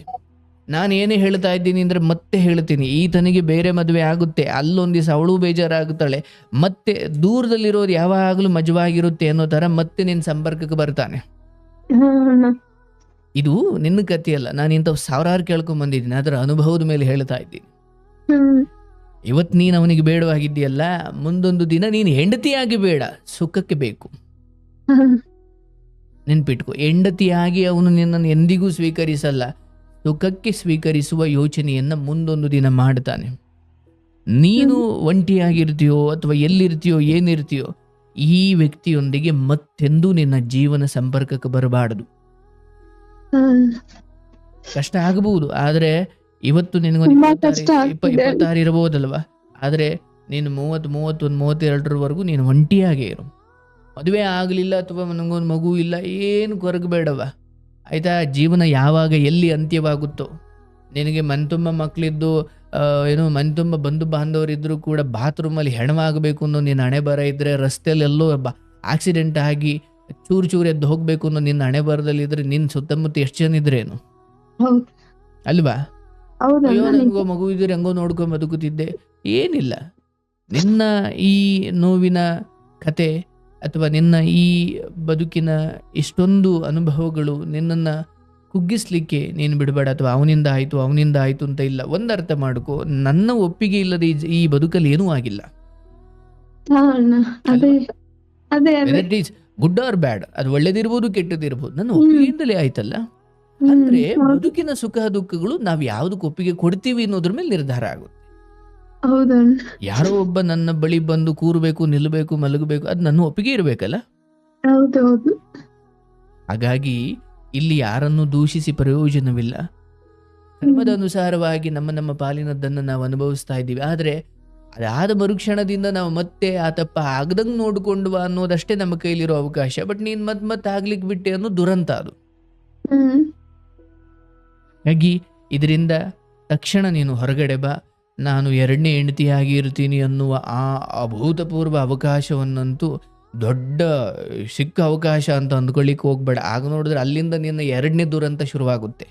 ನಾನು ಏನೇ ಹೇಳ್ತಾ ಇದ್ದೀನಿ ಅಂದರೆ ಮತ್ತೆ ಹೇಳ್ತೀನಿ, ಈತನಿಗೆ ಬೇರೆ ಮದುವೆ ಆಗುತ್ತೆ, ಅಲ್ಲೊಂದು ದಿವಸ ಅವಳು ಬೇಜಾರಾಗುತ್ತಾಳೆ, ಮತ್ತೆ ದೂರದಲ್ಲಿರೋದು ಯಾವಾಗಲೂ ಮಜವಾಗಿರುತ್ತೆ ಅನ್ನೋ ಥರ ಮತ್ತೆ ನಿನ್ನ ಸಂಪರ್ಕಕ್ಕೆ ಬರ್ತಾನೆ. ಇದು ನಿನ್ನ ಕಥೆಯಲ್ಲ, ನಾನು ಇಂಥವು ಸಾವಿರಾರು ಕೇಳ್ಕೊಂಡ್ ಬಂದಿದ್ದೀನಿ, ಅದರ ಅನುಭವದ ಮೇಲೆ ಹೇಳ್ತಾ ಇದ್ದೀನಿ. ಇವತ್ತು ನೀನು ಅವನಿಗೆ ಬೇಡವಾಗಿದ್ದೀಯಲ್ಲ, ಮುಂದೊಂದು ದಿನ ನೀನು ಹೆಂಡತಿಯಾಗಿ ಬೇಡ, ಸುಖಕ್ಕೆ ಬೇಕು. ನೆನ್ಪಿಟ್ಕೊ, ಹೆಂಡತಿಯಾಗಿ ಅವನು ನಿನ್ನನ್ನು ಎಂದಿಗೂ ಸ್ವೀಕರಿಸಲ್ಲ, ಸುಖಕ್ಕೆ ಸ್ವೀಕರಿಸುವ ಯೋಚನೆಯನ್ನ ಮುಂದೊಂದು ದಿನ ಮಾಡ್ತಾನೆ. ನೀನು ಒಂಟಿಯಾಗಿರ್ತೀಯೋ ಅಥವಾ ಎಲ್ಲಿರ್ತೀಯೋ ಏನಿರ್ತೀಯೋ, ಈ ವ್ಯಕ್ತಿಯೊಂದಿಗೆ ಮತ್ತೆಂದೂ ನಿನ್ನ ಜೀವನ ಸಂಪರ್ಕಕ್ಕೆ ಬರಬಾರದು. ಕಷ್ಟ ಆಗಬಹುದು, ಆದ್ರೆ ಇವತ್ತು ನಿನಗೊಂದು 26 ಇರಬಹುದಲ್ವಾ, ಆದ್ರೆ ನೀನು 30, 31, 32ರವರೆಗೂ ನೀನು ಒಂಟಿಯಾಗೇ ಇರು. ಮದುವೆ ಆಗಲಿಲ್ಲ ಅಥವಾ ನನಗೊಂದು ಮಗು ಇಲ್ಲ, ಏನು ಕೊರಗಬೇಡವ ಆಯ್ತಾ. ಜೀವನ ಯಾವಾಗ ಎಲ್ಲಿ ಅಂತ್ಯವಾಗುತ್ತೋ, ನಿನಗೆ ಮನ್ತುಂಬ ಮಕ್ಕಳಿದ್ದು ಮನ್ತುಂಬ ಬಂಧು ಬಾಂಧವರಿದ್ದರೂ ಕೂಡ ಬಾತ್ರೂಮಲ್ಲಿ ಹೆಣವಾಗಬೇಕು ಅನ್ನೋ ನಿನ್ನ ಹಣೆ ಬರ ಇದ್ರೆ, ರಸ್ತೆಯಲ್ಲಿ ಎಲ್ಲೋ ಆಕ್ಸಿಡೆಂಟ್ ಆಗಿ ಚೂರು ಎದ್ದು ಹೋಗ್ಬೇಕು ಅನ್ನೋ ನಿನ್ನ ಹಣೆ ಬರದಲ್ಲಿ ಇದ್ರೆ, ನಿನ್ನ ಸುತ್ತಮುತ್ತ ಎಷ್ಟು ಜನ ಇದ್ರೇನು ಅಲ್ವಾ? ಅಯ್ಯೋ ನನಗೋ ಮಗು ಇದ್ರೆ ಹೆಂಗೋ ನೋಡ್ಕೊಂಡು ಬದುಕುತ್ತಿದ್ದೆ, ಏನಿಲ್ಲ. ನಿನ್ನ ಈ ನೋವಿನ ಕತೆ ಅಥವಾ ನಿನ್ನ ಈ ಬದುಕಿನ ಇಷ್ಟೊಂದು ಅನುಭವಗಳು ನಿನ್ನನ್ನು ಕುಗ್ಗಿಸ್ಲಿಕ್ಕೆ ನೀನು ಬಿಡಬೇಡ. ಅಥವಾ ಅವನಿಂದ ಆಯಿತು ಅಂತ ಇಲ್ಲ. ಒಂದು ಅರ್ಥ ಮಾಡ್ಕೋ, ನನ್ನ ಒಪ್ಪಿಗೆ ಇಲ್ಲದೆ ಈ ಬದುಕಲ್ಲಿ ಏನೂ ಆಗಿಲ್ಲ. ಗುಡ್ ಆರ್ ಬ್ಯಾಡ್, ಅದು ಒಳ್ಳೇದಿರ್ಬೋದು ಕೆಟ್ಟದಿರ್ಬೋದು, ನನ್ನ ಒಪ್ಪಿಗೆಯಿಂದಲೇ ಆಯ್ತಲ್ಲ. ಅಂದ್ರೆ ಬದುಕಿನ ಸುಖ ದುಃಖಗಳು ನಾವು ಯಾವ್ದಕ್ಕೆ ಒಪ್ಪಿಗೆ ಕೊಡ್ತೀವಿ ಅನ್ನೋದ್ರ ಮೇಲೆ ನಿರ್ಧಾರ ಆಗುತ್ತೆ. ಯಾರೋ ಒಬ್ಬ ನನ್ನ ಬಳಿ ಬಂದು ಕೂರ್ಬೇಕು, ನಿಲ್ಲಬೇಕು, ಮಲಗಬೇಕು, ಅದು ನನ್ನ ಒಪ್ಪಿಗೆ ಇರಬೇಕಲ್ಲ. ಹಾಗಾಗಿ ಇಲ್ಲಿ ಯಾರನ್ನು ದೂಷಿಸಿ ಪ್ರಯೋಜನವಿಲ್ಲ. ಕರ್ಮದ ಅನುಸಾರವಾಗಿ ನಮ್ಮ ಪಾಲಿನದ್ದನ್ನು ನಾವು ಅನುಭವಿಸ್ತಾ ಇದ್ದೀವಿ. ಆದರೆ ಅದಾದ ಮರುಕ್ಷಣದಿಂದ ನಾವು ಮತ್ತೆ ಆ ತಪ್ಪ ಆಗದಂಗೆ ನೋಡಿಕೊಂಡು ಅನ್ನೋದಷ್ಟೇ ನಮ್ಮ ಕೈಲಿರೋ ಅವಕಾಶ. ಬಟ್ ನೀನ್ ಮತ್ತೆ ಆಗ್ಲಿಕ್ಕೆ ಬಿಟ್ಟೆ ಅನ್ನೋ ದುರಂತ ಅದು. ಹಾಗಾಗಿ ಇದರಿಂದ ತಕ್ಷಣ ನೀನು ಹೊರಗಡೆ ಬಾ. ನಾನು 2ನೇ ಹೆಂಡತಿಯಾಗಿ ಇರ್ತೀನಿ ಅನ್ನುವ ಆ ಅಭೂತಪೂರ್ವ ಅವಕಾಶವನ್ನಂತೂ ದೊಡ್ಡ ಸಿಕ್ಕ ಅವಕಾಶ ಅಂತ ಅಂದ್ಕೊಳ್ಳಿಕ್ಕೆ ಹೋಗ್ಬೇಡ. ಆಗ ನೋಡಿದ್ರೆ ಅಲ್ಲಿಂದ ನಿನ್ನ 2ನೇ ದುರಂತ ಶುರುವಾಗುತ್ತೆ.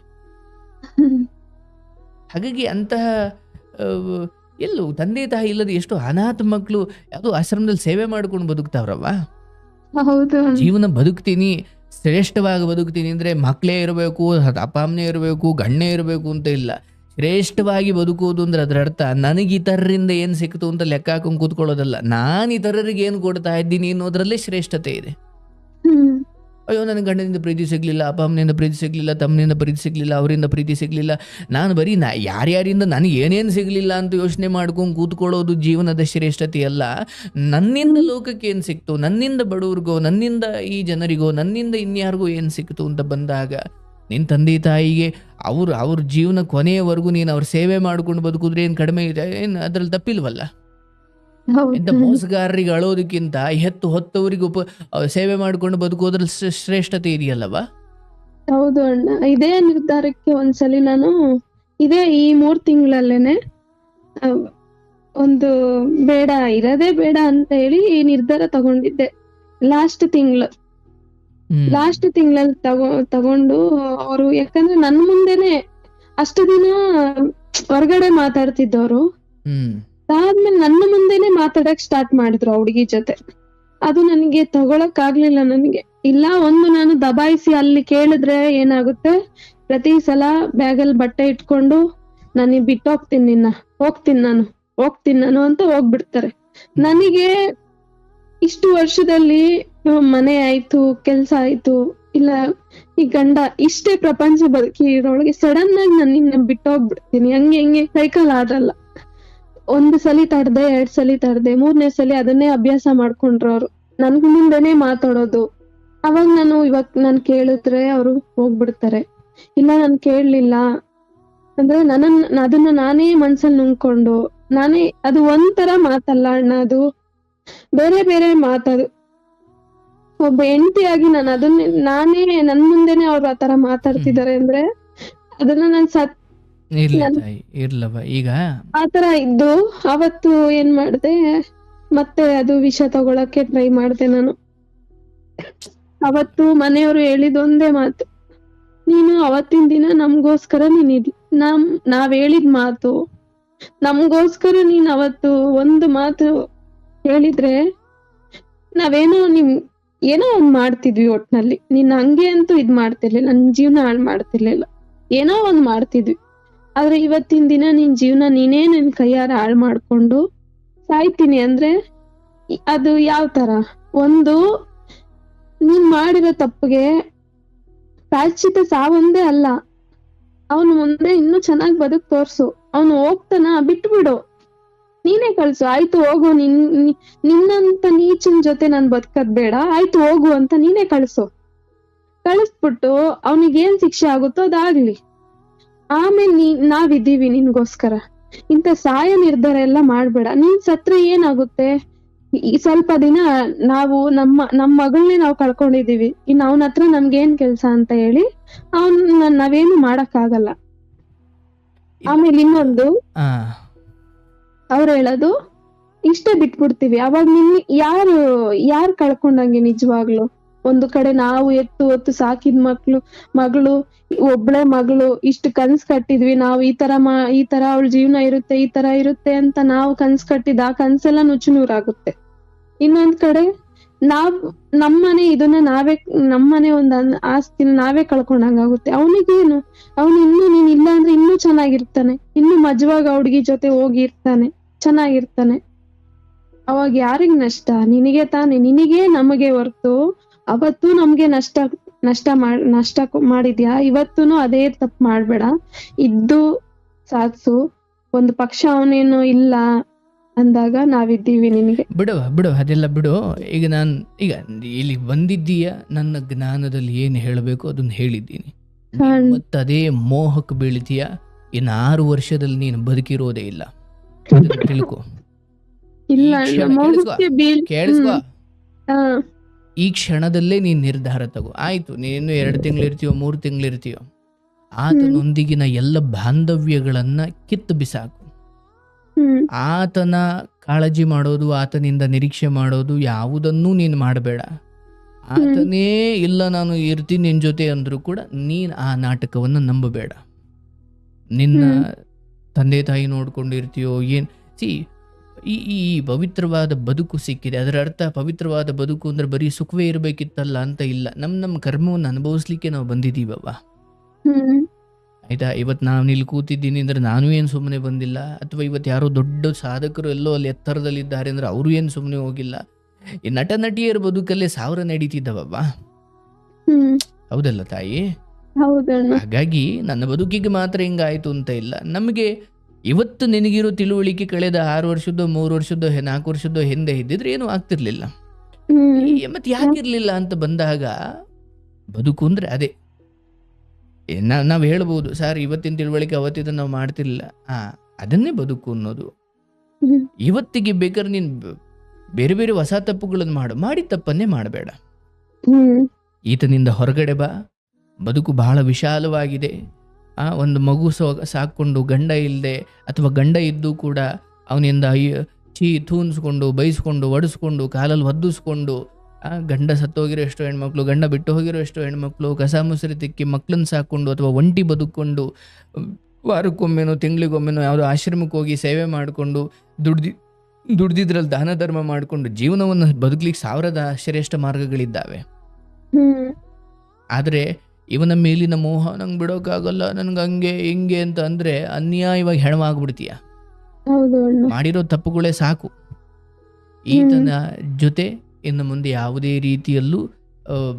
ಹಾಗಾಗಿ ಅಂತಹ ಎಲ್ಲೂ ತಂದೆ ತಾಯಿ ಇಲ್ಲದೆ ಎಷ್ಟೋ ಅನಾಥ ಮಕ್ಕಳು ಯಾವುದೋ ಆಶ್ರಮದಲ್ಲಿ ಸೇವೆ ಮಾಡ್ಕೊಂಡು ಬದುಕ್ತಾವ್ರವ್ವ. ಜೀವನ ಬದುಕ್ತೀನಿ, ಶ್ರೇಷ್ಠವಾಗಿ ಬದುಕ್ತೀನಿ ಅಂದರೆ ಮಕ್ಕಳೇ ಇರಬೇಕು, ಅಪ್ಪ ಅಮ್ಮನೇ ಇರಬೇಕು, ಗಂಡನೇ ಇರಬೇಕು ಅಂತ ಇಲ್ಲ. ಶ್ರೇಷ್ಠವಾಗಿ ಬದುಕುವುದು ಅಂದ್ರೆ ಅದರ ಅರ್ಥ ನನಗೆ ಇತರರಿಂದ ಏನು ಸಿಕ್ತು ಅಂತ ಲೆಕ್ಕ ಹಾಕೊಂಡು ಕೂತ್ಕೊಳ್ಳೋದಲ್ಲ, ನಾನು ಇತರರಿಗೆ ಏನು ಕೊಡ್ತಾ ಇದ್ದೀನಿ ಅನ್ನೋದ್ರಲ್ಲೇ ಶ್ರೇಷ್ಠತೆ ಇದೆ. ಹ್ಮ್ ಅಯ್ಯೋ ನನಗೆ ಗಂಡನಿಂದ ಪ್ರೀತಿ ಸಿಗಲಿಲ್ಲ, ಅಪ್ಪ ಅಮ್ಮನಿಂದ ಪ್ರೀತಿ ಸಿಗಲಿಲ್ಲ, ತಮ್ಮನಿಂದ ಪ್ರೀತಿ ಸಿಗಲಿಲ್ಲ, ಅವರಿಂದ ಪ್ರೀತಿ ಸಿಗಲಿಲ್ಲ, ನಾನು ಬರೀ ಯಾರ್ಯಾರಿಂದ ನನಗೆ ಏನೇನು ಸಿಗಲಿಲ್ಲ ಅಂತ ಯೋಚನೆ ಮಾಡ್ಕೊಂಡು ಕೂತ್ಕೊಳ್ಳೋದು ಜೀವನದ ಶ್ರೇಷ್ಠತೆ ಅಲ್ಲ. ನನ್ನಿಂದ ಲೋಕಕ್ಕೆ ಏನು ಸಿಕ್ತು, ನನ್ನಿಂದ ಬಡವ್ರಿಗೋ, ನನ್ನಿಂದ ಈ ಜನರಿಗೋ, ನನ್ನಿಂದ ಇನ್ಯಾರಿಗೋ ಏನು ಸಿಕ್ತು ಅಂತ ಬಂದಾಗ ನಿನ್ನ ತಂದೆ ತಾಯಿಗೆ ಅವ್ರ ಜೀವನ ಕೊನೆಯವರೆಗೂ ನೀನು ಅವ್ರ ಸೇವೆ ಮಾಡ್ಕೊಂಡು ಬದುಕಿದ್ರೆ ಏನು ಕಡಿಮೆ ಇದೆ? ಏನು ಅದರಲ್ಲಿ ತಪ್ಪಿಲ್ವಲ್ಲ? ಎಂಥ ಹೌದು ಮೋಸಗಾರರಿಗೆ ಅಳೋದಕ್ಕಿಂತ ಹೊತ್ತವರಿಗೆ ಸೇವೆ ಮಾಡ್ಕೊಂಡು ಬದುಕೋದ್ರಲ್ಲಿ ಶ್ರೇಷ್ಠತೆ ಇದೆಯಲ್ಲವಾ? ಹೌದು ಅಣ್ಣ. ಇದೇ ನಿರ್ಧಾರಕ್ಕೆ ಒಂದ್ಸಲಿ ನಾನು ಈ 3 ತಿಂಗಳಲ್ಲೇನೆ ಒಂದು ಬೇಡ, ಇರೋದೇ ಬೇಡ ಅಂತ ಹೇಳಿ ಈ ನಿರ್ಧಾರ ತಗೊಂಡಿದ್ದೆ. ಲಾಸ್ಟ್ ತಿಂಗಳಲ್ಲಿ ತಗೊಂಡು ಅವರು, ಯಾಕಂದ್ರೆ ನನ್ ಮುಂದೆನೆ ಅಷ್ಟು ದಿನ ಹೊರಗಡೆ ಮಾತಾಡ್ತಿದ್ದವ್ರು, ಅದಾದ್ಮೇಲೆ ನನ್ನ ಮುಂದೆನೆ ಮಾತಾಡಕ್ ಸ್ಟಾರ್ಟ್ ಮಾಡಿದ್ರು ಆ ಹುಡುಗಿ ಜೊತೆ. ಅದು ನನಗೆ ತಗೊಳಕ್ ಆಗ್ಲಿಲ್ಲ. ನನಗೆ ಇಲ್ಲ, ನಾನು ದಬಾಯಿಸಿ ಅಲ್ಲಿ ಕೇಳಿದ್ರೆ ಏನಾಗುತ್ತೆ, ಪ್ರತಿ ಸಲ ಬ್ಯಾಗಲ್ಲಿ ಬಟ್ಟೆ ಇಟ್ಕೊಂಡು ನನಗೆ ಬಿಟ್ಟು ಹೋಗ್ತೀನಿ ನಾನು ಅಂತ ಹೋಗ್ಬಿಡ್ತಾರೆ. ನನಗೆ ಇಷ್ಟು ವರ್ಷದಲ್ಲಿ ಮನೆ ಆಯ್ತು, ಕೆಲ್ಸ ಆಯ್ತು, ಇಲ್ಲ ಈ ಗಂಡ, ಇಷ್ಟೇ ಪ್ರಪಂಚ ಬದುಕಿರೋಳಗೆ ಸಡನ್ ಆಗಿ ನಾನು ನಿನ್ನ ಬಿಟ್ಟು ಹೋಗ್ಬಿಡ್ತೀನಿ, ಹಂಗೆ ಸೈಕಲ್ ಆದಲ್ಲ. 1 ಸಲಿ ತಡ್ದೆ, 2 ಸಲಿ ತಡ್ದೆ, 3ನೇ ಸಲಿ ಅದನ್ನೇ ಅಭ್ಯಾಸ ಮಾಡ್ಕೊಂಡ್ರು ಅವ್ರು, ನನ್ಗ್ ಮುಂದೆನೆ ಮಾತಾಡೋದು. ಅವಾಗ ನಾನು ಕೇಳಿದ್ರೆ ಅವರು ಹೋಗ್ಬಿಡ್ತಾರೆ. ಇಲ್ಲ ನಾನು ಕೇಳಲಿಲ್ಲ ಅಂದ್ರೆ ಅದನ್ನ ನಾನೇ ಮನ್ಸಲ್ಲಿ ನುಂಗ್ಕೊಂಡು ಅದು ಒಂಥರ ಮಾತಲ್ಲ ಅಣ್ಣ, ಅದು ಬೇರೆ ಬೇರೆ ಮಾತದು. ಒಬ್ಬ ಹೆಂಡತಿಯಾಗಿ ನಾನೇ ನನ್ ಮುಂದೆನೆ ಅವ್ರು ಆತರ ಮಾತಾಡ್ತಿದ್ದಾರೆ ಅಂದ್ರೆ ಅದನ್ನ ನಾನ್ ಇರ್ಲವ. ಈಗ ಆತರ ಇದ್ದು ಅವತ್ತು ಏನ್ ಮಾಡ್ದೆ, ಮತ್ತೆ ಅದು ವಿಷ ತಗೊಳಕ್ಕೆ ಟ್ರೈ ಮಾಡ್ದೆ ನಾನು. ಅವತ್ತು ಮನೆಯವರು ಹೇಳಿದೊಂದೇ ಮಾತು, ನೀನು ಅವತ್ತಿನ ದಿನ ನಮ್ಗೋಸ್ಕರ ನಾವ್ ಹೇಳಿದ ಮಾತು, ನಮ್ಗೋಸ್ಕರ ನೀನ್ ಅವತ್ತು ಒಂದು ಮಾತು ಹೇಳಿದ್ರೆ ನಾವೇನೋ ಏನೋ ಒಂದ್ ಮಾಡ್ತಿದ್ವಿ. ಒಟ್ನಲ್ಲಿ ನೀನ್ ಹಂಗೆ ಅಂತೂ ಇದ್ ಮಾಡ್ತಿರ್ಲಿಲ್ಲ, ನನ್ ಜೀವನ ಹಾಳು ಮಾಡ್ತಿರ್ಲಿಲ್ಲ, ಏನೋ ಒಂದ್ ಮಾಡ್ತಿದ್ವಿ. ಆದ್ರೆ ಇವತ್ತಿನ ದಿನ ನಿನ್ ಜೀವನ ನೀನೇ ನಿನ್ ಕೈಯಾರ ಹಾಳು ಮಾಡ್ಕೊಂಡು ಸಾಯ್ತೀನಿ ಅಂದ್ರೆ ಅದು ಯಾವ ತರ? ನೀನ್ ಮಾಡಿರೋ ತಪ್ಪಿಗೆ ಪ್ರಾಯಶ್ಚಿತ್ತ ಸಾವೊಂದೇ ಅಲ್ಲ, ಅವನು ಮುಂದೆ ಇನ್ನೂ ಚೆನ್ನಾಗ್ ಬದುಕ್ ತೋರ್ಸು. ಅವನು ಹೋಗ್ತಾನ, ಬಿಟ್ಬಿಡು, ನೀನೇ ಕಳ್ಸು. ಆಯ್ತು ಹೋಗು, ನಿನ್ನಂತ ನೀಚನ್ ಜೊತೆ ನಾನ್ ಬದುಕದ್ ಬೇಡ, ಆಯ್ತು ಹೋಗು ಅಂತ ನೀನೇ ಕಳಿಸ್ಬಿಟ್ಟು ಅವನಿಗೇನ್ ಶಿಕ್ಷೆ ಆಗುತ್ತೋ ಅದಾಗ್ಲಿ. ಆಮೇಲೆ ನಾವಿದ್ದೀವಿ ನಿನ್ಗೋಸ್ಕರ. ಇಂತ ಸಾಯ ನಿರ್ಧಾರ ಎಲ್ಲ ಮಾಡ್ಬೇಡ. ನೀನ್ ಸತ್ರೆ ಏನಾಗುತ್ತೆ? ಈ ಸ್ವಲ್ಪ ದಿನ ನಾವು ನಮ್ಮ ಮಗಳನ್ನೇ ನಾವು ಕಳ್ಕೊಂಡಿದೀವಿ, ಇನ್ನು ಅವನ ಹತ್ರ ನಮ್ಗೇನ್ ಕೆಲ್ಸ ಅಂತ ಹೇಳಿ ನಾವೇನು ಮಾಡಕ್ ಆಗಲ್ಲ. ಆಮೇಲೆ ಇನ್ನೊಂದು ಅವ್ರು ಹೇಳೋದು, ಇಷ್ಟೇ ಬಿಟ್ಬಿಡ್ತೀವಿ. ಅವಾಗ ಯಾರು ಕಳ್ಕೊಂಡಂಗೆ ನಿಜವಾಗ್ಲು? ಒಂದು ಕಡೆ ನಾವು ಹೊತ್ತು ಸಾಕಿದ್ ಮಗಳು ಒಬ್ಳೆ ಮಗಳು, ಇಷ್ಟು ಕನ್ಸ್ ಕಟ್ಟಿದ್ವಿ ನಾವು, ಈ ತರ ಅವಳ ಜೀವನ ಇರುತ್ತೆ, ಈ ತರ ಇರುತ್ತೆ ಅಂತ ನಾವು ಕನ್ಸ್ ಕಟ್ಟಿದ ಆ ಕನ್ಸೆಲ್ಲ ನುಚ್ಚುನೂರಾಗುತ್ತೆ. ಇನ್ನೊಂದ್ ಕಡೆ ನಮ್ಮನೆ ನಮ್ಮನೆ ಒಂದ್ ಆಸ್ತಿನ ನಾವೇ ಕಳ್ಕೊಂಡಂಗಾಗುತ್ತೆ. ಅವನಿಗೇನು? ನೀನ್ ಇಲ್ಲ ಅಂದ್ರೆ ಇನ್ನೂ ಚೆನ್ನಾಗಿರ್ತಾನೆ, ಇನ್ನು ಮಜವಾಗ ಹುಡ್ಗಿ ಜೊತೆ ಹೋಗಿರ್ತಾನೆ, ಚೆನ್ನಾಗಿರ್ತಾನೆ. ಅವಾಗ ಯಾರಿಗ್ ನಷ್ಟ? ನಿನಗೆ ತಾನೆ, ನಿನಗೆ ನಮಗೆ ಹೊರ್ತು. ಅವತ್ತು ನಮ್ಗೆ ನಷ್ಟ ಮಾಡಿದ್ಯಾ, ಇವತ್ತೂನು ಅದೇ ತಪ್ಪು ಮಾಡ್ಬೇಡ. ಇದ್ದು ಸಾಧ್ಸು. ಒಂದು ಪಕ್ಷ ಅವನೇನು ಇಲ್ಲ ಅಂದಾಗ ನಾವಿದ್ದೀವಿ ನಿನಗೆ. ಬಿಡು ಅದೆಲ್ಲ ಬಿಡು. ಈಗ ಇಲ್ಲಿ ಬಂದಿದ್ದೀಯ, ನನ್ನ ಜ್ಞಾನದಲ್ಲಿ ಏನು ಹೇಳಬೇಕು ಅದನ್ನ ಹೇಳಿದ್ದೀನಿ. ಮತ್ತೆ ಅದೇ ಮೋಹಕ್ಕೆ ಬೀಳ್ತೀಯ, ಇನ್ನು 6 ವರ್ಷದಲ್ಲಿ ನೀನು ಬದುಕಿರೋದೇ ಇಲ್ಲ. ತಿಳ್ಕೊ. ಕೇಳಿಸ್ಕೊ, ಈ ಕ್ಷಣದಲ್ಲೇ ನೀನ್ ನಿರ್ಧಾರ ತಗೋ. ಆಯ್ತು, ನೀನು 2 ತಿಂಗಳಿರ್ತೀಯೋ 3 ತಿಂಗಳಿರ್ತೀಯೋ, ಆತನೊಂದಿಗಿನ ಎಲ್ಲ ಬಾಂಧವ್ಯಗಳನ್ನ ಕಿತ್ತು ಬಿಸಾಕು. ಆತನ ಕಾಳಜಿ ಮಾಡೋದು, ಆತನಿಂದ ನಿರೀಕ್ಷೆ ಮಾಡೋದು ಯಾವುದನ್ನೂ ನೀನು ಮಾಡಬೇಡ. ಆತನೇ ಇಲ್ಲ ನಾನು ಇರ್ತೀನಿ ನಿನ್ ಜೊತೆ ಅಂದ್ರೂ ಕೂಡ ನೀನ್ ಆ ನಾಟಕವನ್ನು ನಂಬಬೇಡ. ನಿನ್ನ ತಂದೆ ತಾಯಿ ನೋಡ್ಕೊಂಡಿರ್ತೀಯೋ ಈ ಈ ಪವಿತ್ರವಾದ ಬದುಕು ಸಿಕ್ಕಿದೆ. ಅದರ ಅರ್ಥ ಪವಿತ್ರವಾದ ಬದುಕು ಅಂದ್ರೆ ಬರೀ ಸುಖವೇ ಇರಬೇಕಿತ್ತಲ್ಲ ಅಂತ ಇಲ್ಲ. ನಮ್ಮ ಕರ್ಮವನ್ನು ಅನುಭವಿಸ್ಲಿಕ್ಕೆ ನಾವು ಬಂದಿದ್ದೀವವ್ವ. ಹ್ಮ್ ಆಯ್ತಾ? ಇವತ್ತು ನಾನು ಇಲ್ಲಿ ಕೂತಿದ್ದೀನಿ ಅಂದ್ರೆ ನಾನು ಏನು ಸುಮ್ಮನೆ ಬಂದಿಲ್ಲ, ಅಥವಾ ಇವತ್ತು ಯಾರೋ ದೊಡ್ಡ ಸಾಧಕರು ಎಲ್ಲೋ ಅಲ್ಲಿ ಎತ್ತರದಲ್ಲಿದ್ದಾರೆ ಅಂದ್ರೆ ಅವರು ಏನು ಸುಮ್ಮನೆ ಹೋಗಿಲ್ಲ. ಈ ನಟ ನಟಿಯರ ಬದುಕಲ್ಲೇ ಸಾವಿರ ನಡೀತಿದ್ದವವ್ವ. ಹ್ಮ್ ಹೌದಲ್ಲ ತಾಯಿ? ಹೌದಣ್ಣ. ಹಾಗಾಗಿ ನನ್ನ ಬದುಕಿಗೆ ಮಾತ್ರ ಹಿಂಗಾಯ್ತು ಅಂತ ಇಲ್ಲ. ನಮಗೆ ಇವತ್ತು ನಿನಗಿರೋ ತಿಳುವಳಿಕೆ ಕಳೆದ 6 ವರ್ಷದ್ದೋ 3 ವರ್ಷದ್ದೋ 4 ವರ್ಷದ್ದೋ ಹಿಂದೆ ಇದ್ದಿದ್ರೆ ಏನೂ ಆಗ್ತಿರ್ಲಿಲ್ಲ. ಹ್ಮ್ ಮತ್ತೆ ಯಾಕಿರ್ಲಿಲ್ಲ ಅಂತ ಬಂದಾಗ ಬದುಕು ಅಂದ್ರೆ ಅದೇ. ನಾವು ಹೇಳ್ಬೋದು, ಸರ್ ಇವತ್ತಿನ ತಿಳುವಳಿಕೆ ಅವತ್ತಿದ ನಾವು ಮಾಡ್ತಿರ್ಲಿಲ್ಲ. ಅದನ್ನೇ ಬದುಕು ಅನ್ನೋದು. ಹ್ಮ್ ಇವತ್ತಿಗೆ ಬೇಕಾದ್ರೆ ನೀನು ಬೇರೆ ಬೇರೆ ಹೊಸ ತಪ್ಪುಗಳನ್ನು ಮಾಡಿ ತಪ್ಪನ್ನೇ ಮಾಡಬೇಡ. ಹ್ಮ್ ಈತನಿಂದ ಹೊರಗಡೆ ಬಾ. ಬದುಕು ಬಹಳ ವಿಶಾಲವಾಗಿದೆ. ಒಂದು ಮಗು ಸಾಕೊಂಡು ಗಂಡ ಇಲ್ಲದೆ, ಅಥವಾ ಗಂಡ ಇದ್ದು ಕೂಡ ಅವನಿಂದ ತೂನ್ಸ್ಕೊಂಡು ಬೈಸ್ಕೊಂಡು ಒಡಿಸ್ಕೊಂಡು ಕಾಲಲ್ಲಿ ಒದ್ದಿಸ್ಕೊಂಡು, ಗಂಡ ಸತ್ತೋಗಿರೋ ಎಷ್ಟೋ ಹೆಣ್ಮಕ್ಳು, ಗಂಡ ಬಿಟ್ಟು ಹೋಗಿರೋ ಎಷ್ಟೋ ಹೆಣ್ಮಕ್ಳು ಕಸ ಮುಸುರಿ ತಿಕ್ಕಿ ಮಕ್ಕಳನ್ನ ಸಾಕೊಂಡು ಅಥವಾ ಒಂಟಿ ಬದುಕೊಂಡು ವಾರಕ್ಕೊಮ್ಮೆನೋ ತಿಂಗಳಿಗೊಮ್ಮೆನೋ ಯಾವುದೋ ಆಶ್ರಮಕ್ಕೆ ಹೋಗಿ ಸೇವೆ ಮಾಡಿಕೊಂಡು ದುಡ್ದಿದ್ರಲ್ಲಿ ದಾನ ಧರ್ಮ ಮಾಡಿಕೊಂಡು ಜೀವನವನ್ನು ಬದುಕಲಿಕ್ಕೆ ಸಾವಿರದ ಶ್ರೇಷ್ಠ ಮಾರ್ಗಗಳಿದ್ದಾವೆ. ಹ್ಮ್ ಆದರೆ ಇವನ ಮೇಲಿನ ಮೋಹ ನಂಗೆ ಬಿಡೋಕ್ಕಾಗಲ್ಲ, ನನಗೆ ಹಂಗೆ ಹಿಂಗೆ ಅಂತ ಅಂದರೆ ಅನ್ಯಾಯವಾಗಿ ಹೆಣವಾಗ್ಬಿಡ್ತೀಯ. ಹೌದು ಅಣ್ಣ. ಮಾಡಿರೋ ತಪ್ಪುಗಳೇ ಸಾಕು. ಈತನ ಜೊತೆ ಇನ್ನು ಮುಂದೆ ಯಾವುದೇ ರೀತಿಯಲ್ಲೂ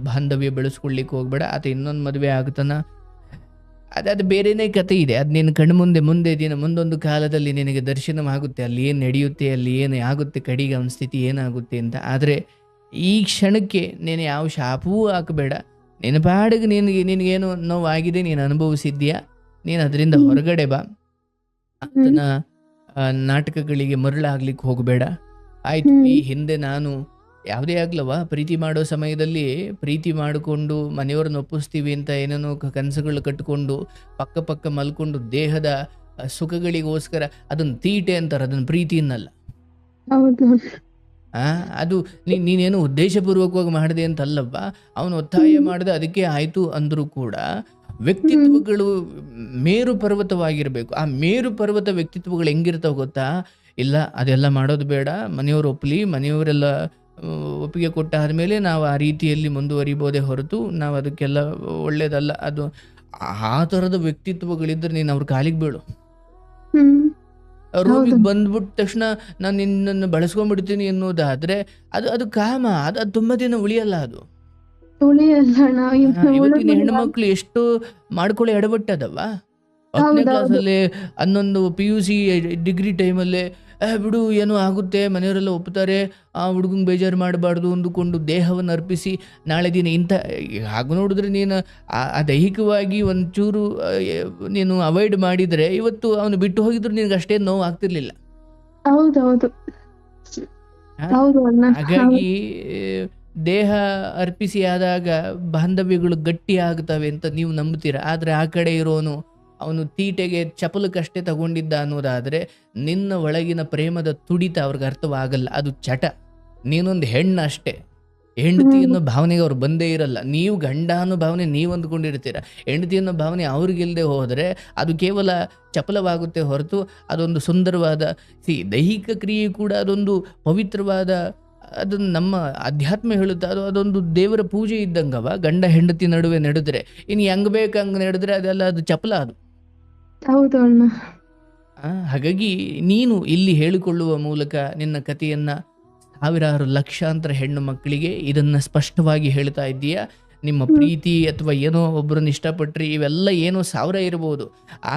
ಬಾಂಧವ್ಯ ಬೆಳೆಸ್ಕೊಳ್ಳಿಕ್ಕೆ ಹೋಗ್ಬೇಡ. ಆತ ಇನ್ನೊಂದು ಮದುವೆ ಆಗ್ತಾನ, ಅದು ಬೇರೆನೇ ಕತೆ ಇದೆ. ಅದು ನಿನ್ನ ಕಣ್ಣು ಮುಂದೆ ದಿನ ಮುಂದೊಂದು ಕಾಲದಲ್ಲಿ ನಿನಗೆ ದರ್ಶನವಾಗುತ್ತೆ, ಅಲ್ಲಿ ಏನು ನಡೆಯುತ್ತೆ, ಅಲ್ಲಿ ಏನು ಆಗುತ್ತೆ, ಕಡೆಗೆ ಅವನ ಸ್ಥಿತಿ ಏನಾಗುತ್ತೆ ಅಂತ. ಆದರೆ ಈ ಕ್ಷಣಕ್ಕೆ ನೀನು ಯಾವ ಶಾಪವೂ ಹಾಕಬೇಡ. ನಿನ್ನ ಪಾಡಿಗೆ ನಿನಗೇನು ನೋವಾಗಿದೆ, ನೀನು ಅನುಭವಿಸಿದ್ಯಾ, ನೀನು ಅದರಿಂದ ಹೊರಗಡೆ ಬಾ. ಆತನ ನಾಟಕಗಳಿಗೆ ಮರಳಾಗ್ಲಿಕ್ಕೆ ಹೋಗಬೇಡ. ಆಯಿತು, ಈ ಹಿಂದೆ ನಾನು ಯಾವುದೇ ಆಗ್ಲವ ಪ್ರೀತಿ ಮಾಡೋ ಸಮಯದಲ್ಲಿ ಪ್ರೀತಿ ಮಾಡಿಕೊಂಡು ಮನೆಯವ್ರನ್ನ ಒಪ್ಪಿಸ್ತೀವಿ ಅಂತ ಏನೇನೋ ಕನಸುಗಳು ಕಟ್ಟಿಕೊಂಡು ಪಕ್ಕ ಮಲ್ಕೊಂಡು ದೇಹದ ಸುಖಗಳಿಗೋಸ್ಕರ ಅದನ್ನು ತೀಟೆ ಅಂತಾರೆ, ಅದನ್ನು ಪ್ರೀತಿಯನ್ನಲ್ಲ. ಹೌದು. ಅದು ನೀನೇನು ಉದ್ದೇಶಪೂರ್ವಕವಾಗಿ ಮಾಡಿದೆ ಅಂತಲ್ಲವ್ವ. ಅವನು ಒತ್ತಾಯ ಮಾಡಿದೆ, ಅದಕ್ಕೆ ಆಯಿತು ಅಂದರೂ ಕೂಡ ವ್ಯಕ್ತಿತ್ವಗಳು ಮೇರು ಪರ್ವತವಾಗಿರಬೇಕು. ಆ ಮೇರು ಪರ್ವತ ವ್ಯಕ್ತಿತ್ವಗಳು ಹೆಂಗಿರ್ತಾವ ಗೊತ್ತಾ? ಇಲ್ಲ ಅದೆಲ್ಲ ಮಾಡೋದು ಬೇಡ, ಮನೆಯವರು ಒಪ್ಪಲಿ, ಮನೆಯವರೆಲ್ಲ ಒಪ್ಪಿಗೆ ಕೊಟ್ಟಾದ್ಮೇಲೆ ನಾವು ಆ ರೀತಿಯಲ್ಲಿ ಮುಂದುವರಿಬೋದೇ ಹೊರತು ನಾವು ಅದಕ್ಕೆಲ್ಲ ಒಳ್ಳೇದಲ್ಲ. ಅದು ಆ ಥರದ ವ್ಯಕ್ತಿತ್ವಗಳಿದ್ದರೆ ನೀನು ಅವ್ರ ಕಾಲಿಗೆ ಬೀಳು. ರೂಮಿಗೆ ಬಂದ್ಬಿಟ್ಟ ತಕ್ಷಣ ನಾನು ನಿನ್ನನ್ನು ಬಳಸ್ಕೊಂಡ್ಬಿಡ್ತೀನಿ ಅನ್ನೋದಾದ್ರೆ ಅದು ಕಾಮ, ಅದು ತುಂಬ ದಿನ ಉಳಿಯಲ್ಲ. ಅದು ಇವತ್ತಿನ ಹೆಣ್ಮಕ್ಳು ಎಷ್ಟು ಮಾಡ್ಕೊಳ್ಳೋ ಎಡವಟ್ಟದವ. 10ನೇ ಕ್ಲಾಸಲ್ಲಿ 11 PUC ಡಿಗ್ರಿ ಟೈಮಲ್ಲೇ ಬಿಡು ಏನೋ ಆಗುತ್ತೆ, ಮನೆಯವರೆಲ್ಲ ಒಪ್ತಾರೆ, ಆ ಹುಡುಗಂಗೆ ಬೇಜಾರು ಮಾಡಬಾರ್ದು ಅಂದುಕೊಂಡು ದೇಹವನ್ನು ಅರ್ಪಿಸಿ ನಾಳೆ ದಿನ ಇಂಥ ಹಾಗೆ ನೋಡಿದ್ರೆ ನೀನು ಆ ದೈಹಿಕವಾಗಿ ಒಂಚೂರು ನೀನು ಅವಾಯ್ಡ್ ಮಾಡಿದರೆ ಇವತ್ತು ಅವನು ಬಿಟ್ಟು ಹೋಗಿದ್ರು ನಿನಗೆ ಅಷ್ಟೇ ನೋವು ಆಗ್ತಿರ್ಲಿಲ್ಲ. ಹಾಗಾಗಿ ದೇಹ ಅರ್ಪಿಸಿ ಆದಾಗ ಬಾಂಧವ್ಯಗಳು ಗಟ್ಟಿ ಆಗ್ತವೆ ಅಂತ ನೀವು ನಂಬ್ತೀರ. ಆದರೆ ಆ ಕಡೆ ಇರೋನು ಅವನು ತೀಟೆಗೆ ಚಪಲಕ್ಕಷ್ಟೇ ತಗೊಂಡಿದ್ದ ಅನ್ನೋದಾದರೆ ನಿನ್ನ ಒಳಗಿನ ಪ್ರೇಮದ ತುಡಿತ ಅವ್ರಿಗೆ ಅರ್ಥವಾಗಲ್ಲ. ಅದು ಚಟ. ನೀನೊಂದು ಹೆಣ್ಣು ಅಷ್ಟೇ, ಹೆಂಡತಿ ಅನ್ನೋ ಭಾವನೆಗೆ ಅವ್ರು ಬಂದೇ ಇರಲ್ಲ. ನೀವು ಗಂಡ ಅನ್ನೋ ಭಾವನೆ ನೀವು ಅಂದ್ಕೊಂಡಿರ್ತೀರ, ಹೆಂಡತಿ ಅನ್ನೋ ಭಾವನೆ ಅವ್ರಿಗಿಲ್ಲದೆ ಹೋದರೆ ಅದು ಕೇವಲ ಚಪಲವಾಗುತ್ತೆ ಹೊರತು ಅದೊಂದು ಸುಂದರವಾದ ದೈಹಿಕ ಕ್ರಿಯೆ ಕೂಡ ಅದೊಂದು ಪವಿತ್ರವಾದ, ಅದನ್ನು ನಮ್ಮ ಅಧ್ಯಾತ್ಮ ಹೇಳುತ್ತೆ, ಅದೊಂದು ದೇವರ ಪೂಜೆ ಇದ್ದಂಗವ. ಗಂಡ ಹೆಂಡತಿ ನಡುವೆ ನಡೆದ್ರೆ ಇನ್ನು ಹೆಂಗ್ ಬೇಕು ಹಂಗೆ ನಡೆದ್ರೆ ಅದೆಲ್ಲ ಅದು ಚಪಲ. ಅದು ಹೌದು ಅಣ್ಣ. ಹಾಗಾಗಿ ನೀನು ಇಲ್ಲಿ ಹೇಳಿಕೊಳ್ಳುವ ಮೂಲಕ ನಿನ್ನ ಕಥೆಯನ್ನ ಸಾವಿರಾರು ಲಕ್ಷಾಂತರ ಹೆಣ್ಣು ಮಕ್ಕಳಿಗೆ ಇದನ್ನ ಸ್ಪಷ್ಟವಾಗಿ ಹೇಳ್ತಾ ಇದ್ದೀಯಾ. ನಿಮ್ಮ ಪ್ರೀತಿ ಅಥವಾ ಏನೋ ಒಬ್ಬರನ್ನ ಇಷ್ಟಪಟ್ರಿ, ಇವೆಲ್ಲ ಏನೋ 1000 ಇರ್ಬೋದು,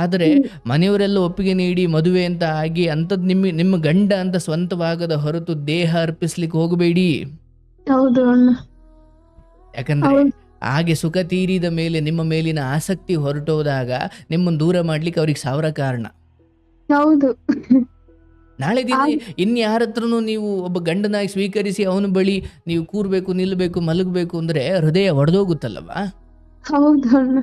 ಆದರೆ ಮನೆಯವರೆಲ್ಲ ಒಪ್ಪಿಗೆ ನೀಡಿ ಮದುವೆ ಅಂತ ಆಗಿ ಅಂಥದ್ದು ನಿಮ್ಮ ಗಂಡ ಅಂತ ಸ್ವಂತವಾಗದ ಹೊರತು ದೇಹ ಅರ್ಪಿಸ್ಲಿಕ್ಕೆ ಹೋಗಬೇಡಿ. ಹೌದು ಅಣ್ಣ. ಯಾಕಂದ್ರೆ ಹಾಗೆ ಸುಖ ತೀರಿದ ಮೇಲೆ ನಿಮ್ಮ ಮೇಲಿನ ಆಸಕ್ತಿ ಹೊರಟೋದಾಗ ನಿಮ್ಮನ್ನು ದೂರ ಮಾಡ್ಲಿಕ್ಕೆ ಅವ್ರಿಗೆ 1000 ಕಾರಣ. ಹೌದು. ನಾಳೆ ದಿನ ಇನ್ಯಾರ ಹತ್ರನೂ ನೀವು ಒಬ್ಬ ಗಂಡನಾಗಿ ಸ್ವೀಕರಿಸಿ ಅವನ ಬಳಿ ನೀವು ಕೂರ್ಬೇಕು, ನಿಲ್ಲಬೇಕು, ಮಲಗಬೇಕು ಅಂದ್ರೆ ಹೃದಯ ಒಡೆದೋಗುತ್ತಲ್ಲವಾ? ಹೌದು ಅಣ್ಣ.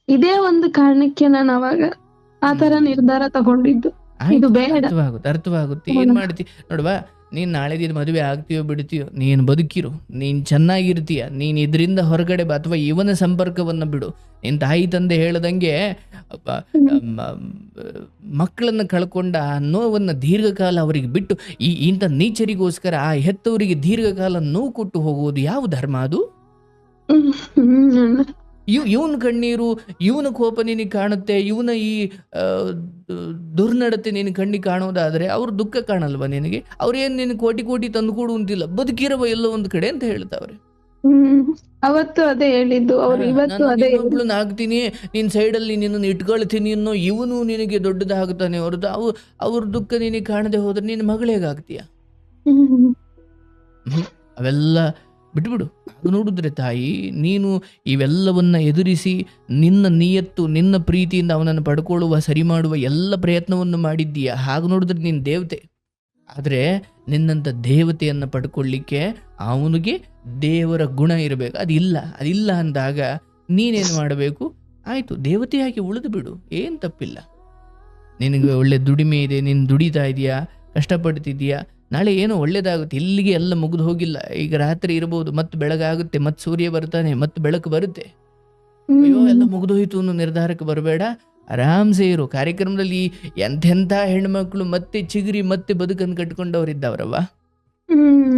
ಇದೇ ಒಂದು ಕಾರಣಕ್ಕೆ ನಾನು ಅವಾಗ ಆ ತರ ನಿರ್ಧಾರ ತಗೊಂಡಿದ್ದು. ಇದು ಬೇಡ. ಅರ್ಥವಾಗುತ್ತೆ. ಏನ್ ಮಾಡ್ತಿ ನೋಡುವ, ನೀನು ನಾಳೆ ದಿನ ಮದುವೆ ಆಗ್ತೀಯೋ ಬಿಡ್ತೀಯೋ, ನೀನು ಬದುಕಿರು, ನೀನು ಚೆನ್ನಾಗಿರ್ತೀಯ, ನೀನು ಇದರಿಂದ ಹೊರಗಡೆ ಬಾ, ಅಥವಾ ಇವನ ಸಂಪರ್ಕವನ್ನು ಬಿಡು. ನಿನ್ನ ತಾಯಿ ತಂದೆ ಹೇಳ್ದಂಗೆ ಮಕ್ಕಳನ್ನು ಕಳ್ಕೊಂಡ ಆ ನೋವನ್ನು ದೀರ್ಘಕಾಲ ಅವರಿಗೆ ಬಿಟ್ಟು ಇಂಥ ನೀಚರಿಗೋಸ್ಕರ ಆ ಹೆತ್ತವರಿಗೆ ದೀರ್ಘಕಾಲ ನೋವು ಕೊಟ್ಟು ಹೋಗುವುದು ಯಾವ ಧರ್ಮ ಅದು? ಇವನ ಕಣ್ಣೀರು, ಇವನ ಕೋಪ ನಿನಗೆ ಕಾಣುತ್ತೆ, ಇವನ ಈ ದುರ್ನಡತೆ ನಿನ್ನ ಕಣ್ಣಿಗೆ ಕಾಣೋದಾದ್ರೆ ಅವ್ರ ದುಃಖ ಕಾಣಲ್ವಾ ನಿನಗೆ? ಅವ್ರೇನು ನಿನಗೆ ಕೋಟಿ ಕೋಟಿ ತಂದು ಕೊಡುವಂತಿಲ್ಲ, ಬದುಕಿರವ ಎಲ್ಲೋ ಒಂದು ಕಡೆ ಅಂತ ಹೇಳ್ತಾವ್ರೆ. ಅವತ್ತು ಅದೇ ಹೇಳಿದ್ದು ಅವ್ರು, ಇವತ್ತು ಅದೇ ಇನ್ನೊಬ್ಳನ್ನ ಆಗ್ತೀನಿ, ನಿನ್ ಸೈಡಲ್ಲಿ ನಿನ್ನನ್ನು ಇಟ್ಕೊಳ್ತೀನಿ ಅನ್ನೋ ಇವನು ನಿನಗೆ ದೊಡ್ಡದಾಗ್ತಾನೆ ಹೊರತು ಅವ್ರ ದುಃಖ ನಿನಗೆ ಕಾಣದೆ ಹೋದ್ರೆ ನಿನ್ನ ಮಗಳೇಗಾಗ್ತೀಯ? ಅವೆಲ್ಲ ಬಿಟ್ಬಿಡು. ಆಗ ನೋಡಿದ್ರೆ ತಾಯಿ, ನೀನು ಇವೆಲ್ಲವನ್ನ ಎದುರಿಸಿ ನಿನ್ನ ನಿಯತ್ತು, ನಿನ್ನ ಪ್ರೀತಿಯಿಂದ ಅವನನ್ನು ಪಡ್ಕೊಳ್ಳುವ, ಸರಿ ಮಾಡುವ ಎಲ್ಲ ಪ್ರಯತ್ನವನ್ನು ಮಾಡಿದ್ದೀಯ. ಹಾಗೆ ನೋಡಿದ್ರೆ ನೀನು ದೇವತೆ. ಆದರೆ ನಿನ್ನಂಥ ದೇವತೆಯನ್ನು ಪಡ್ಕೊಳ್ಳಿಕ್ಕೆ ಅವನಿಗೆ ದೇವರ ಗುಣ ಇರಬೇಕು. ಅದಿಲ್ಲ ಅಂದಾಗ ನೀನೇನು ಮಾಡಬೇಕು? ಆಯಿತು, ದೇವತೆಯಾಗಿ ಉಳಿದು ಬಿಡು, ಏನು ತಪ್ಪಿಲ್ಲ. ನಿನಗೆ ಒಳ್ಳೆ ದುಡಿಮೆ ಇದೆ, ನೀನು ದುಡಿತಾ ಇದೆಯಾ, ಕಷ್ಟಪಡ್ತಿದ್ದೀಯಾ, ನಾಳೆ ಏನೋ ಒಳ್ಳೇದಾಗುತ್ತೆ. ಇಲ್ಲಿಗೆ ಎಲ್ಲ ಮುಗಿದು ಹೋಗಿಲ್ಲ. ಈಗ ರಾತ್ರಿ ಇರ್ಬೋದು, ಮತ್ತೆ ಬೆಳಗಾಗುತ್ತೆ, ಮತ್ತೆ ಸೂರ್ಯ ಬರ್ತಾನೆ, ಮತ್ತೆ ಬೆಳಕು ಬರುತ್ತೆ. ಅಯ್ಯೋ ಎಲ್ಲ ಮುಗಿದೋಯ್ತು ಅನ್ನೋ ನಿರ್ಧಾರಕ್ಕೆ ಬರಬೇಡ. ಆರಾಮ್ಸೆ ಇರು. ಕಾರ್ಯಕ್ರಮದಲ್ಲಿ ಎಂತೆಂಥ ಹೆಣ್ಮಕ್ಳು ಮತ್ತೆ ಚಿಗುರಿ ಮತ್ತೆ ಬದುಕನ್ನು ಕಟ್ಕೊಂಡವರಿದ್ದವರವ್ವ.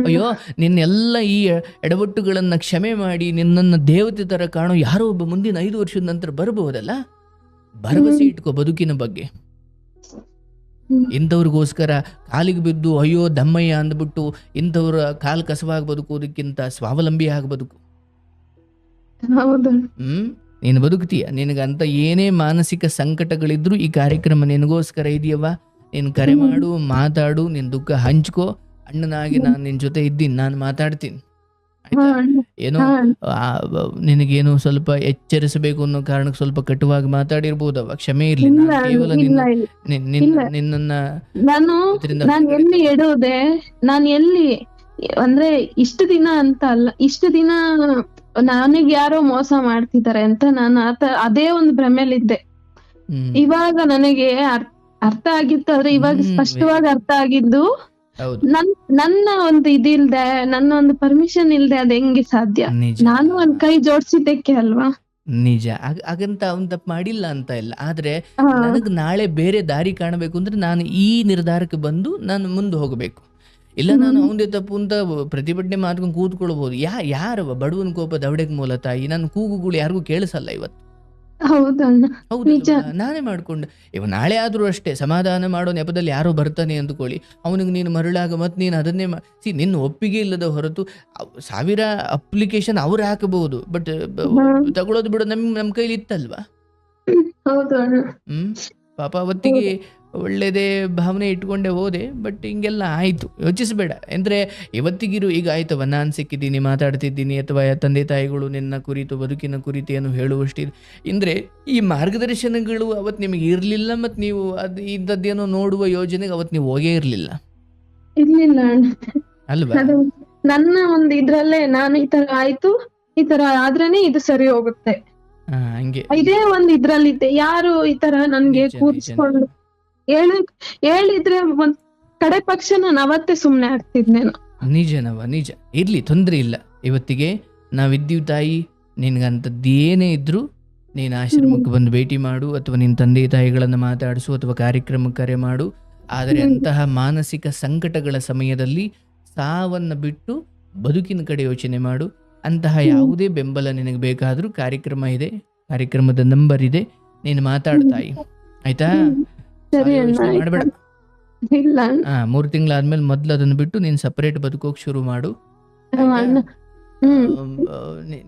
ಅಯ್ಯೋ ನಿನ್ನೆಲ್ಲ ಈ ಎಡವಟ್ಟುಗಳನ್ನು ಕ್ಷಮೆ ಮಾಡಿ ನಿನ್ನನ್ನು ದೇವತೆ ಥರ ಕಾಣೋ ಯಾರೋ ಒಬ್ಬ ಮುಂದಿನ 5 ವರ್ಷದ ನಂತರ ಬರಬಹುದಲ್ಲ. ಭರವಸೆ ಇಟ್ಕೋ ಬದುಕಿನ ಬಗ್ಗೆ. ಇಂಥವ್ರಿಗೋಸ್ಕರ ಕಾಲಿಗೆ ಬಿದ್ದು ಅಯ್ಯೋ ದಮ್ಮಯ್ಯ ಅಂದ್ಬಿಟ್ಟು ಇಂಥವ್ರ ಕಾಲು ಕಸವಾಗಿ ಬದುಕೋದಕ್ಕಿಂತ ಸ್ವಾವಲಂಬಿ ಆಗಿ ಬದುಕು. ನೀನು ಬದುಕ್ತೀಯ. ನಿನಗಂತ ಏನೇ ಮಾನಸಿಕ ಸಂಕಟಗಳಿದ್ರು ಈ ಕಾರ್ಯಕ್ರಮ ನಿನಗೋಸ್ಕರ ಇದೆಯವ್ವ. ನೀನು ಕರೆ ಮಾಡು, ಮಾತಾಡು, ನಿನ್ನ ದುಃಖ ಹಂಚ್ಕೋ. ಅಣ್ಣನಾಗಿ ನಾನು ನಿನ್ನ ಜೊತೆ ಇದ್ದೀನಿ, ನಾನು ಮಾತಾಡ್ತೀನಿ, ಆಯ್ತಾ? ಏನೋ ನಿನಗೇನು ಸ್ವಲ್ಪ ಎಚ್ಚರಿಸಬೇಕು ಅನ್ನೋ ಕಾರಣಕ್ಕೆ ಸ್ವಲ್ಪ ಕಟುವಾಗಿ ಮಾತಾಡಿರ್ಬೋದವ, ಕ್ಷಮೆ ಇರ್ಲಿ. ನಾನು ಕೇವಲ ನಿನ್ನ ನಾನು ಎಲ್ಲಿ ಎಡುವುದೇ, ನಾನು ಎಲ್ಲಿ ಅಂದ್ರೆ ಇಷ್ಟು ದಿನ ಅಂತ ಅಲ್ಲ, ಇಷ್ಟು ದಿನ ನನಗೆ ಯಾರೋ ಮೋಸ ಮಾಡ್ತಿದ್ದಾರೆ ಅಂತ ನಾನು ಅದೇ ಒಂದು ಭ್ರಮೆಲಿದ್ದೆ. ಇವಾಗ ನನಗೆ ಅರ್ಥ ಆಗಿತ್ತು, ಆದ್ರೆ ಇವಾಗ ಸ್ಪಷ್ಟವಾಗಿ ಅರ್ಥ ಆಗಿದ್ದು, ನನ್ನ ಒಂದು ಇದಿಲ್ದೆ, ನನ್ನ ಒಂದು ಪರ್ಮಿಷನ್ ಇಲ್ದೆ ಅದ್ ಹೆಂಗೆ ಸಾಧ್ಯ? ನಾನು ಒಂದ್ ಕೈ ಜೋಡ್ಸಿದ್ದಕ್ಕೆ ಅಲ್ವಾ? ನಿಜ. ಹಾಗಂತ ಅವನ್ ತಪ್ಪು ಮಾಡಿಲ್ಲ ಅಂತ ಇಲ್ಲ. ಆದ್ರೆ ನನಗ್ ನಾಳೆ ಬೇರೆ ದಾರಿ ಕಾಣಬೇಕು ಅಂದ್ರೆ ನಾನು ಈ ನಿರ್ಧಾರಕ್ಕೆ ಬಂದು ನಾನು ಮುಂದೆ ಹೋಗಬೇಕು. ಇಲ್ಲ ನಾನು ಅವಂದೇ ತಪ್ಪು ಅಂತ ಪ್ರತಿಭಟನೆ ಮಾಡ್ಕೊಂಡು ಕೂತ್ಕೊಳ್ಬಹುದು. ಯಾರವ ಬಡವನ ಕೋಪ ದವಡೆಗ್ ಮೂಲ ತಾಯಿ. ನನ್ನ ಕೂಗುಗಳು ಯಾರಿಗೂ ಕೇಳಿಸಲ್ಲ ಇವತ್ತು. ಹೌದಾ? ನಾನೇ ಮಾಡ್ಕೊಂಡೆ. ಇವ ನಾಳೆ ಆದ್ರೂ ಅಷ್ಟೇ ಸಮಾಧಾನ ಮಾಡೋ ನೆಪದಲ್ಲಿ ಯಾರೋ ಬರ್ತಾನೆ ಅಂದ್ಕೊಳ್ಳಿ, ಅವನಿಗೆ ನೀನು ಮರಳಾಗ ಮತ್ತೆ ನೀನು ಅದನ್ನೇ ನಿನ್ನ ಒಪ್ಪಿಗೆ ಇಲ್ಲದ ಹೊರತು 1000 ಅಪ್ಲಿಕೇಶನ್ ಅವ್ರು ಹಾಕಬಹುದು, ಬಟ್ ತಗೊಳ್ಳೋದು ಬಿಡೋದು ನಮ್ಮ ಕೈಲಿ ಇತ್ತಲ್ವಾ? ಪಾಪ ಅವತ್ತಿಗೆ ಒಳ್ಳೇದೇ ಭಾವನೆ ಇಟ್ಕೊಂಡೆ ಹೋದೆ, ಬಟ್ ಹಿಂಗೆಲ್ಲ ಆಯಿತು. ಯೋಚಿಸಬೇಡ. ಅಂದರೆ ಇವತ್ತಿಗಿರು ಈಗ ಆಯ್ತವ, ನಾನು ಸಿಕ್ಕಿದ್ದೀನಿ, ಮಾತಾಡ್ತಿದ್ದೀನಿ, ಅಥವಾ ತಂದೆ ತಾಯಿಗಳು ನಿನ್ನ ಕುರಿತು ಬದುಕಿನ ಕುರಿತು ಏನು ಹೇಳುವಷ್ಟಿದೆ ಅಂದರೆ ಈ ಮಾರ್ಗದರ್ಶನಗಳು ಅವತ್ತು ನಿಮಗೆ ಇರಲಿಲ್ಲ. ಮತ್ತು ನೀವು ಅದು ಇದ್ದದ್ದೇನೋ ನೋಡುವ ಯೋಜನೆಗೆ ಅವತ್ತು ನೀವು ಹೋಗೇ ಇರಲಿಲ್ಲ ಅಲ್ವಾ? ನನ್ನ ಒಂದು ಇದ್ರಲ್ಲೇ ನಾನು ಈ ತರ ಆಯ್ತು, ಈ ತರ ಆದ್ರೇನೆ ಇದು ಸರಿ ಹೋಗುತ್ತೆ, ಹಂಗೆ ಇದೇ ಒಂದು ಇದ್ರಲ್ಲಿದ್ದೆ. ಯಾರು ಈ ತರ ನನ್ಗೆ ಕೂರಿಸ್ಕೊಂಡು ಹೇಳಿದ್ರೆ ಒಂದ್ ಕಡೆ ಪಕ್ಷ ನಾನು ಅವತ್ತೇ ಸುಮ್ನೆ ಆಗ್ತಿದ್ನೇನು. ನಿಜನವ, ನಿಜ. ಇರ್ಲಿ, ತೊಂದ್ರೆ ಇಲ್ಲ. ಇವತ್ತಿಗೆ ನಾವಿದ್ದೀವಿ ತಾಯಿ. ನಿನ್ಗಂಥದ್ದು ಏನೇ ಇದ್ರು ನೀನು ಆಶ್ರಮಕ್ಕೆ ಬಂದು ಭೇಟಿ ಮಾಡು, ಅಥವಾ ನಿನ್ನ ತಂದೆ ತಾಯಿಗಳನ್ನು ಮಾತಾಡಿಸು, ಅಥವಾ ಕಾರ್ಯಕ್ರಮಕ್ಕೆ ಕರೆ ಮಾಡು. ಆದರೆ ಅಂತಹ ಮಾನಸಿಕ ಸಂಕಟಗಳ ಸಮಯದಲ್ಲಿ ಸಾವನ್ನು ಬಿಟ್ಟು ಬದುಕಿನ ಕಡೆ ಯೋಚನೆ ಮಾಡು. ಅಂತಹ ಯಾವುದೇ ಬೆಂಬಲ ನಿನಗೆ ಬೇಕಾದರೂ ಕಾರ್ಯಕ್ರಮ ಇದೆ, ಕಾರ್ಯಕ್ರಮದ ನಂಬರ್ ಇದೆ, ನೀನು ಮಾತಾಡ್ತಾಯಿ, ಆಯ್ತಾ? ಮಾಡಬೇಡ. 3 ತಿಂಗಳಾದ್ಮೇಲೆ ಮೊದ್ಲು ಅದನ್ನು ಬಿಟ್ಟು ನೀನು ಸಪರೇಟ್ ಬದುಕೋಕ್ ಶುರು ಮಾಡು.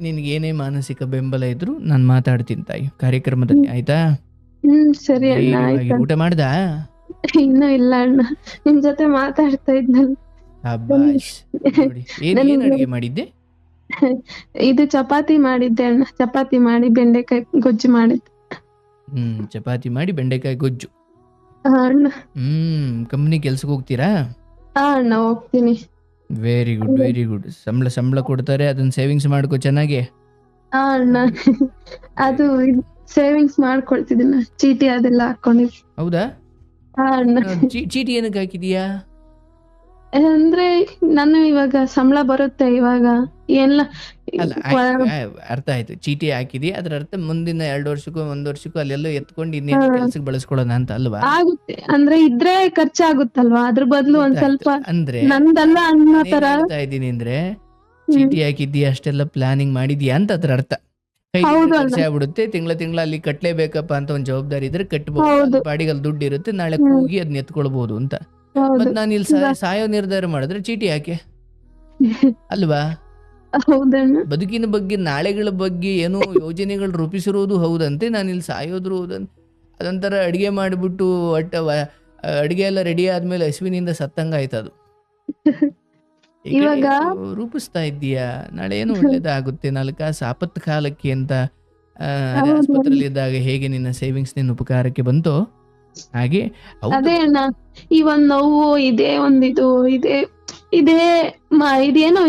ನಿನ್ಗೆ ಏನೇ ಮಾನಸಿಕ ಬೆಂಬಲ ಇದ್ರು ನಾನು ಮಾತಾಡ್ತೀನಿ ತಾಯಿ ಕಾರ್ಯಕ್ರಮದಲ್ಲಿ, ಆಯ್ತಾ? ಸರಿ. ಊಟ ಮಾಡ್ದ? ಇನ್ನೂ ಇಲ್ಲ ಅಣ್ಣ, ನಿಮ್ ಜೊತೆ ಮಾತಾಡ್ತಾ ಇದ್ನಲ್ಲ. ಏನ್ ಅಡಿಗೆ ಮಾಡಿದ್ದೆ? ಇದು ಚಪಾತಿ ಮಾಡಿದ್ದೆ ಅಣ್ಣ. ಚಪಾತಿ ಮಾಡಿ ಬೆಂಡೆಕಾಯಿ ಗೊಜ್ಜು ಮಾಡಿದ್ದೆ. ಚಪಾತಿ ಮಾಡಿ ಬೆಂಡೆಕಾಯಿ ಗೊಜ್ಜು. ಕಂಪ್ನಿ ಕೆಲ್ಸಕ್ಕೆ ಹೋಗ್ತೀರಾ? ಅಣ್ಣ ಹೋಗ್ತೀನಿ. Very good, very good. ಸಂಬಳ ಕೊಡ್ತಾರೆ, ಅದನ್ನ ಸೇವಿಂಗ್ಸ್ ಮಾಡ್ಕೋ ಚೆನ್ನಾಗಿ. ಅಣ್ಣ ಅದು ಸೇವಿಂಗ್ಸ್ ಮಾಡ್ಕೊಳ್ತಿದ್ದೀನಿ, ಚೀಟಿ ಅದೆಲ್ಲ ಹಾಕೊಂಡಿದ್ದೀನಿ. ಹೌದಾ? ಅಣ್ಣ ಚೀಟಿ ಏನಕ್ಕೆ ಹಾಕಿದೀಯಾ? ಅಂದ್ರೆ ನಾನು ಇವಾಗ ಸಂಬಳ ಬರುತ್ತೆ ಇವಾಗ ಎಲ್ಲ ಅಲ್ಲ ಅರ್ಥ ಆಯ್ತು. ಚೀಟಿ ಹಾಕಿದಿ, ಅದ್ರ ಅರ್ಥ ಮುಂದಿನ 2 ವರ್ಷಕ್ಕೋ 1 ವರ್ಷಕ್ಕೋ ಅಲ್ಲೆಲ್ಲೋ ಎತ್ಕೊಂಡು ಇನ್ನೇನೋ ಕೆಲ್ಸಕ್ಕೆ ಬಳಸ್ಕೊಳ್ಳೋಣ ಅಂತ ಅಲ್ವಾ? ಆಗುತ್ತೆ ಅಂದ್ರೆ ಇದ್ರೆ ಖರ್ಚಾಗುತ್ತಲ್ವಾ, ಅದ್ರ ಬದಲು ಒಂದ್ ಗೊತ್ತಾಯ್ತು. ಸ್ವಲ್ಪ ಅಂದ್ರೆ ನಂದಲ್ಲ ಅನ್ನೋ ನಾನೇನ್ ತರ. ಹೇಳ್ತಾ ಇದ್ದೀನಿ ಅಂದ್ರೆ, ಚೀಟಿ ಹಾಕಿದ್ಯಾ, ಅಷ್ಟೆಲ್ಲ ಪ್ಲಾನಿಂಗ್ ಮಾಡಿದ್ಯಾ ಅಂತ ಅದ್ರ ಅರ್ಥ. ಕೈಲಿದ್ರೆ ಹೌದು ಅಣ್ಣ. ಖರ್ಚೆ ಆಗ್ಬಿಡುತ್ತೆ, ತಿಂಗಳ ಅಲ್ಲಿ ಕಟ್ಲೇಬೇಕಪ್ಪ ಅಂತ ಒಂದ್ ಜವಾಬ್ದಾರಿ ಇದ್ರೆ ಕಟ್ಬಹುದು, ಹೌದು. ಅದ್ರ ಪಾಡಿಗೆ ಅಲ್ಲಿ ದುಡ್ಡು ಇರುತ್ತೆ, ನಾಳೆ ಕೂಗಿ ಅದನ್ನ ಎತ್ಕೊಳ್ಬಹುದು ಅಂತ. ಹೌದು. ಮತ್ ನಾನು ಇಲ್ಲಿ ಸಾಯೋ ನಿರ್ಧಾರ ಮಾಡಿದ್ರೆ ಚೀಟಿ ಯಾಕೆ ಅಲ್ವಾ? ಹೌದಣ್ಣ. ಬದುಕಿನ ಬಗ್ಗೆ, ನಾಳೆಗಳ ಬಗ್ಗೆ ಏನೋ ಯೋಜನೆಗಳು ರೂಪಿಸಿರುವುದು ಹೌದಂತೆ, ನಾನು ಇಲ್ಲಿ ಸಾಯೋದ್ರು ಹೌದಂತೆ. ಅದೊಂಥರ ಅಡಿಗೆ ಮಾಡಿಬಿಟ್ಟು ಅಡಿಗೆ ಎಲ್ಲ ರೆಡಿ ಆದ್ಮೇಲೆ ಹಸುವಿನಿಂದ ಸತ್ತಂಗ ಆಯ್ತದು. ಇವಾಗ ರೂಪಿಸ್ತಾ ಇದ್ದೀಯಾ, ನಾಳೆ ಏನೋ ಒಳ್ಳೇದಾಗುತ್ತೆ, 4 ಕಾಸು ಆಪತ್ತು ಕಾಲಕ್ಕೆ ಅಂತ. ಹೌದು. ಆಸ್ಪತ್ರೆಯಲ್ಲಿ ಇದ್ದಾಗ ಹೇಗೆ ನಿನ್ನ ಸೇವಿಂಗ್ಸ್ ನಿನ್ನ ಉಪಕಾರಕ್ಕೆ ಬಂತೋ ಹಾಗೆ. ಹೌದು, ಅದೇ ಅಣ್ಣ, ಈ ಒಂದ್ ನೋವು ಇದೇ ಇದೇನೋ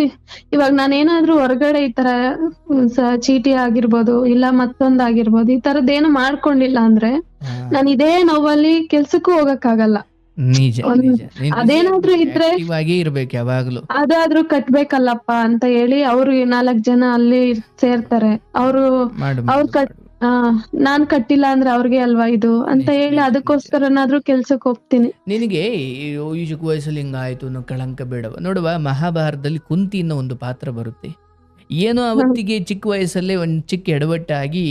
ಇವಾಗ ನಾನೇನಾದ್ರೂ ಹೊರಗಡೆ ಈ ತರ ಚೀಟಿ ಆಗಿರ್ಬೋದು ಇಲ್ಲ ಮತ್ತೊಂದಾಗಿರ್ಬೋದು, ಈ ತರದ್ದೇನು ಮಾಡ್ಕೊಂಡಿಲ್ಲ ಅಂದ್ರೆ ನಾನು ಇದೇ ನೋವಲ್ಲಿ ಕೆಲ್ಸಕ್ಕೂ ಹೋಗಕ್ಕಾಗಲ್ಲ. ನಿಜ ನಿಜ. ನೀನ್ ಅದೇನಾದ್ರೂ ಇದ್ರೆ active ಆಗೇ ಇರ್ಬೇಕು ಯಾವಾಗ್ಲೂ. ಅದಾದ್ರೂ ಕಟ್ಬೇಕಲ್ಲಪ್ಪ ಅಂತ ಹೇಳಿ ಅವ್ರು 4 ಜನ ಅಲ್ಲಿ ಸೇರ್ತಾರೆ. ಅವ್ರು ಮಾಡು ಅವ್ರು ಮಾಡು ಮಾಡು. ನಾನ್ ಕಟ್ಟಿಲ್ಲ ಅಂದ್ರೆ ಅವ್ರಿಗೆ ಅಲ್ವಾ ಇದು ಅಂತ ನಿಜ, ಹೇಳಿ ನಿಜ, ಅದಕ್ಕೋಸ್ಕರನಾದ್ರೂ ಕೆಲ್ಸಕ್ಕೆ ಹೋಗ್ತೀನಿ. ನಿನಗೆ ಈ ಚಿಕ್ಕ ವಯಸ್ಸಲ್ಲಿ ಹಿಂಗಾಯ್ತು ಅನ್ನೋ ಕಳಂಕ ಬೇಡವ. ನೋಡುವ, ಮಹಾಭಾರತದಲ್ಲಿ ಕುಂತಿ ಅನ್ನೋ ಒಂದು ಪಾತ್ರ ಬರುತ್ತೆ. ಏನೋ ಅವತ್ತಿಗೆ ಚಿಕ್ಕ ವಯಸ್ಸಲ್ಲೇ ಒಂದು ಚಿಕ್ಕ ಎಡವಟ್ಟಾಗಿ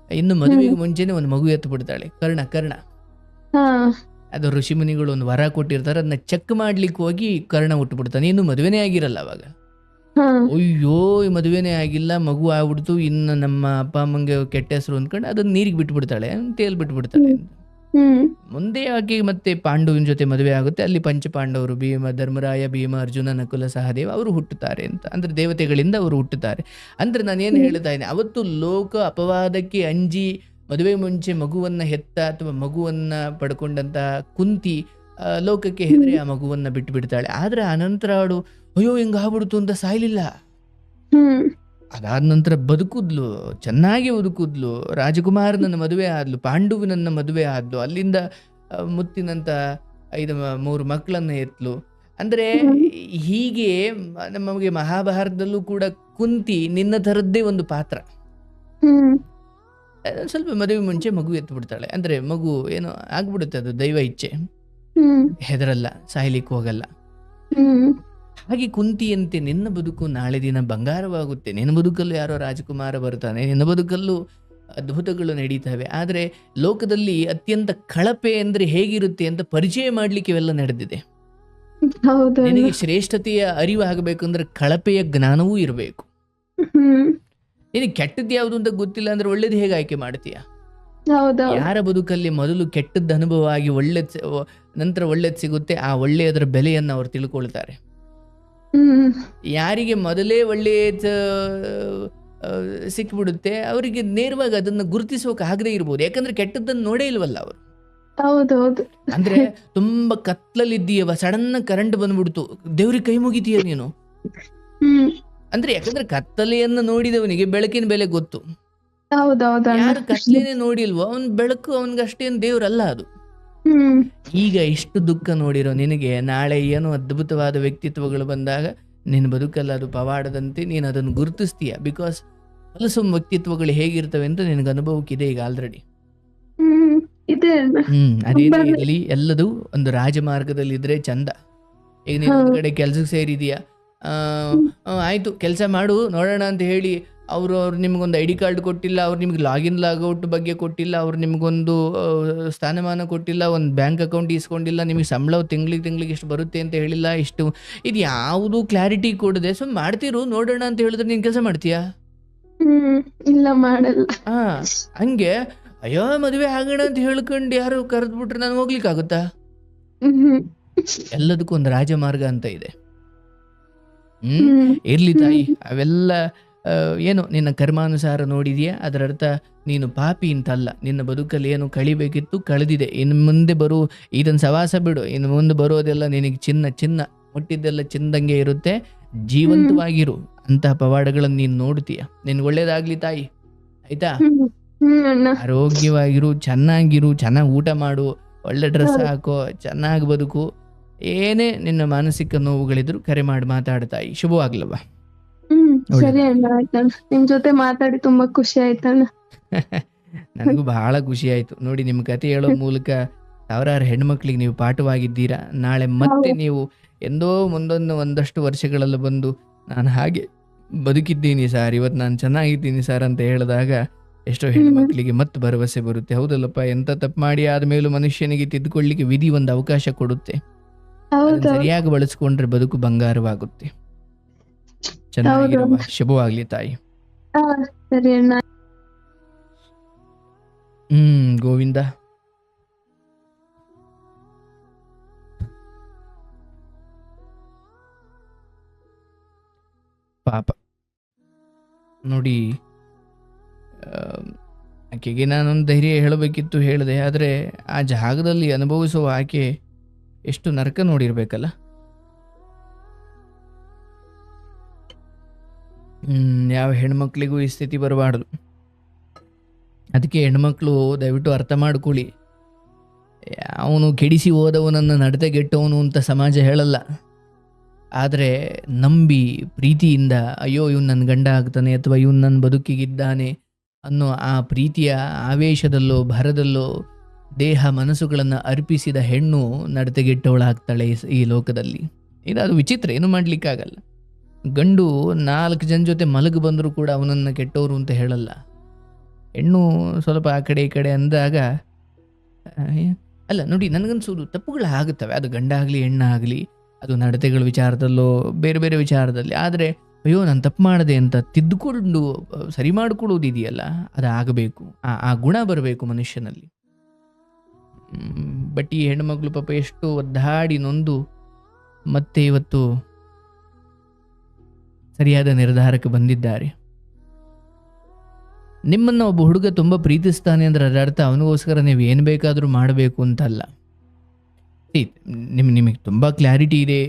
ಇನ್ನು ಮದುವೆಗೆ ಮುಂಚೆನೆ ಒಂದು ಮಗು ಎತ್ತು ಬಿಡ್ತಾಳೆ. ಕರ್ಣ ಹಾ ಅದು ಋಷಿಮುನಿಗಳು ಒಂದು ವರ ಕೊಟ್ಟಿರ್ತಾರೆ, ಅದನ್ನ ಚೆಕ್ ಮಾಡ್ಲಿಕ್ಕೆ ಹೋಗಿ ಕರ್ಣ ಹುಟ್ಟುಬಿಡ್ತಾನೆ. ಇನ್ನು ಮದುವೆನೇ ಆಗಿರಲ್ಲ ಅವಾಗ. ಹಾ ಅಯ್ಯೋ, ಈ ಮದುವೆನೇ ಆಗಿಲ್ಲ, ಮಗು ಆಗ್ಬಿಡ್ತು, ಇನ್ನು ನಮ್ಮ ಅಪ್ಪ ಅಮ್ಮಂಗೆ ಕೆಟ್ಟ ಹೆಸರು ಅಂದ್ಕೊಂಡು ಅದನ್ನ ನೀರಿಗೆ ಬಿಟ್ಬಿಡ್ತಾಳೆ, ತೇಲ್ ಬಿಟ್ಬಿಡ್ತಾಳೆ. ಹ್ಮ್ ಮುಂದೆ ಆಕೆ ಮತ್ತೆ ಪಾಂಡವನ ಜೊತೆ ಮದುವೆ ಆಗುತ್ತೆ. ಅಲ್ಲಿ ಪಂಚಪಾಂಡವರು ಭೀಮ, ಧರ್ಮರಾಯ, ಭೀಮ, ಅರ್ಜುನ, ನಕುಲ, ಸಹದೇವ ಅವರು ಹುಟ್ಟುತ್ತಾರೆ ಅಂತ. ಅಂದ್ರೆ ದೇವತೆಗಳಿಂದ ಅವರು ಹುಟ್ಟುತ್ತಾರೆ. ಅಂದ್ರೆ ನಾನೇನು ಹೇಳ್ತಾ ಇದ್ದೀನಿ, ಅವತ್ತು ಲೋಕ ಅಪವಾದಕ್ಕೆ ಅಂಜಿ ಮದುವೆ ಮುಂಚೆ ಮಗುವನ್ನ ಹೆತ್ತ ಅಥವಾ ಮಗುವನ್ನ ಪಡ್ಕೊಂಡಂತ ಕುಂತಿ ಲೋಕಕ್ಕೆ ಹೆದರಿ ಆ ಮಗುವನ್ನ ಬಿಟ್ಟು ಬಿಡ್ತಾಳೆ. ಆದ್ರೆ ಅನಂತರ ಅವಳು ಅಯ್ಯೋ ಹಿಂಗಾಗ್ಬಿಡ್ತು ಅಂತ ಸಾಯ್ಲಿಲ್ಲ. ಹ್ಮ್ ಅದಾದ ನಂತರ ಬದುಕುದ್ಲು, ಚೆನ್ನಾಗಿ ಬದುಕುದ್ಲು. ರಾಜಕುಮಾರನನ್ನ ಮದುವೆ ಆದ್ಲು, ಪಾಂಡುವಿನನ್ನ ಮದುವೆ ಆದ್ಲು, ಅಲ್ಲಿಂದ ಮುತ್ತಿನಂತ 3 ಮಕ್ಕಳನ್ನ ಎತ್ಲು. ಅಂದ್ರೆ ಹೀಗೆ ನಮಗೆ ಮಹಾಭಾರತದಲ್ಲೂ ಕೂಡ ಕುಂತಿ ನಿನ್ನ ಥರದ್ದೇ ಒಂದು ಪಾತ್ರ. ಹ್ಮ್ ಸ್ವಲ್ಪ ಮದುವೆ ಮುಂಚೆ ಮಗು ಎತ್ತು ಬಿಡ್ತಾಳೆ. ಅಂದ್ರೆ ಮಗು ಏನೋ ಆಗ್ಬಿಡುತ್ತೆ, ಅದು ದೈವ ಇಚ್ಛೆ. ಹ್ಮ್ ಹೆದರಲ್ಲ, ಸಾಯ್ಲಿಕ್ಕೆ ಹೋಗಲ್ಲ. ಹ್ಮ್ ಹಾಗೆ ಕುಂತಿಯಂತೆ ನಿನ್ನ ಬದುಕು ನಾಳೆ ದಿನ ಬಂಗಾರವಾಗುತ್ತೆ. ನಿನ್ನ ಬದುಕಲ್ಲೂ ಯಾರೋ ರಾಜಕುಮಾರ ಬರ್ತಾನೆ, ನಿನ್ನ ಬದುಕಲ್ಲೂ ಅದ್ಭುತಗಳು ನಡೀತವೆ. ಆದರೆ ಲೋಕದಲ್ಲಿ ಅತ್ಯಂತ ಕಳಪೆ ಅಂದರೆ ಹೇಗಿರುತ್ತೆ ಅಂತ ಪರಿಚಯ ಮಾಡಲಿಕ್ಕೆ ಇವೆಲ್ಲ ನಡೆದಿದೆ. ಹೌದು. ನಿನಗೆ ಶ್ರೇಷ್ಠತೆಯ ಅರಿವು ಆಗಬೇಕಂದ್ರೆ ಕಳಪೆಯ ಜ್ಞಾನವೂ ಇರಬೇಕು. ಹ್ಮ್ ನಿನಗೆ ಕೆಟ್ಟದ್ದು ಯಾವುದು ಅಂತ ಗೊತ್ತಿಲ್ಲ ಅಂದ್ರೆ ಒಳ್ಳೇದು ಹೇಗೆ ಆಯ್ಕೆ ಮಾಡ್ತೀಯ? ಹೌದೌದು. ಯಾರ ಬದುಕಲ್ಲಿ ಮೊದಲು ಕೆಟ್ಟದ್ದು ಅನುಭವ ಆಗಿ ನಂತರ ಒಳ್ಳೇದು ಸಿಗುತ್ತೆ, ಆ ಒಳ್ಳೆಯದರ ಬೆಲೆಯನ್ನು ಅವರು ತಿಳ್ಕೊಳ್ತಾರೆ. ಹ್ಮ್ ಯಾರಿಗೆ ಮೊದಲೇ ಒಳ್ಳೆಯ ಸಿಕ್ಬಿಡುತ್ತೆ ಅವರಿಗೆ ನೇರವಾಗಿ ಅದನ್ನು ಗುರುತಿಸೋಕೆ ಆಗದೆ ಇರ್ಬೋದು. ಯಾಕಂದ್ರೆ ಕೆಟ್ಟದ್ದನ್ನು ನೋಡೇ ಇಲ್ವಲ್ಲ ಅವರು. ಹೌದೌದು. ಅಂದ್ರೆ ತುಂಬಾ ಕತ್ಲಲ್ಲಿದ್ದೀಯವ, ಸಡನ್ ಕರೆಂಟ್ ಬಂದ್ಬಿಡ್ತು, ದೇವ್ರಿಗೆ ಕೈ ಮುಗಿತೀಯ ನೀನು. ಹ್ಮ್ ಅಂದ್ರೆ ಯಾಕಂದ್ರೆ ಕತ್ತಲೆಯನ್ನು ನೋಡಿದವನಿಗೆ ಬೆಳಕಿನ ಬೆಲೆ ಗೊತ್ತು. ಹೌದೌದು. ಯಾರು ಕತ್ಲೇನೆ ನೋಡಿಲ್ವೋ ಅವನ್ ಬೆಳಕು ಅವನಿಗಷ್ಟೇನು ದೇವ್ರಲ್ಲ ಅದು. ಹ್ಮ್ ಈಗ ಇಷ್ಟು ದುಃಖ ನೋಡಿರೋ ನಿನಗೆ ನಾಳೆ ಏನೋ ಅದ್ಭುತವಾದ ವ್ಯಕ್ತಿತ್ವಗಳು ಬಂದಾಗ ನಿನ್ನ ಬದುಕಲ್ಲ ಅದು ಪವಾಡದಂತೆ ನೀನು ಅದನ್ನು ಗುರುತಿಸ್ತೀಯ. ಬಿಕಾಸ್ ಹೊಲಸು ವ್ಯಕ್ತಿತ್ವಗಳು ಹೇಗಿರ್ತವೆ ಅಂತ ನಿನಗೆ ಅನುಭವಕ್ಕಿದೆ ಈಗ ಆಲ್ರೆಡಿ. ಇದೆ. ಅದೇನೇ ಇರಲಿ, ಎಲ್ಲದೂ ಒಂದು ರಾಜಮಾರ್ಗದಲ್ಲಿ ಇದ್ರೆ ಚಂದ. ಈಗ ನೀನು ಒಂದು ಕಡೆ ಕೆಲ್ಸಕ್ಕೆ ಸೇರಿದೀಯಾ, ಆಯ್ತು ಕೆಲಸ ಮಾಡು ನೋಡೋಣ ಅಂತ ಹೇಳಿ ಅವರು ನಿಮ್ಗೊಂದು ಐ ಡಿ ಕಾರ್ಡ್ ಕೊಟ್ಟಿಲ್ಲ, ಅವ್ರು ನಿಮ್ಗೆ ಲಾಗಿನ್ ಲಾಗೌಟ್ ಬಗ್ಗೆ ಕೊಟ್ಟಿಲ್ಲ, ಅವ್ರು ನಿಮ್ಗೊಂದು ಸ್ಥಾನಮಾನ ಕೊಟ್ಟಿಲ್ಲ, ಒಂದು ಬ್ಯಾಂಕ್ ಅಕೌಂಟ್ ಇಸ್ಕೊಂಡಿಲ್ಲ, ನಿಮಗೆ ಸಂಬಳ ತಿಂಗಳಿಗೆ ಇಷ್ಟು ಬರುತ್ತೆ ಅಂತ ಹೇಳಿಲ್ಲ, ಇಷ್ಟು ಇದು ಯಾವುದು ಕ್ಲಾರಿಟಿ ಕೊಡದೆ ಸೊ ಮಾಡ್ತಿರು ನೋಡೋಣ ಅಂತ ಹೇಳಿದ್ರೆ ನೀನು ಕೆಲಸ ಮಾಡ್ತೀಯಾ? ಇಲ್ಲ ಮಾಡಲ್ಲ. ಹಂಗೆ ಅಯ್ಯೋ ಮದುವೆ ಆಗೋಣ ಅಂತ ಹೇಳ್ಕೊಂಡು ಯಾರು ಕರೆದ್ಬಿಟ್ರೆ ನಾನು ಹೋಗ್ಲಿಕ್ಕಾಗುತ್ತಾ? ಎಲ್ಲದಕ್ಕೂ ಒಂದು ರಾಜಮಾರ್ಗ ಅಂತ ಇದೆ. ಇರ್ಲಿ ತಾಯಿ, ಅವೆಲ್ಲ ಏನು ನಿನ್ನ ಕರ್ಮಾನುಸಾರ ನೋಡಿದೆಯಾ, ಅದರ ಅರ್ಥ ನೀನು ಪಾಪಿ ಅಂತಲ್ಲ. ನಿನ್ನ ಬದುಕಲ್ಲಿ ಏನು ಕಳಿಬೇಕಿತ್ತು ಕಳೆದಿದೆ. ಇನ್ನು ಮುಂದೆ ಇದನ್ನು ಸವಾಸ ಬಿಡು, ಇನ್ನು ಮುಂದೆ ಬರೋದೆಲ್ಲ ನಿನಗೆ ಚಿನ್ನ ಮುಟ್ಟಿದ್ದೆಲ್ಲ ಚಿಂದಂಗೆ ಇರುತ್ತೆ. ಜೀವಂತವಾಗಿರು, ಅಂತಹ ಪವಾಡಗಳನ್ನು ನೀನು ನೋಡ್ತೀಯ. ನಿನ್ಗೆ ಒಳ್ಳೇದಾಗ್ಲಿ ತಾಯಿ, ಆಯ್ತಾ? ಆರೋಗ್ಯವಾಗಿರು, ಚೆನ್ನಾಗಿರು, ಚೆನ್ನಾಗಿ ಊಟ ಮಾಡು, ಒಳ್ಳೆ ಡ್ರೆಸ್ ಹಾಕೋ, ಚೆನ್ನಾಗಿ ಬದುಕು. ಏನೇ ನಿನ್ನ ಮಾನಸಿಕ ನೋವುಗಳಿದ್ರು ಕರೆ ಮಾಡಿ ಮಾತಾಡ್ತಾಯಿ. ಶುಭವಾಗ್ಲವ್ವ. ಸರಿ ಅಣ್ಣ, ಆಯ್ತಣ್ಣ. ನಿಮ್ ಜೊತೆ ಮಾತಾಡಿ ತುಂಬಾ ಖುಷಿ ಆಯ್ತಣ್ಣ. ನನಗೂ ಬಹಳ ಖುಷಿ ಆಯ್ತು ನೋಡಿ, ನಿಮ್ಮ ಕತೆ ಹೇಳೋ ಮೂಲಕ ಸಾವಿರಾರು ಹೆಣ್ಮಕ್ಳಿಗೆ ನೀವು ಪಾಠವಾಗಿದ್ದೀರಾ. ನಾಳೆ ಮತ್ತೆ ನೀವು ಎಂದೋ ಒಂದಷ್ಟು ವರ್ಷಗಳಲ್ಲಿ ಬಂದು ನಾನು ಹಾಗೆ ಬದುಕಿದ್ದೀನಿ ಸರ್, ಇವತ್ತು ನಾನು ಚೆನ್ನಾಗಿದ್ದೀನಿ ಸರ್ ಅಂತ ಹೇಳಿದಾಗ ಎಷ್ಟೋ ಹೆಣ್ಮಕ್ಳಿಗೆ ಮತ್ತೆ ಭರವಸೆ ಬರುತ್ತೆ. ಹೌದಲ್ಲಪ್ಪ, ಎಂತ ತಪ್ಪು ಮಾಡಿ ಆದ್ಮೇಲೂ ಮನುಷ್ಯನಿಗೆ ತಿದ್ದುಕೊಳ್ಳಿಕ್ಕೆ ವಿಧಿ ಒಂದು ಅವಕಾಶ ಕೊಡುತ್ತೆ. ಅದನ್ನ ಸರಿಯಾಗಿ ಬಳಸ್ಕೊಂಡ್ರೆ ಬದುಕು ಬಂಗಾರವಾಗುತ್ತೆ. ಚೆನ್ನಾಗಿರುವ. ಶುಭವಾಗ್ಲಿ ತಾಯಿ. ಸರಿ ಅಣ್ಣ. ಗೋವಿಂದ. ಪಾಪ ನೋಡಿ, ಆಕೆಗೆ ನಾನೊಂದು ಧೈರ್ಯ ಹೇಳಬೇಕಿತ್ತು, ಹೇಳಿದೆ. ಆದರೆ ಆ ಜಾಗದಲ್ಲಿ ಅನುಭವಿಸುವ ಆಕೆ ಎಷ್ಟು ನರಕ ನೋಡಿರ್ಬೇಕಲ್ಲ. ಯಾವ ಹೆಣ್ಮಕ್ಳಿಗೂ ಈ ಸ್ಥಿತಿ ಬರಬಾರ್ದು. ಅದಕ್ಕೆ ಹೆಣ್ಮಕ್ಳು ದಯವಿಟ್ಟು ಅರ್ಥ ಮಾಡ್ಕೊಳ್ಳಿ, ಅವನು ಕೆಡಿಸಿ ಹೋದವನನ್ನು ನಡತೆಗೆಟ್ಟವನು ಅಂತ ಸಮಾಜ ಹೇಳಲ್ಲ. ಆದರೆ ನಂಬಿ ಪ್ರೀತಿಯಿಂದ ಅಯ್ಯೋ ಇವನು ನನ್ನ ಗಂಡ ಆಗ್ತಾನೆ ಅಥವಾ ಇವನು ನನ್ನ ಬದುಕಿಗಿದ್ದಾನೆ ಅನ್ನೋ ಆ ಪ್ರೀತಿಯ ಆವೇಶದಲ್ಲೋ ಭರದಲ್ಲೋ ದೇಹ ಮನಸ್ಸುಗಳನ್ನು ಅರ್ಪಿಸಿದ ಹೆಣ್ಣು ನಡತೆಗೆಟ್ಟವಳಾಗ್ತಾಳೆ ಈ ಲೋಕದಲ್ಲಿ. ಅದು ವಿಚಿತ್ರ, ಏನು ಮಾಡಲಿಕ್ಕಾಗಲ್ಲ. ಗಂಡು 4 ಜನ ಜೊತೆ ಮಲಗಿ ಬಂದರೂ ಕೂಡ ಅವನನ್ನು ಕೆಟ್ಟವರು ಅಂತ ಹೇಳಲ್ಲ. ಹೆಣ್ಣು ಸ್ವಲ್ಪ ಆ ಕಡೆ ಈ ಕಡೆ ಅಂದಾಗ ಅಲ್ಲ ನೋಡಿ, ನನಗನ್ಸೋದು ತಪ್ಪುಗಳು ಆಗುತ್ತವೆ, ಅದು ಗಂಡ ಆಗಲಿ ಹೆಣ್ಣಾಗಲಿ, ಅದು ನಡತೆಗಳ ವಿಚಾರದಲ್ಲೋ ಬೇರೆ ಬೇರೆ ವಿಚಾರದಲ್ಲಿ. ಆದರೆ ಅಯ್ಯೋ ನಾನು ತಪ್ಪು ಮಾಡಿದೆ ಅಂತ ತಿದ್ದುಕೊಂಡು ಸರಿ ಮಾಡಿಕೊಳ್ಳೋದು ಇದೆಯಲ್ಲ, ಅದು ಆಗಬೇಕು. ಆ ಗುಣ ಬರಬೇಕು ಮನುಷ್ಯನಲ್ಲಿ. ಬಟ್ ಈ ಹೆಣ್ಮಕ್ಳು ಪಾಪ ಎಷ್ಟು ಒದ್ದಾಡಿ ನೊಂದು ಮತ್ತೆ ಇವತ್ತು ಸರಿಯಾದ ನಿರ್ಧಾರಕ್ಕೆ ಬಂದಿದ್ದಾರೆ. ನಿಮ್ಮನ್ನು ಒಬ್ಬ ಹುಡುಗ ತುಂಬ ಪ್ರೀತಿಸ್ತಾನೆ ಅಂದ್ರೆ ಅದರ ಅರ್ಥ ಅವನಿಗೋಸ್ಕರ ನೀವು ಏನು ಬೇಕಾದರೂ ಮಾಡಬೇಕು ಅಂತಲ್ಲ. ನಿಮಗೆ ತುಂಬ ಕ್ಲಾರಿಟಿ ಇದೆ,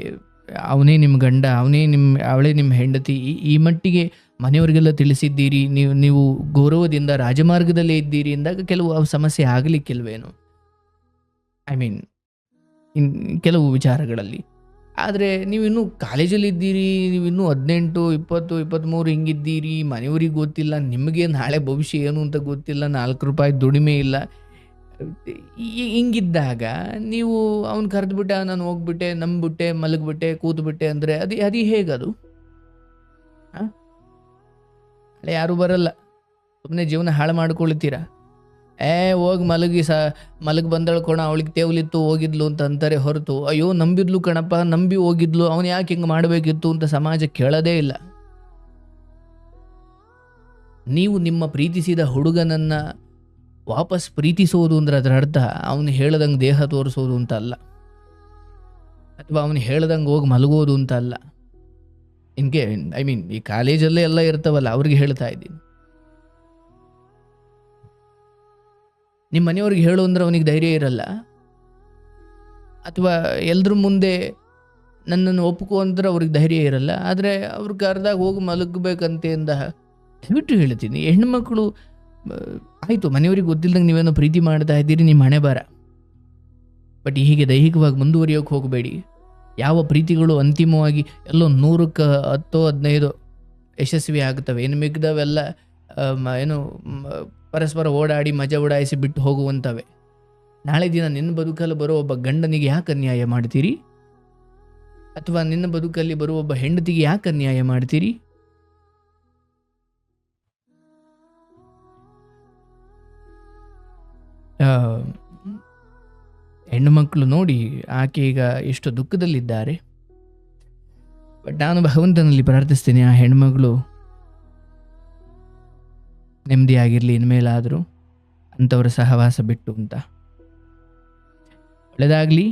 ಅವನೇ ನಿಮ್ಮ ಗಂಡ, ಅವಳೇ ನಿಮ್ಮ ಹೆಂಡತಿ, ಈ ಮಟ್ಟಿಗೆ ಮನೆಯವರಿಗೆಲ್ಲ ತಿಳಿಸಿದ್ದೀರಿ, ನೀವು ಗೌರವದಿಂದ ರಾಜಮಾರ್ಗದಲ್ಲೇ ಇದ್ದೀರಿ ಎಂದಾಗ ಕೆಲವು ಸಮಸ್ಯೆ ಆಗಲಿಕ್ಕಿಲ್ವೇನು, ಐ ಮೀನ್ ಕೆಲವು ವಿಚಾರಗಳಲ್ಲಿ. ಆದರೆ ನೀವಿನ್ನೂ ಕಾಲೇಜಲ್ಲಿ ಇದ್ದೀರಿ, ನೀವಿನ್ನೂ 18, 20, 23 ಹಿಂಗಿದ್ದೀರಿ, ಮನೆಯವ್ರಿಗೆ ಗೊತ್ತಿಲ್ಲ, ನಿಮಗೆ ನಾಳೆ ಭವಿಷ್ಯ ಏನು ಅಂತ ಗೊತ್ತಿಲ್ಲ, 4 ರೂಪಾಯಿ ದುಡಿಮೆ ಇಲ್ಲ. ಹಿಂಗಿದ್ದಾಗ ನೀವು ಅವ್ನು ಕರೆದ್ಬಿಟ್ಟ, ನಾನು ಹೋಗ್ಬಿಟ್ಟೆ, ನಂಬಿಬಿಟ್ಟೆ, ಮಲಗಿಬಿಟ್ಟೆ, ಕೂತ್ಬಿಟ್ಟೆ ಅಂದರೆ ಅದು ಹೇಗದು? ಯಾರೂ ಬರಲ್ಲ, ಸುಮ್ಮನೆ ಜೀವನ ಹಾಳು ಮಾಡ್ಕೊಳ್ತೀರಾ. ಹೋಗಿ ಮಲಗಿ ಬಂದಳು ಕೋಣ, ಅವಳಿಗೆ ತೇವಲಿತ್ತು ಹೋಗಿದ್ಲು ಅಂತ ಅಂತಾರೆ ಹೊರತು ಅಯ್ಯೋ ನಂಬಿದ್ಲು ಕಣಪ್ಪ, ನಂಬಿ ಹೋಗಿದ್ಲು, ಅವನು ಯಾಕೆ ಹಿಂಗೆ ಮಾಡಬೇಕಿತ್ತು ಅಂತ ಸಮಾಜ ಕೇಳೋದೇ ಇಲ್ಲ. ನೀವು ನಿಮ್ಮ ಪ್ರೀತಿಸಿದ ಹುಡುಗನನ್ನ ವಾಪಸ್ ಪ್ರೀತಿಸೋದು ಅಂದ್ರೆ ಅದರ ಅರ್ಥ ಅವನು ಹೇಳ್ದಂಗೆ ದೇಹ ತೋರಿಸೋದು ಅಂತ ಅಲ್ಲ, ಅಥವಾ ಅವನು ಹೇಳ್ದಂಗೆ ಹೋಗಿ ಮಲಗೋದು ಅಂತ ಅಲ್ಲ. ಐ ಮೀನ್ ಈ ಕಾಲೇಜಲ್ಲೇ ಎಲ್ಲ ಇರ್ತಾವಲ್ಲ, ಅವ್ರಿಗೆ ಹೇಳ್ತಾ ಇದ್ದೀನಿ. ನಿಮ್ಮ ಮನೆಯವ್ರಿಗೆ ಹೇಳು ಅಂದ್ರೆ ಅವನಿಗೆ ಧೈರ್ಯ ಇರಲ್ಲ, ಅಥವಾ ಎಲ್ರ ಮುಂದೆ ನನ್ನನ್ನು ಒಪ್ಕೊ ಅಂದ್ರೆ ಅವ್ರಿಗೆ ಧೈರ್ಯ ಇರಲ್ಲ. ಆದರೆ ಅವ್ರು ಕರೆದಾಗ ಹೋಗಿ ಮಲಗಬೇಕಂತೆ ಅಂದ ದಯವಿಟ್ಟು ಹೇಳ್ತೀನಿ, ಹೆಣ್ಮಕ್ಳು ಆಯಿತು ಮನೆಯವ್ರಿಗೆ ಗೊತ್ತಿಲ್ಲದಂಗೆ ನೀವೇನೋ ಪ್ರೀತಿ ಮಾಡ್ತಾ ಇದ್ದೀರಿ, ನಿಮ್ಮ ಹಣೆ ಬಾರ. ಬಟ್ ಹೀಗೆ ದೈಹಿಕವಾಗಿ ಮುಂದುವರಿಯೋಕೆ ಹೋಗಬೇಡಿ. ಯಾವ ಪ್ರೀತಿಗಳು ಅಂತಿಮವಾಗಿ ಎಲ್ಲೋ 100ಕ್ಕೆ 10, 15 ಯಶಸ್ವಿ ಆಗ್ತವೆ, ಇನ್ನು ಮಿಗ್ದವೆಲ್ಲ ಪರಸ್ಪರ ಓಡಾಡಿ ಮಜಾ ಉಡಾಯಿಸಿ ಬಿಟ್ಟು ಹೋಗುವಂಥವೆ. ನಾಳೆ ದಿನ ನಿನ್ನ ಬದುಕಲ್ಲಿ ಬರೋ ಒಬ್ಬ ಗಂಡನಿಗೆ ಯಾಕೆ ಅನ್ಯಾಯ ಮಾಡ್ತೀರಿ? ಅಥವಾ ನಿನ್ನ ಬದುಕಲ್ಲಿ ಬರುವ ಒಬ್ಬ ಹೆಂಡತಿಗೆ ಯಾಕೆ ಅನ್ಯಾಯ ಮಾಡ್ತೀರಿ? ಹೆಣ್ಣು ಮಕ್ಕಳು ನೋಡಿ, ಆಕೆ ಈಗ ಎಷ್ಟು ದುಃಖದಲ್ಲಿದ್ದಾರೆ. ಬಟ್ ನಾನು ಭಗವಂತನಲ್ಲಿ ಪ್ರಾರ್ಥಿಸ್ತೀನಿ, ಆ ಹೆಣ್ಮಗಳು ನೆಮ್ಮದಿಯಾಗಿರಲಿ ಇನ್ಮೇಲಾದರೂ ಅಂಥವ್ರ ಸಹವಾಸ ಬಿಟ್ಟು ಅಂತ. ಒಳ್ಳೆಯದಾಗಲಿ.